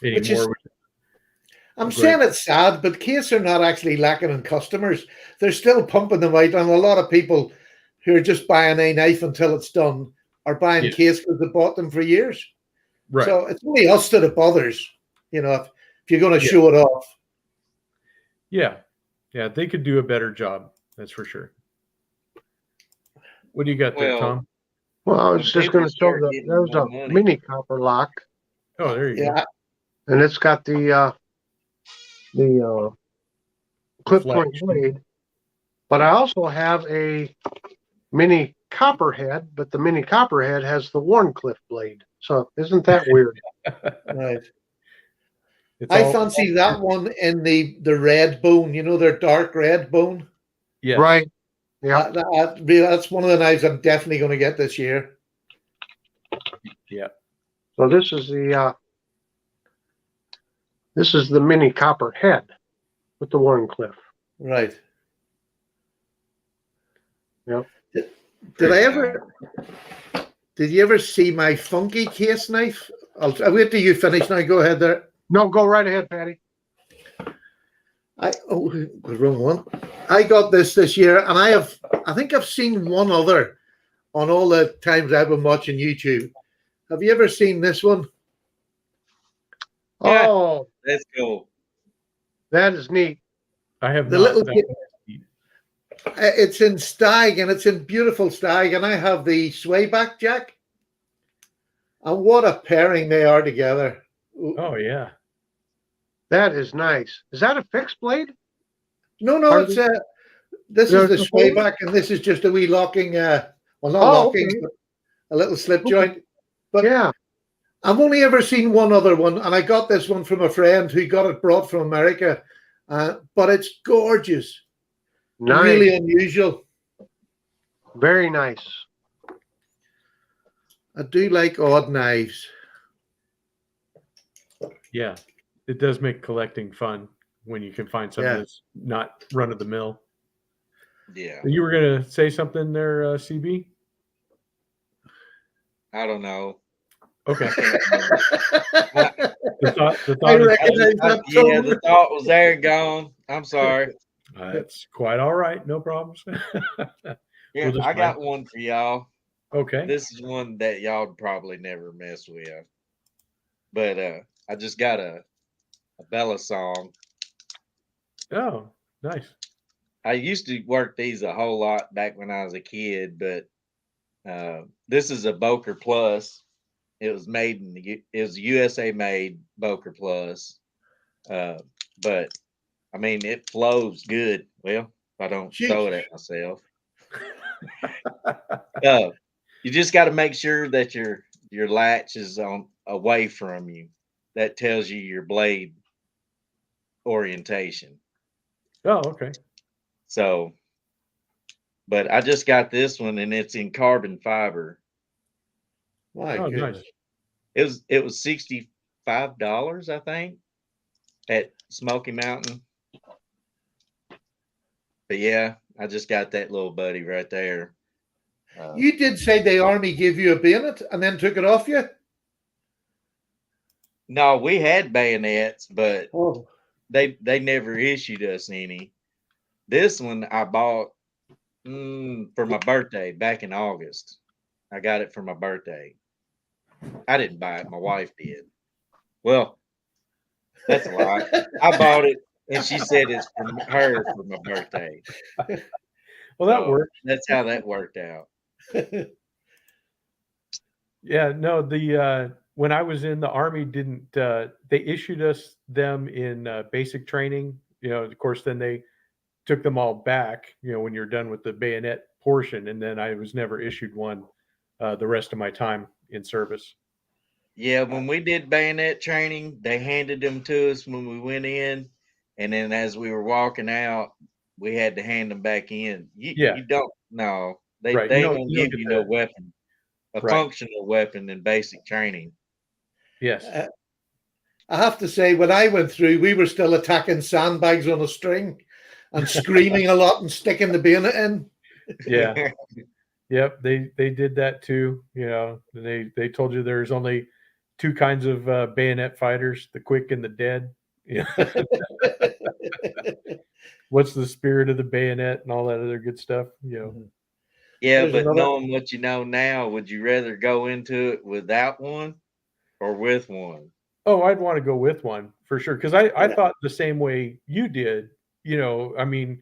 Which is- anymore. I'm Great. saying it's sad, but case are not actually lacking in customers. They're still pumping them out, and a lot of people who are just buying a knife until it's done are buying Yeah. case because they bought them for years. Right. So it's only us that it bothers, if you're going to Yeah. show it off. Yeah. Yeah, they could do a better job. That's for sure. What do you got there, Well, Tom? Well, I was When just people going to show start that getting there's more a money. mini copper lock, Oh, there you go. Yeah, and it's got the clip point Flex. blade. But I also have a mini copperhead, but the mini copperhead has the Wharncliffe blade. So isn't that weird? right. It's I all- fancy that one in the red bone. Their dark red bone. Yes. Right. Yeah. That's one of the knives I'm definitely going to get this year. Yeah. So this is the mini copperhead with the Wharncliffe. Right. Did I ever? Did you ever see my funky case knife? I'll wait till you finish. Now go ahead there. No, go right ahead, Patty. The wrong one. I got this year, and I think I've seen one other on all the times I've been watching YouTube. Have you ever seen this one? Yeah. Oh, That's cool. that is neat. I have The not. little that kid- one. It's in Stag, and it's in beautiful Stag, and I have the swayback jack. And what a pairing they are together. Oh yeah. That is nice. Is that a fixed blade? No, Pardon? it's this is There's the the swayback, and this is just a wee locking. Well, not Oh, locking, okay. but a little slip Okay. joint. But Yeah. I've only ever seen one other one, and I got this one from a friend who got it brought from America. But it's gorgeous, Nice. really unusual. Very nice. I do like odd knives. Yeah. It does make collecting fun when you can find something Yeah. that's not run of the mill. Yeah. You were gonna say something there, CB? I don't know. Okay. I The thought is, recognize that Yeah, tone. the thought was there and gone. I'm sorry. it's quite all right. No problems. Yeah, We'll just I got one for y'all. Okay. This is one that y'all probably never mess with. But I just got a Bella song. Oh, nice. I used to work these a whole lot back when I was a kid, but this is a Boker Plus. It was made it was USA made Boker Plus. But I mean it flows good. Well, if I don't throw it at myself. You just got to make sure that your latch is on away from you. That tells you your blade orientation. Oh, okay. So, but I just got this one and it's in carbon fiber. My Oh, goodness. nice. It was $65, I think, at Smoky Mountain. But yeah, I just got that little buddy right there. You did say the army gave you a bayonet and then took it off you? No, we had bayonets, but Oh, they never issued us any. This one I bought for my birthday back in August. I got it for my birthday. I didn't buy it, my wife did. Well, that's a lie. I bought it and she said it's for her for my birthday. Well, that So works. that's how that worked out. Yeah, no, the when I was in the army, didn't they issued us them in basic training? You know, of course, then they took them all back. You know, when you're done with the bayonet portion, and then I was never issued one the rest of my time in service. Yeah, when we did bayonet training, they handed them to us when we went in, and then as we were walking out, we had to hand them back in. Yeah. You don't no, Right, they you ain't don't- gonna you don't give get you no that. weapon, a Right. functional weapon in basic training. Yes. I have to say, when I went through, we were still attacking sandbags on a string and screaming a lot and sticking the bayonet in. Yeah. Yep. They did that too. You know, they told you there's only two kinds of bayonet fighters: the quick and the dead. Yeah. What's the spirit of the bayonet and all that other good stuff? You know. Yeah, There's but another- knowing what you know now, would you rather go into it without one or with one? Oh, I'd want to go with one for sure because I Yeah. thought the same way you did. You know, I mean,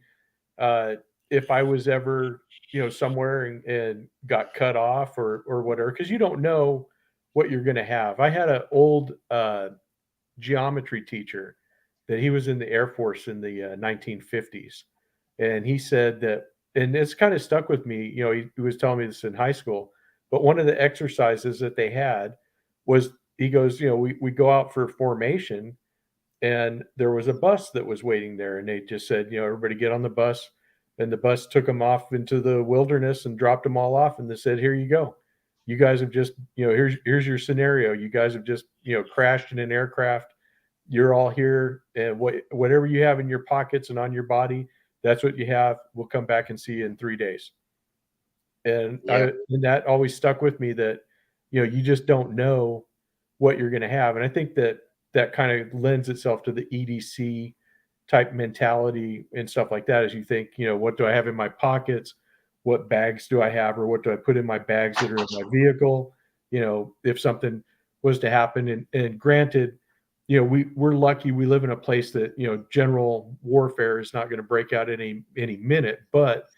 if I was ever somewhere and got cut off or whatever, because you don't know what you're going to have. I had an old geometry teacher that he was in the Air Force in the 1950s, and he said that, and it's kind of stuck with me. You know, he was telling me this in high school, but one of the exercises that they had was, he goes, we go out for formation, and there was a bus that was waiting there, and they just said, everybody get on the bus, and the bus took them off into the wilderness and dropped them all off, and they said, here you go, you guys have just, here's your scenario, you guys have just crashed in an aircraft, you're all here, and whatever you have in your pockets and on your body, that's what you have. We'll come back and see you in 3 days. And Yeah. and that always stuck with me that, you just don't know what you're going to have. And I think that that kind of lends itself to the EDC type mentality and stuff like that. As you think, what do I have in my pockets? What bags do I have, or what do I put in my bags that are in my vehicle? If something was to happen, and granted, we're lucky we live in a place that, general warfare is not going to break out any minute, but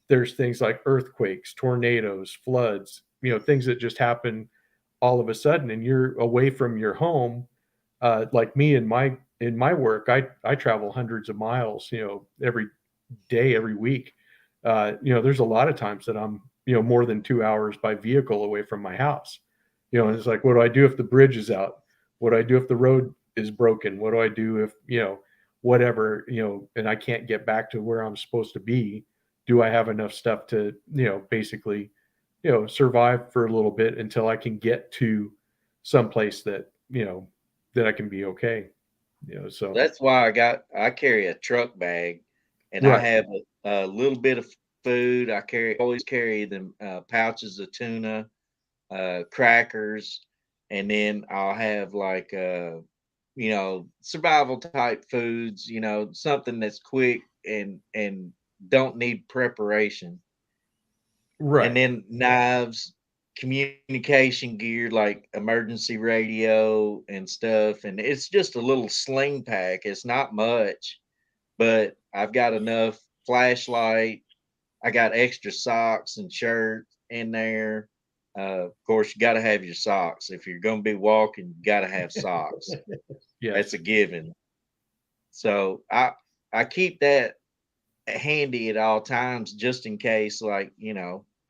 there's things like earthquakes, tornadoes, floods, things that just happen all of a sudden, and you're away from your home. Like me in my work, I travel hundreds of miles, every day, every week. There's a lot of times that I'm, more than 2 hours by vehicle away from my house. And it's like, what do I do if the bridge is out? What do I do if the road is broken? What do I do if, whatever, and I can't get back to where I'm supposed to be? Do I have enough stuff to, basically, survive for a little bit until I can get to someplace that, that I can be okay. So That's why I carry a truck bag, and I right. have a little bit of food. Always carry them pouches of tuna, crackers, and then I'll have like survival type foods. Something that's quick and don't need preparation. And Right. then knives, communication gear like emergency radio and stuff. And it's just a little sling pack. It's not much, but I've got enough flashlight. I got extra socks and shirts in there. Of course, you got to have your socks. If you're going to be walking, you got to have socks. Yes. That's a given. So I keep that handy at all times, just in case, like,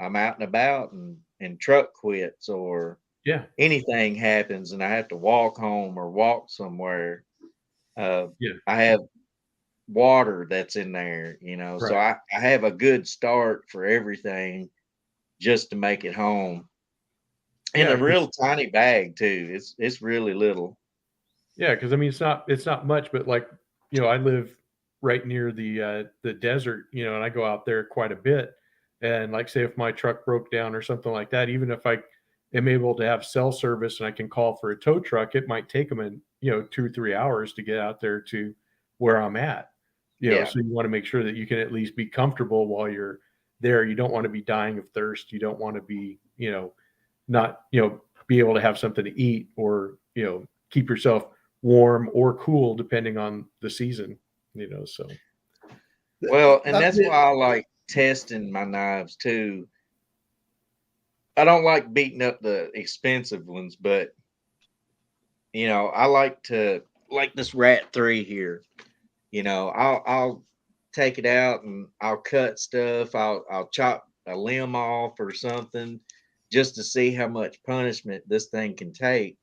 I'm out and about and truck quits or Yeah. anything happens and I have to walk home or walk somewhere. Yeah. I have water that's in there, so Right. I have a good start for everything just to make it home. In Yeah. a real tiny bag too. It's really little. Yeah, because I mean, it's not much, but like, I live right near the desert, and I go out there quite a bit. And like, say if my truck broke down or something like that, even if I am able to have cell service and I can call for a tow truck, it might take them 2 or 3 hours to get out there to where I'm at. Yeah. So you want to make sure that you can at least be comfortable while you're there. You don't want to be dying of thirst. You don't want to be, not, be able to have something to eat, or, keep yourself warm or cool depending on the season, so Well, and That, that's why I like testing my knives too. I don't like beating up the expensive ones, but I like this Rat 3 here. I'll take it out and I'll cut stuff. I'll chop a limb off or something just to see how much punishment this thing can take,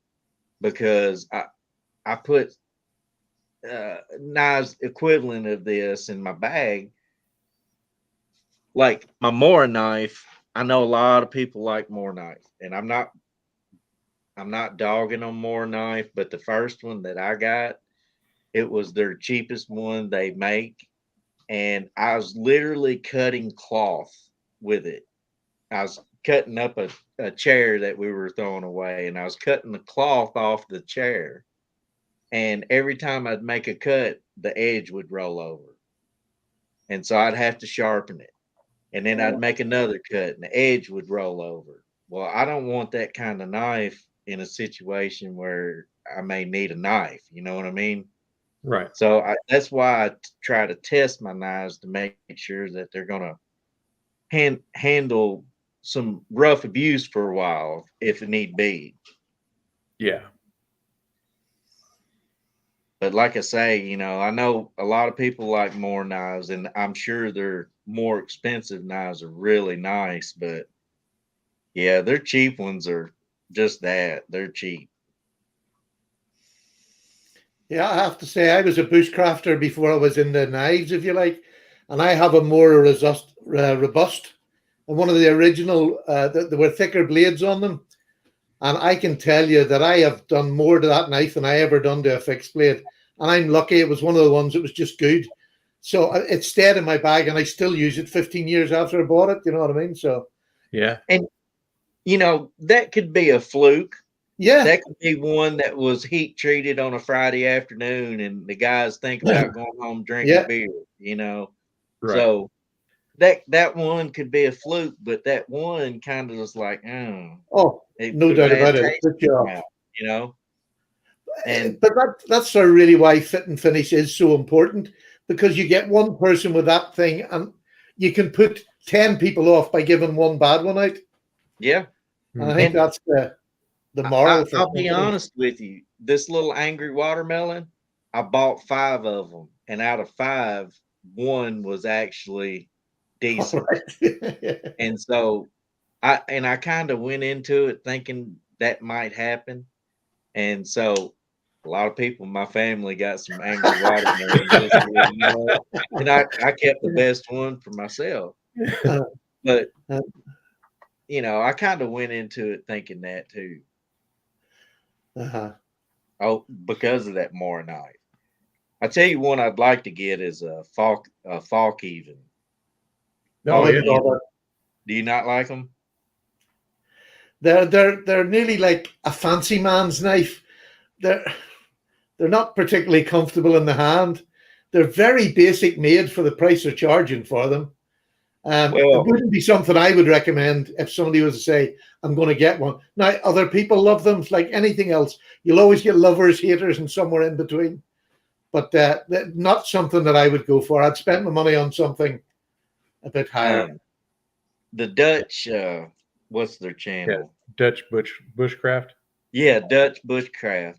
because I put knives equivalent of this in my bag. Like my Mora knife, I know a lot of people like Mora knife, and I'm not dogging on Mora knife, but the first one that I got, it was their cheapest one they make, and I was literally cutting cloth with it. I was cutting up a chair that we were throwing away, and I was cutting the cloth off the chair. And every time I'd make a cut, the edge would roll over. And so I'd have to sharpen it. And then I'd make another cut and the edge would roll over. Well, I don't want that kind of knife in a situation where I may need a knife. You know what I mean? right. So that's why I try to test my knives to make sure that they're going to handle some rough abuse for a while if it need be. Yeah. But like I say, I know a lot of people like more knives, and I'm sure their more expensive knives are really nice. But yeah, their cheap ones are just that. They're cheap. yeah, I have to say, I was a bushcrafter before I was in the knives, if you like, and I have a more robust, and one of the original, there were thicker blades on them, and I can tell you that I have done more to that knife than I ever done to a fixed blade, and I'm lucky it was one of the ones that was just good. So it stayed in my bag, and I still use it 15 years after I bought it. You know what I mean? So Yeah. You know, that could be a fluke. Yeah. That could be one that was heat treated on a Friday afternoon, and the guys think about going home drinking Yeah. beer. You know, Right. so that one could be a fluke, but that one kind of was like, Oh, it no put a doubt bad about it. taste Good in my job. mouth, you know. And But that's sort of really why fit and finish is so important, because you get one person with that thing and you can put 10 people off by giving one bad one out. yeah, And I think And that's the moral. for I'll be companies. honest with you. This little angry watermelon, I bought 5 of them, and out of 5, one was actually decent. Right. And so I kind of went into it thinking that might happen. And so a lot of people in my family got some angry watermelons this year, you know, and I kept the best one for myself. Uh, But uh, you know, I kind of went into it thinking that too. uh-huh. Oh, because of that Moronite. I tell you one I'd like to get is a Falk even. Oh, I yeah. wouldn't bother. Do you not like them? They're nearly like a fancy man's knife. They're not particularly comfortable in the hand. They're very basic made for the price they're charging for them. It Well, wouldn't be something I would recommend if somebody was to say, I'm going to get one. Now, other people love them like anything else. You'll always get lovers, haters, and somewhere in between. But not something that I would go for. I'd spend my money on something a bit higher. the Dutch, what's their channel? Dutch bushcraft. Yeah, Dutch Bushcraft.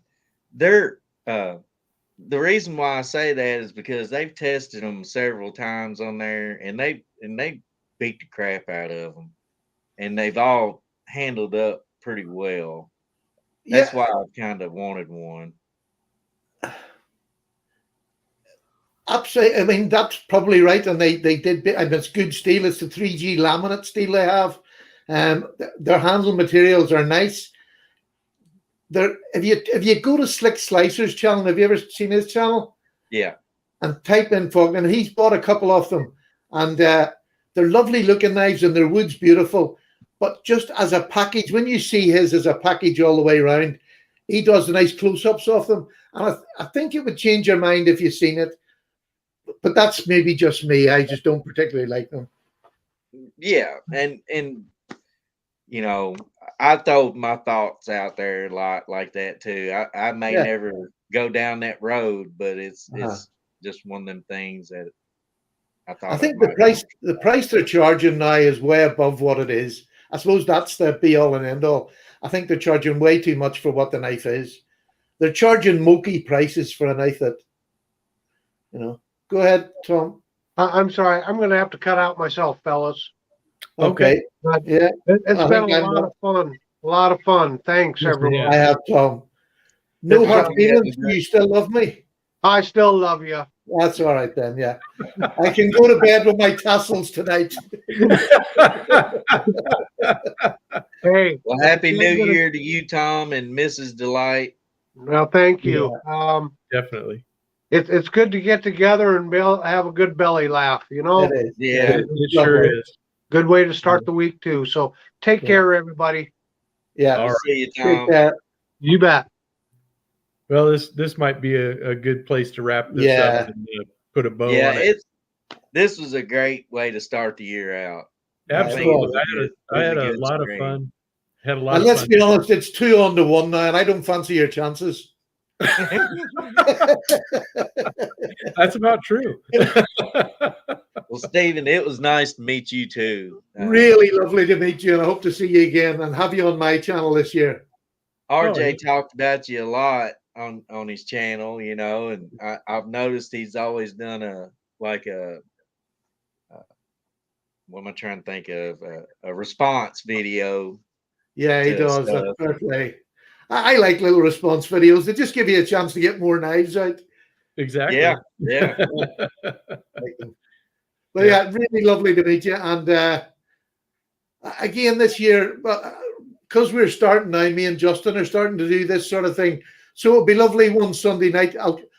They're the reason why I say that is because they've tested them several times on there, and they beat the crap out of them, and they've all handled up pretty well. That's Yeah, why I kind of wanted one. absolutely. I mean, that's probably right. And they did, and it's good steel. It's the 3G laminate steel they have. Their handle materials are nice. If you go to Slick Slicer's channel, have you ever seen his channel? Yeah, And type in Falk, and he's bought a couple of them, and they're lovely looking knives, and their wood's beautiful. But just as a package, when you see his as a package all the way around, he does the nice close-ups of them, and I think it would change your mind if you've seen it. But that's maybe just me. I just don't particularly like them. yeah, and you know, I throw my thoughts out there a lot like that too. I may Yeah. never go down that road, but it's Uh-huh. just one of them things that I thought I think might the price they're charging now is way above what it is. I suppose that's the be all and end all. I think they're charging way too much for what the knife is. They're charging Moki prices for a knife that, Go ahead, Tom. I'm sorry. I'm going to have to cut out myself, fellas. Okay. But Yeah, it's I been think a I'm lot of fun. A lot of fun. Thanks, Yes, everyone. yeah. I have Tom. No Good hard job. feelings. You still love me? I still love you. That's all right then. Yeah, I can go to bed with my tassels tonight. Hey. Well, happy I'm New gonna- Year to you, Tom, and Mrs. Delight. Well, thank you. Definitely. It's good to get together and have a good belly laugh. It is. Yeah. It sure lovely. is. Good way to start the week too. So take Yeah. care, everybody. Yeah. All right. See you, Take Tom. care. You bet. Well, this might be a good place to wrap this Yeah. up and put a bow Yeah, on it. this was a great way to start the year out. Absolutely. It I had was a good lot of stream. fun. Had a lot And of let's fun. be honest, it's 2-1 now, and I don't fancy your chances. That's about true. Well, Stephen, it was nice to meet you too. Really lovely to meet you, and I hope to see you again and have you on my channel this year. RJ yeah. talked about you a lot on his channel, and I've noticed he's always done what am I trying to think of? A response video. Yeah, he to does. That's stuff. fair play. I like little response videos. They just give you a chance to get more knives out. Exactly. Yeah, yeah. Like them. But yeah, really lovely to meet you. And again, this year, because we're starting now, me and Justin are starting to do this sort of thing. So it'll be lovely one Sunday night,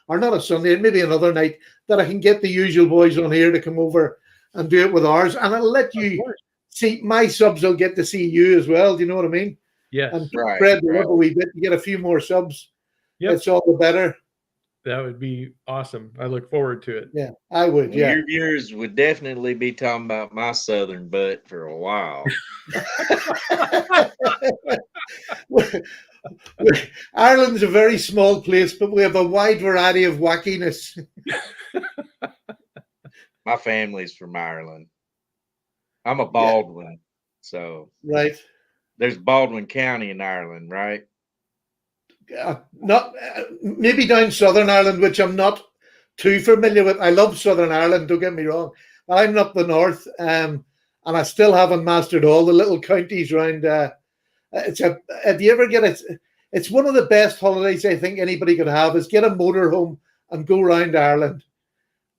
or not a Sunday, maybe another night, that I can get the usual boys on here to come over and do it with ours. And I'll let you see my subs will get to see you as well. Do you know what I mean? Yes. And Right, spread the right. love a wee bit. You get a few more subs. Yep. It's all the better. That would be awesome. I look forward to it. Yeah, I would. Yeah. Your viewers would definitely be talking about my southern butt for a while. Ireland's a very small place, but we have a wide variety of wackiness. My family's from Ireland. I'm a Baldwin, so Right. there's Baldwin County in Ireland, right? Not maybe down Southern Ireland, which I'm not too familiar with. I love Southern Ireland, don't get me wrong. I'm up the north, and I still haven't mastered all the little counties around. If you ever get it, it's one of the best holidays I think anybody could have is get a motorhome and go around Ireland.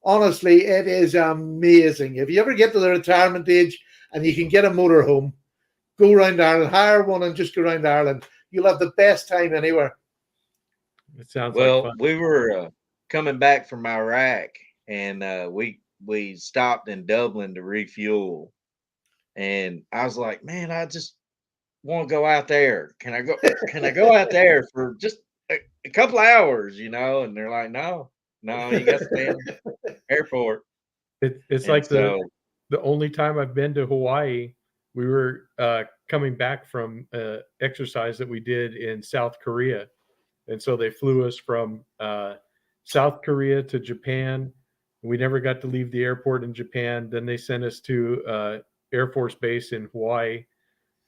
Honestly, it is amazing. If you ever get to the retirement age and you can get a motorhome, go around Ireland, hire one and just go around Ireland. You'll have the best time anywhere. It sounds Well, like fun. we were coming back from Iraq, and we stopped in Dublin to refuel, and I was like, man, I just want to go out there. Can I go? Can I go out there for just a couple hours? You know? And they're like, no, you got to stay in the airport. It's And like so, the only time I've been to Hawaii. We were coming back from exercise that we did in South Korea, and so they flew us from South Korea to Japan. We never got to leave the airport in Japan. Then they sent us to Air Force Base in Hawaii,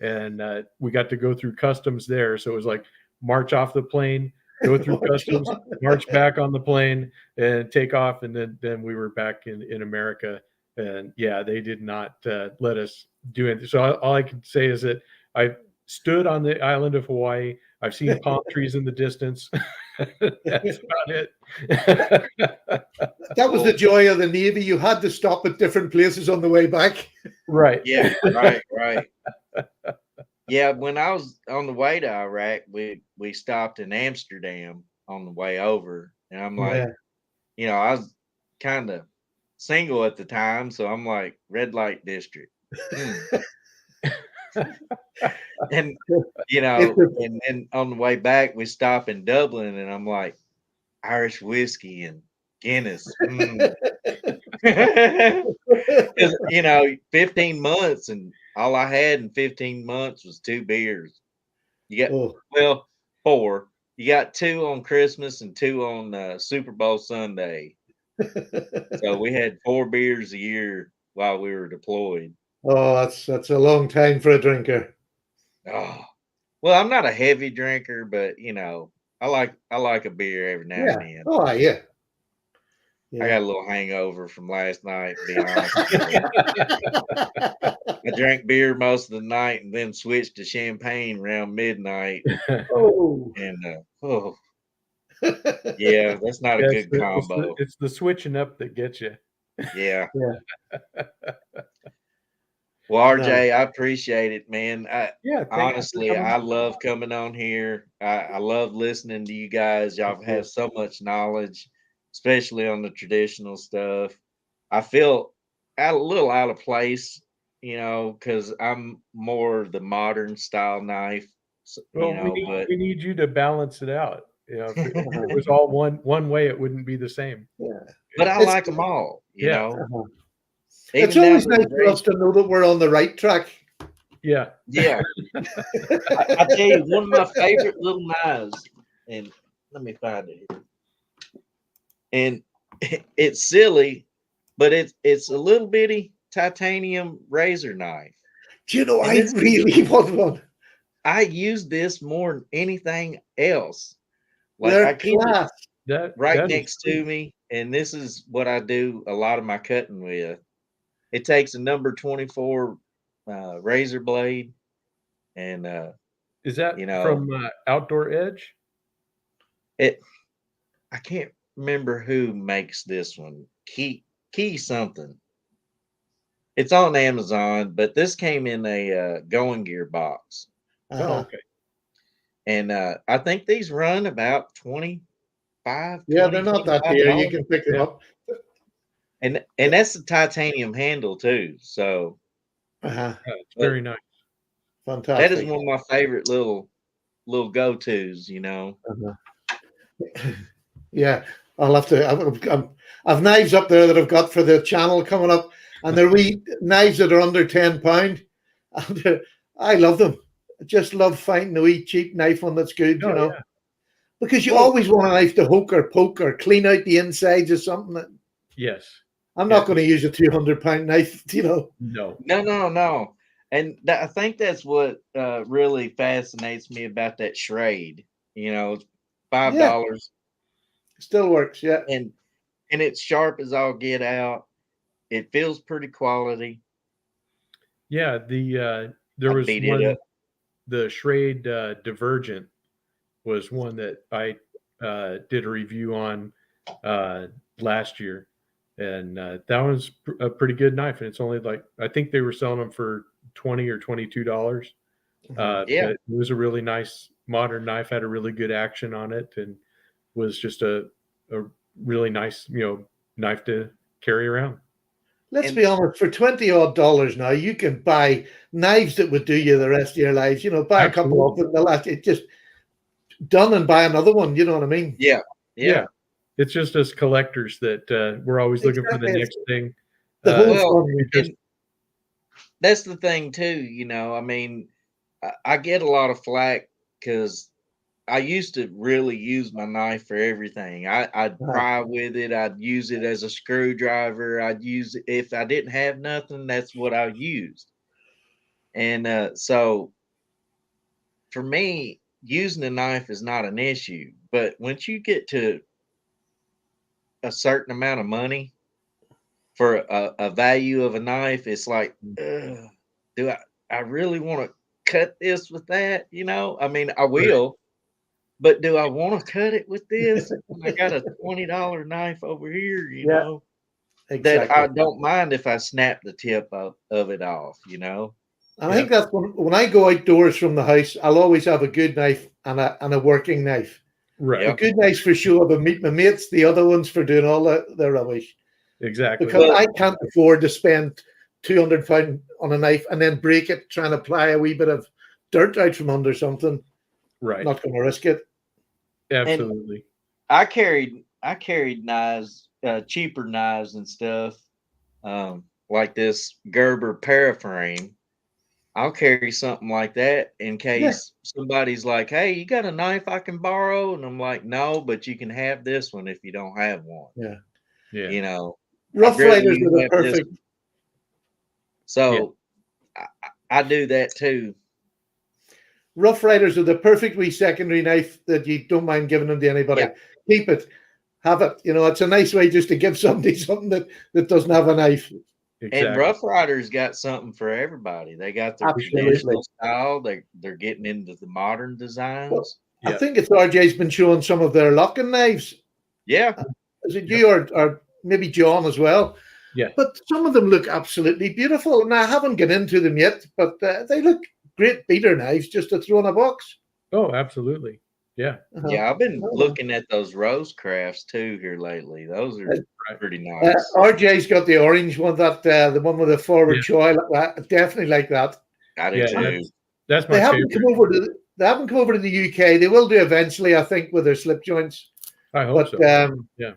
and we got to go through customs there. So it was like march off the plane, go through customs, march back on the plane, and take off, and then we were back in America. And yeah, they did not let us do it. So all I can say is that I stood on the island of Hawaii. I've seen palm trees in the distance. That's about it. That was the joy of the Navy. You had to stop at different places on the way back. Right. yeah, right. Yeah, when I was on the way to Iraq, we stopped in Amsterdam on the way over, and I'm like, Yeah. I was kind of single at the time, so I'm like, red light district. And and then on the way back we stop in Dublin, and I'm like, Irish whiskey and Guinness. 'Cause, 15 months, and all I had in 15 months was 2 beers. You got 4. You got 2 on Christmas and 2 on Super Bowl Sunday. So we had 4 beers a year while we were deployed. Oh, that's a long time for a drinker. Oh, well, I'm not a heavy drinker, but I like a beer every now and then. Oh, yeah. I got a little hangover from last night, to be honest. I drank beer most of the night and then switched to champagne around midnight. Oh. And yeah, that's not a good combo. It's the switching up that gets you. Yeah. Yeah. Well, RJ, I appreciate it, man. Honestly, coming. I love coming on here. I love listening to you guys. Y'all have so much knowledge, especially on the traditional stuff. I feel a little out of place, because I'm more the modern style knife. Well, we need you to balance it out. If it was all one way, it wouldn't be the same. Yeah. But I like them all, Yeah. It's always nice for us to know that we're on the right track. Yeah. Yeah. I tell you, one of my favorite little knives, and let me find it here. And it's silly, but it's a little bitty titanium razor knife. Do you know, I really want one. I use this more than anything else. Like They're I keep class. it right next to me, and this is what I do a lot of my cutting with. It takes a number 24 razor blade, and is that from Outdoor Edge? I can't remember who makes this one. Key something. It's on Amazon, but this came in a Going Gear box. Oh, okay. And I think these run about 25. Yeah, they're not that dear. You can pick them up. And that's a titanium handle too. So Uh-huh. It's very nice. That is Fantastic. one of my favorite little go-tos, you know. Uh-huh. Yeah, I'll have to. I've knives up there that I've got for the channel coming up, and they're wee knives that are under £10. And I love them. I just love finding a wee cheap knife one that's good, you Oh, know, yeah. because you Well, always want a knife to hook or poke or clean out the insides or something. Yes. I'm Yeah. not going to use a £200 knife, you know. No. no. And I think that's what really fascinates me about that Schrade. You know, it's $5, Yeah, still works. Yeah, and it's sharp as all get out. It feels pretty quality. Yeah. There I was beat it one, up. the Schrade Divergent was one that I did a review on last year, and that was a pretty good knife. And it's only like, I think they were selling them for $20 or $22. Yeah. But it was a really nice modern knife, had a really good action on it, and was just a really nice, knife to carry around. let's And be honest. For $20 odd now, you can buy knives that would do you the rest of your lives. You know, buy a couple of Absolutely. them. The last, it just done and buy another one. You know what I mean? yeah, Yeah. It's just us collectors that we're always looking for the Exactly. next thing. The whole Well, fun. We just, and that's the thing too. You know, I mean, I get a lot of flack because I used to really use my knife for everything. I'd Uh, pry with it. I'd use it as a screwdriver. I'd use it if I didn't have nothing. That's what I used. And so for me, using a knife is not an issue. But once you get to a certain amount of money for a value of a knife, it's like, ugh, do I really want to cut this with that? You know, I mean, I right. will. But do I want to cut it with this? I got a $20 knife over here, you yeah, know, that exactly. I don't mind if I snap the tip of it off, you know? And I Yeah. think that's when I go outdoors from the house, I'll always have a good knife and a working knife. The Right. Yep. good knives for show up and meet my mates. The other ones for doing all the rubbish. Exactly. Because Well, I can't afford to spend £200 on a knife and then break it trying to ply a wee bit of dirt out from under something. Right. Not going to risk it. and Absolutely. I carried knives, cheaper knives and stuff, like this Gerber Paraframe. I'll carry something like that in Yeah, case somebody's like, "Hey, you got a knife I can borrow?" And I'm like, "No, but you can have this one if you don't have one." yeah. Yeah. You know, I'd Rough rather Riders are you the have this. perfect. Yeah. So I do that too. Rough Riders are the perfect wee secondary knife that you don't mind giving them to anybody. Yeah, Keep it, have it. You know, it's a nice way just to give somebody something that doesn't have a knife. and Exactly. Rough Riders got something for everybody. They got their Absolutely. traditional style. They're getting into the modern Well, designs. I Yeah. think it's RJ's been showing some of their locking knives. Yeah, Is it Yep. you or maybe John as well? Yeah. But some of them look absolutely beautiful. And I haven't got into them yet, but they look great beater knives just to throw in a box. Oh, absolutely. Yeah. Uh-huh. yeah. I've been Oh. looking at those rose crafts too here lately. Those are Right. pretty nice. RJ's got the orange one, that the one with the forward Yeah. choil. Definitely like that. I do Yeah. too. That's They my haven't favorite. come over to they haven't come over to the UK. They will do eventually, I think, with their slip joints. I hope But so. Yeah.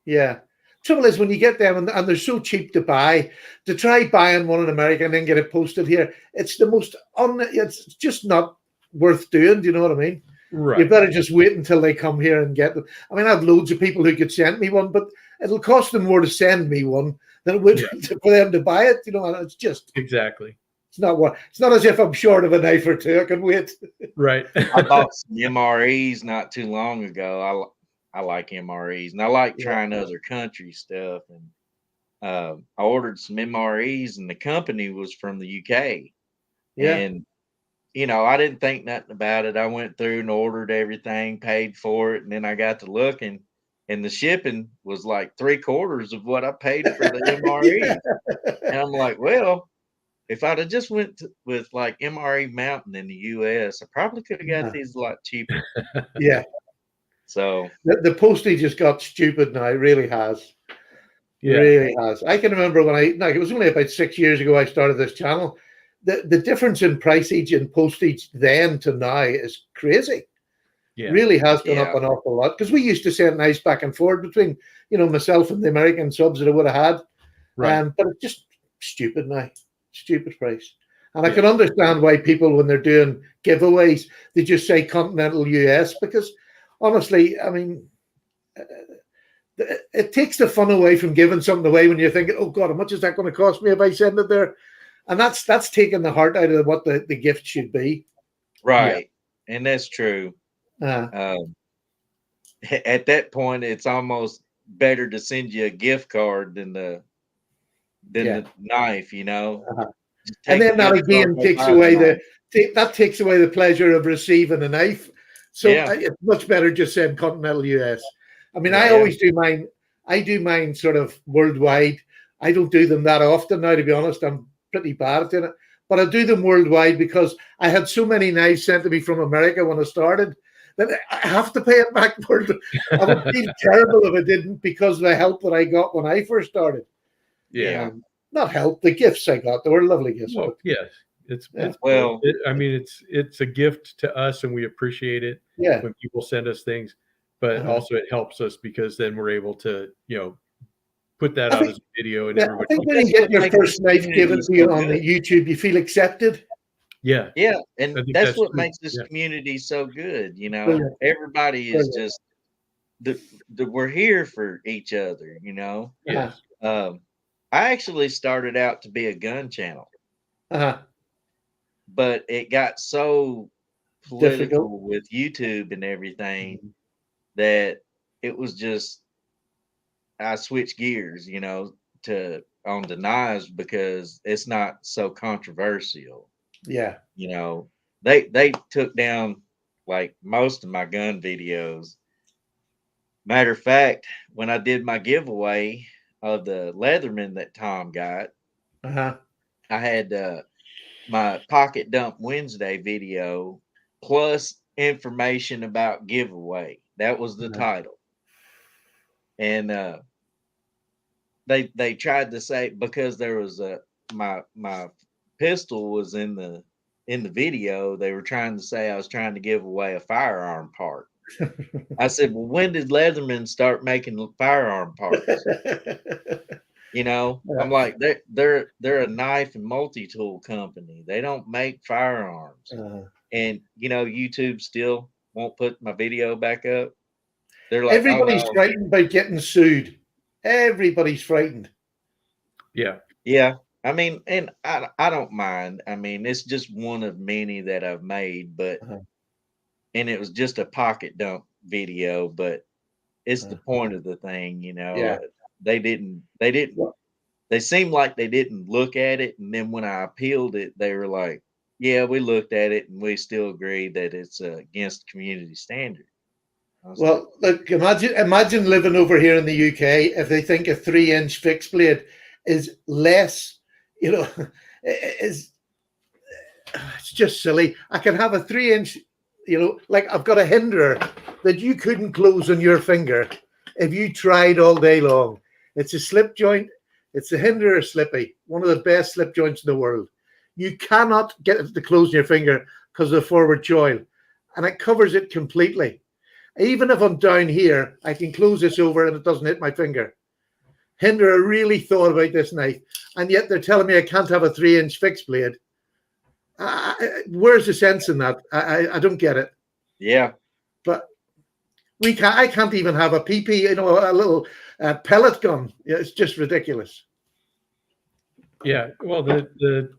yeah. Trouble is when you get them and they're so cheap to buy, to try buying one in America and then get it posted here, it's the most it's just not worth doing. Do you know what I mean? You Right. better just wait until they come here and get them. I mean, I have loads of people who could send me one, but it'll cost them more to send me one than it would Yeah. for them to buy it. You know, and it's just Exactly. it's not as if I'm short of a knife or two. I can wait. Right. I bought some MREs not too long ago. I like MREs, and I like Yeah. trying other country stuff. And I ordered some MREs, and the company was from the UK. Yeah. And you know, I didn't think nothing about it. I went through and ordered everything, paid for it, and then I got to looking, and the shipping was like 3/4 of what I paid for the MRE. And I'm like, well, if I'd have just with like MRE Mountain in the US, I probably could have got these a lot cheaper. Yeah. So The postage has got stupid now. It really has. Yeah. Really has. I can remember when it was only about 6 years ago I started this channel. The difference in priceage and postage then to now is crazy. Yeah. Really has gone Yeah. up an awful lot because we used to send knives back and forth between, myself and the American subs that I would have had. Right. But it's just stupid now, stupid price. And I Yeah. can understand why people, when they're doing giveaways, they just say continental US because honestly, I mean, it takes the fun away from giving something away when you're thinking, oh God, how much is that going to cost me if I send it there? And that's taking the heart out of what the gift should be. Right. And that's true. Uh, At that point, it's almost better to send you a gift card than Yeah. the knife, you know. Uh-huh. Just and take then the that gift card, again go takes buy the away knife. that takes away the pleasure of receiving a knife. So Yeah. it's much better just saying continental US. I mean, I Yeah. always do mine. I do mine sort of worldwide. I don't do them that often now, to be honest. I'm pretty bad at doing it. But I do them worldwide because I had so many knives sent to me from America when I started that I have to pay it back. I would feel terrible if I didn't because of the help that I got when I first started. Yeah. Not help, the gifts I got. They were lovely gifts. Well, yes. It's Well, I mean, it's a gift to us, and we appreciate it Yeah. when people send us things. But Uh-huh. also, it helps us because then we're able to, put that I out think- as a video, and Yeah, I everybody. think when That's you get what your makes first this knife community given to so you on the good. YouTube, you feel accepted. Yeah. Yeah, I and think that's that's what true. makes this Yeah. community so good. You know, Brilliant. everybody is Brilliant. just we're here for each other. You know, Yes. I actually started out to be a gun channel, Uh-huh. but it got so Difficult. political with YouTube and everything that it was just I switched gears, to on the knives because it's not so controversial. Yeah. You know, they took down like most of my gun videos. Matter of fact, when I did my giveaway of the Leatherman that Tom got, Uh-huh. I had my Pocket Dump Wednesday video plus information about giveaway. That was the Uh-huh. title. And they tried to say because there was my pistol was in the video, they were trying to say I was trying to give away a firearm part. I said, well, when did Leatherman start making firearm parts? I'm like, they're a knife and multi-tool company. They don't make firearms. Uh-huh. And YouTube still won't put my video back up. They're like, Everybody's oh no. frightened by getting sued. Everybody's frightened. Yeah. Yeah. I mean, and I don't mind. I mean, it's just one of many that I've made, but Uh-huh. and it was just a pocket dump video, but it's the Uh-huh. point of the thing, Yeah. They they seemed like they didn't look at it, and then when I appealed it, they were like, yeah, we looked at it and we still agree that it's against community standard. I was like, Well, look, imagine living over here in the UK if they think a 3-inch fixed blade is less, is it's just silly. I can have a 3-inch, like I've got a hinderer that you couldn't close on your finger if you tried all day long. It's a slip joint. It's a hinderer slippy, one of the best slip joints in the world. You cannot get it to close on your finger because of the forward choil, and it covers it completely. Even if I'm down here, I can close this over and it doesn't hit my finger. Hinderer really thought about this knife, and yet they're telling me I can't have a 3-inch fixed blade. Where's the sense in that? I don't get it. yeah, But I can't even have a PP, a little pellet gun. It's just ridiculous. Yeah. Well, the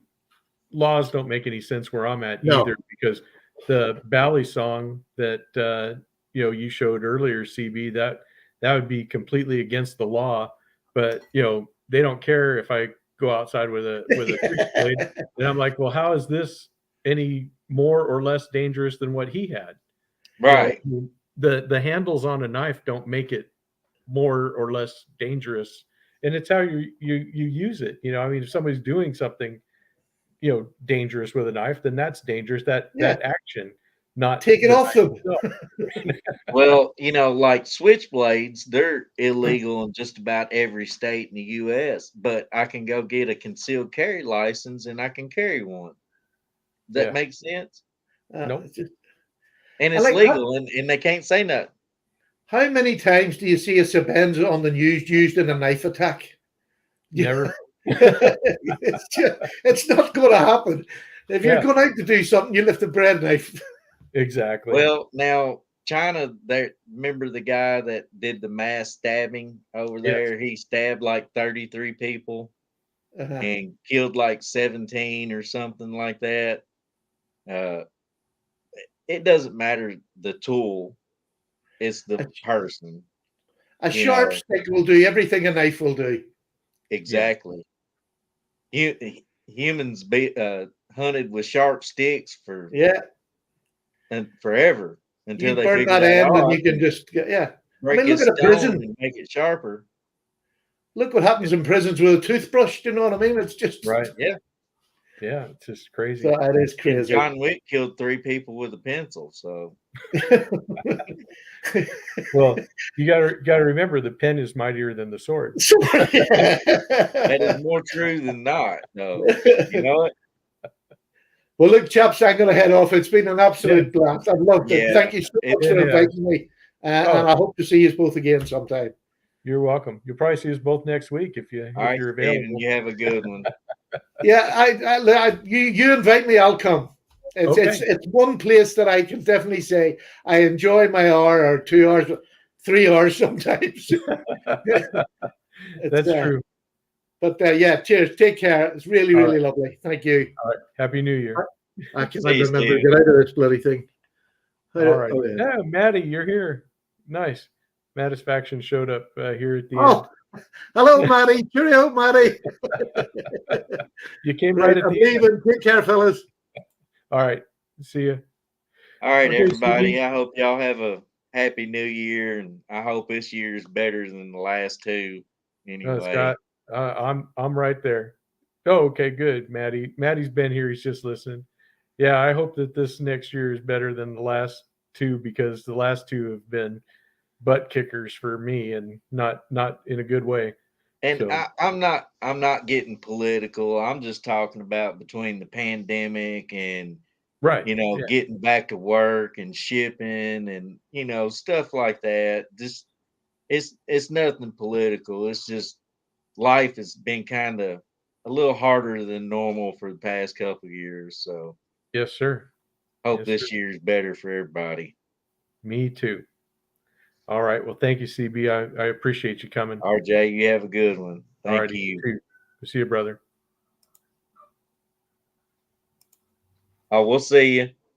laws don't make any sense where I'm at No. either, because the Bally song that you showed earlier, CB, that would be completely against the law. But they don't care if I go outside with a fixed blade. And I'm like, well, how is this any more or less dangerous than what he had? right. The handles on a knife don't make it more or less dangerous, and it's how you use it. I mean, if somebody's doing something dangerous with a knife, then that's dangerous, that action. not Take it the off them. Well, like switchblades, they're illegal in just about every state in the U.S., but I can go get a concealed carry license and I can carry one. That Yeah. makes sense? Nope. It's just- And I it's like legal and they can't say nothing. how many times do you see a Sebenza on the news used in a knife attack? Never. It's not going to happen. If you're Yeah. going out to do something, you lift a bread knife. Exactly. Well, now China, there. Remember the guy that did the mass stabbing over Yes. there? He stabbed like 33 people and killed like 17 or something like that. Uh, it doesn't matter the tool; it's the person. A You sharp know. stick will do everything a knife will do. Exactly. Humans be hunted with sharp sticks for Yeah, and forever until you they burn figured that out, end oh, and I you can can just, yeah. break look his at a stone prison. and make it sharper. Look what happens in prisons with a toothbrush. Do you know what I mean? It's just Right. Yeah. Yeah. It's just crazy. So it is And crazy. John Wick killed 3 people with a pencil. So Well, you gotta remember the pen is mightier than the sword. that is more true than not. No, you know it. Well, look, chaps, I'm going to head off. It's been an absolute blast. I've loved it. Yeah, Thank you so much for Yeah. inviting me. And I hope to see you both again sometime. You're welcome. You'll probably see us both next week if All right, you're Stephen, available. you have a good one. Yeah, you invite me, I'll come. It's one place that I can definitely say I enjoy my hour or 2 hours, 3 hours sometimes. That's true. But yeah, cheers. Take care. It's really, really lovely. Thank you. All right. Happy New Year. I can't See you, remember to Stephen. get out of this bloody thing. All right. Oh, yeah. Yeah, Maddie, you're here. Nice. Mattisfaction showed up here at the Oh, hello, Maddie. Cheerio, Maddie. end. You came Right, right at I'm the end. leaving. Take care, fellas. All right. See you. All right, Okay, everybody. CB. I hope y'all have a happy new year, and I hope this year is better than the last 2. Anyway, Scott, I'm right there. Oh, okay, good. Maddie's been here. He's just listening. Yeah, I hope that this next year is better than the last 2 because the last 2 have been butt kickers for me and not in a good way. and So I'm not getting political. I'm just talking about between the pandemic and right. getting back to work and shipping and stuff like that. Just it's nothing political. It's just life has been kind of a little harder than normal for the past couple of years. So Yes, sir. hope Yes, this sir. year's better for everybody. Me too. All right. Well, thank you, CB. I appreciate you coming. RJ, you have a good one. All Thank righty. you. Too. See you, brother. Oh, we'll see you.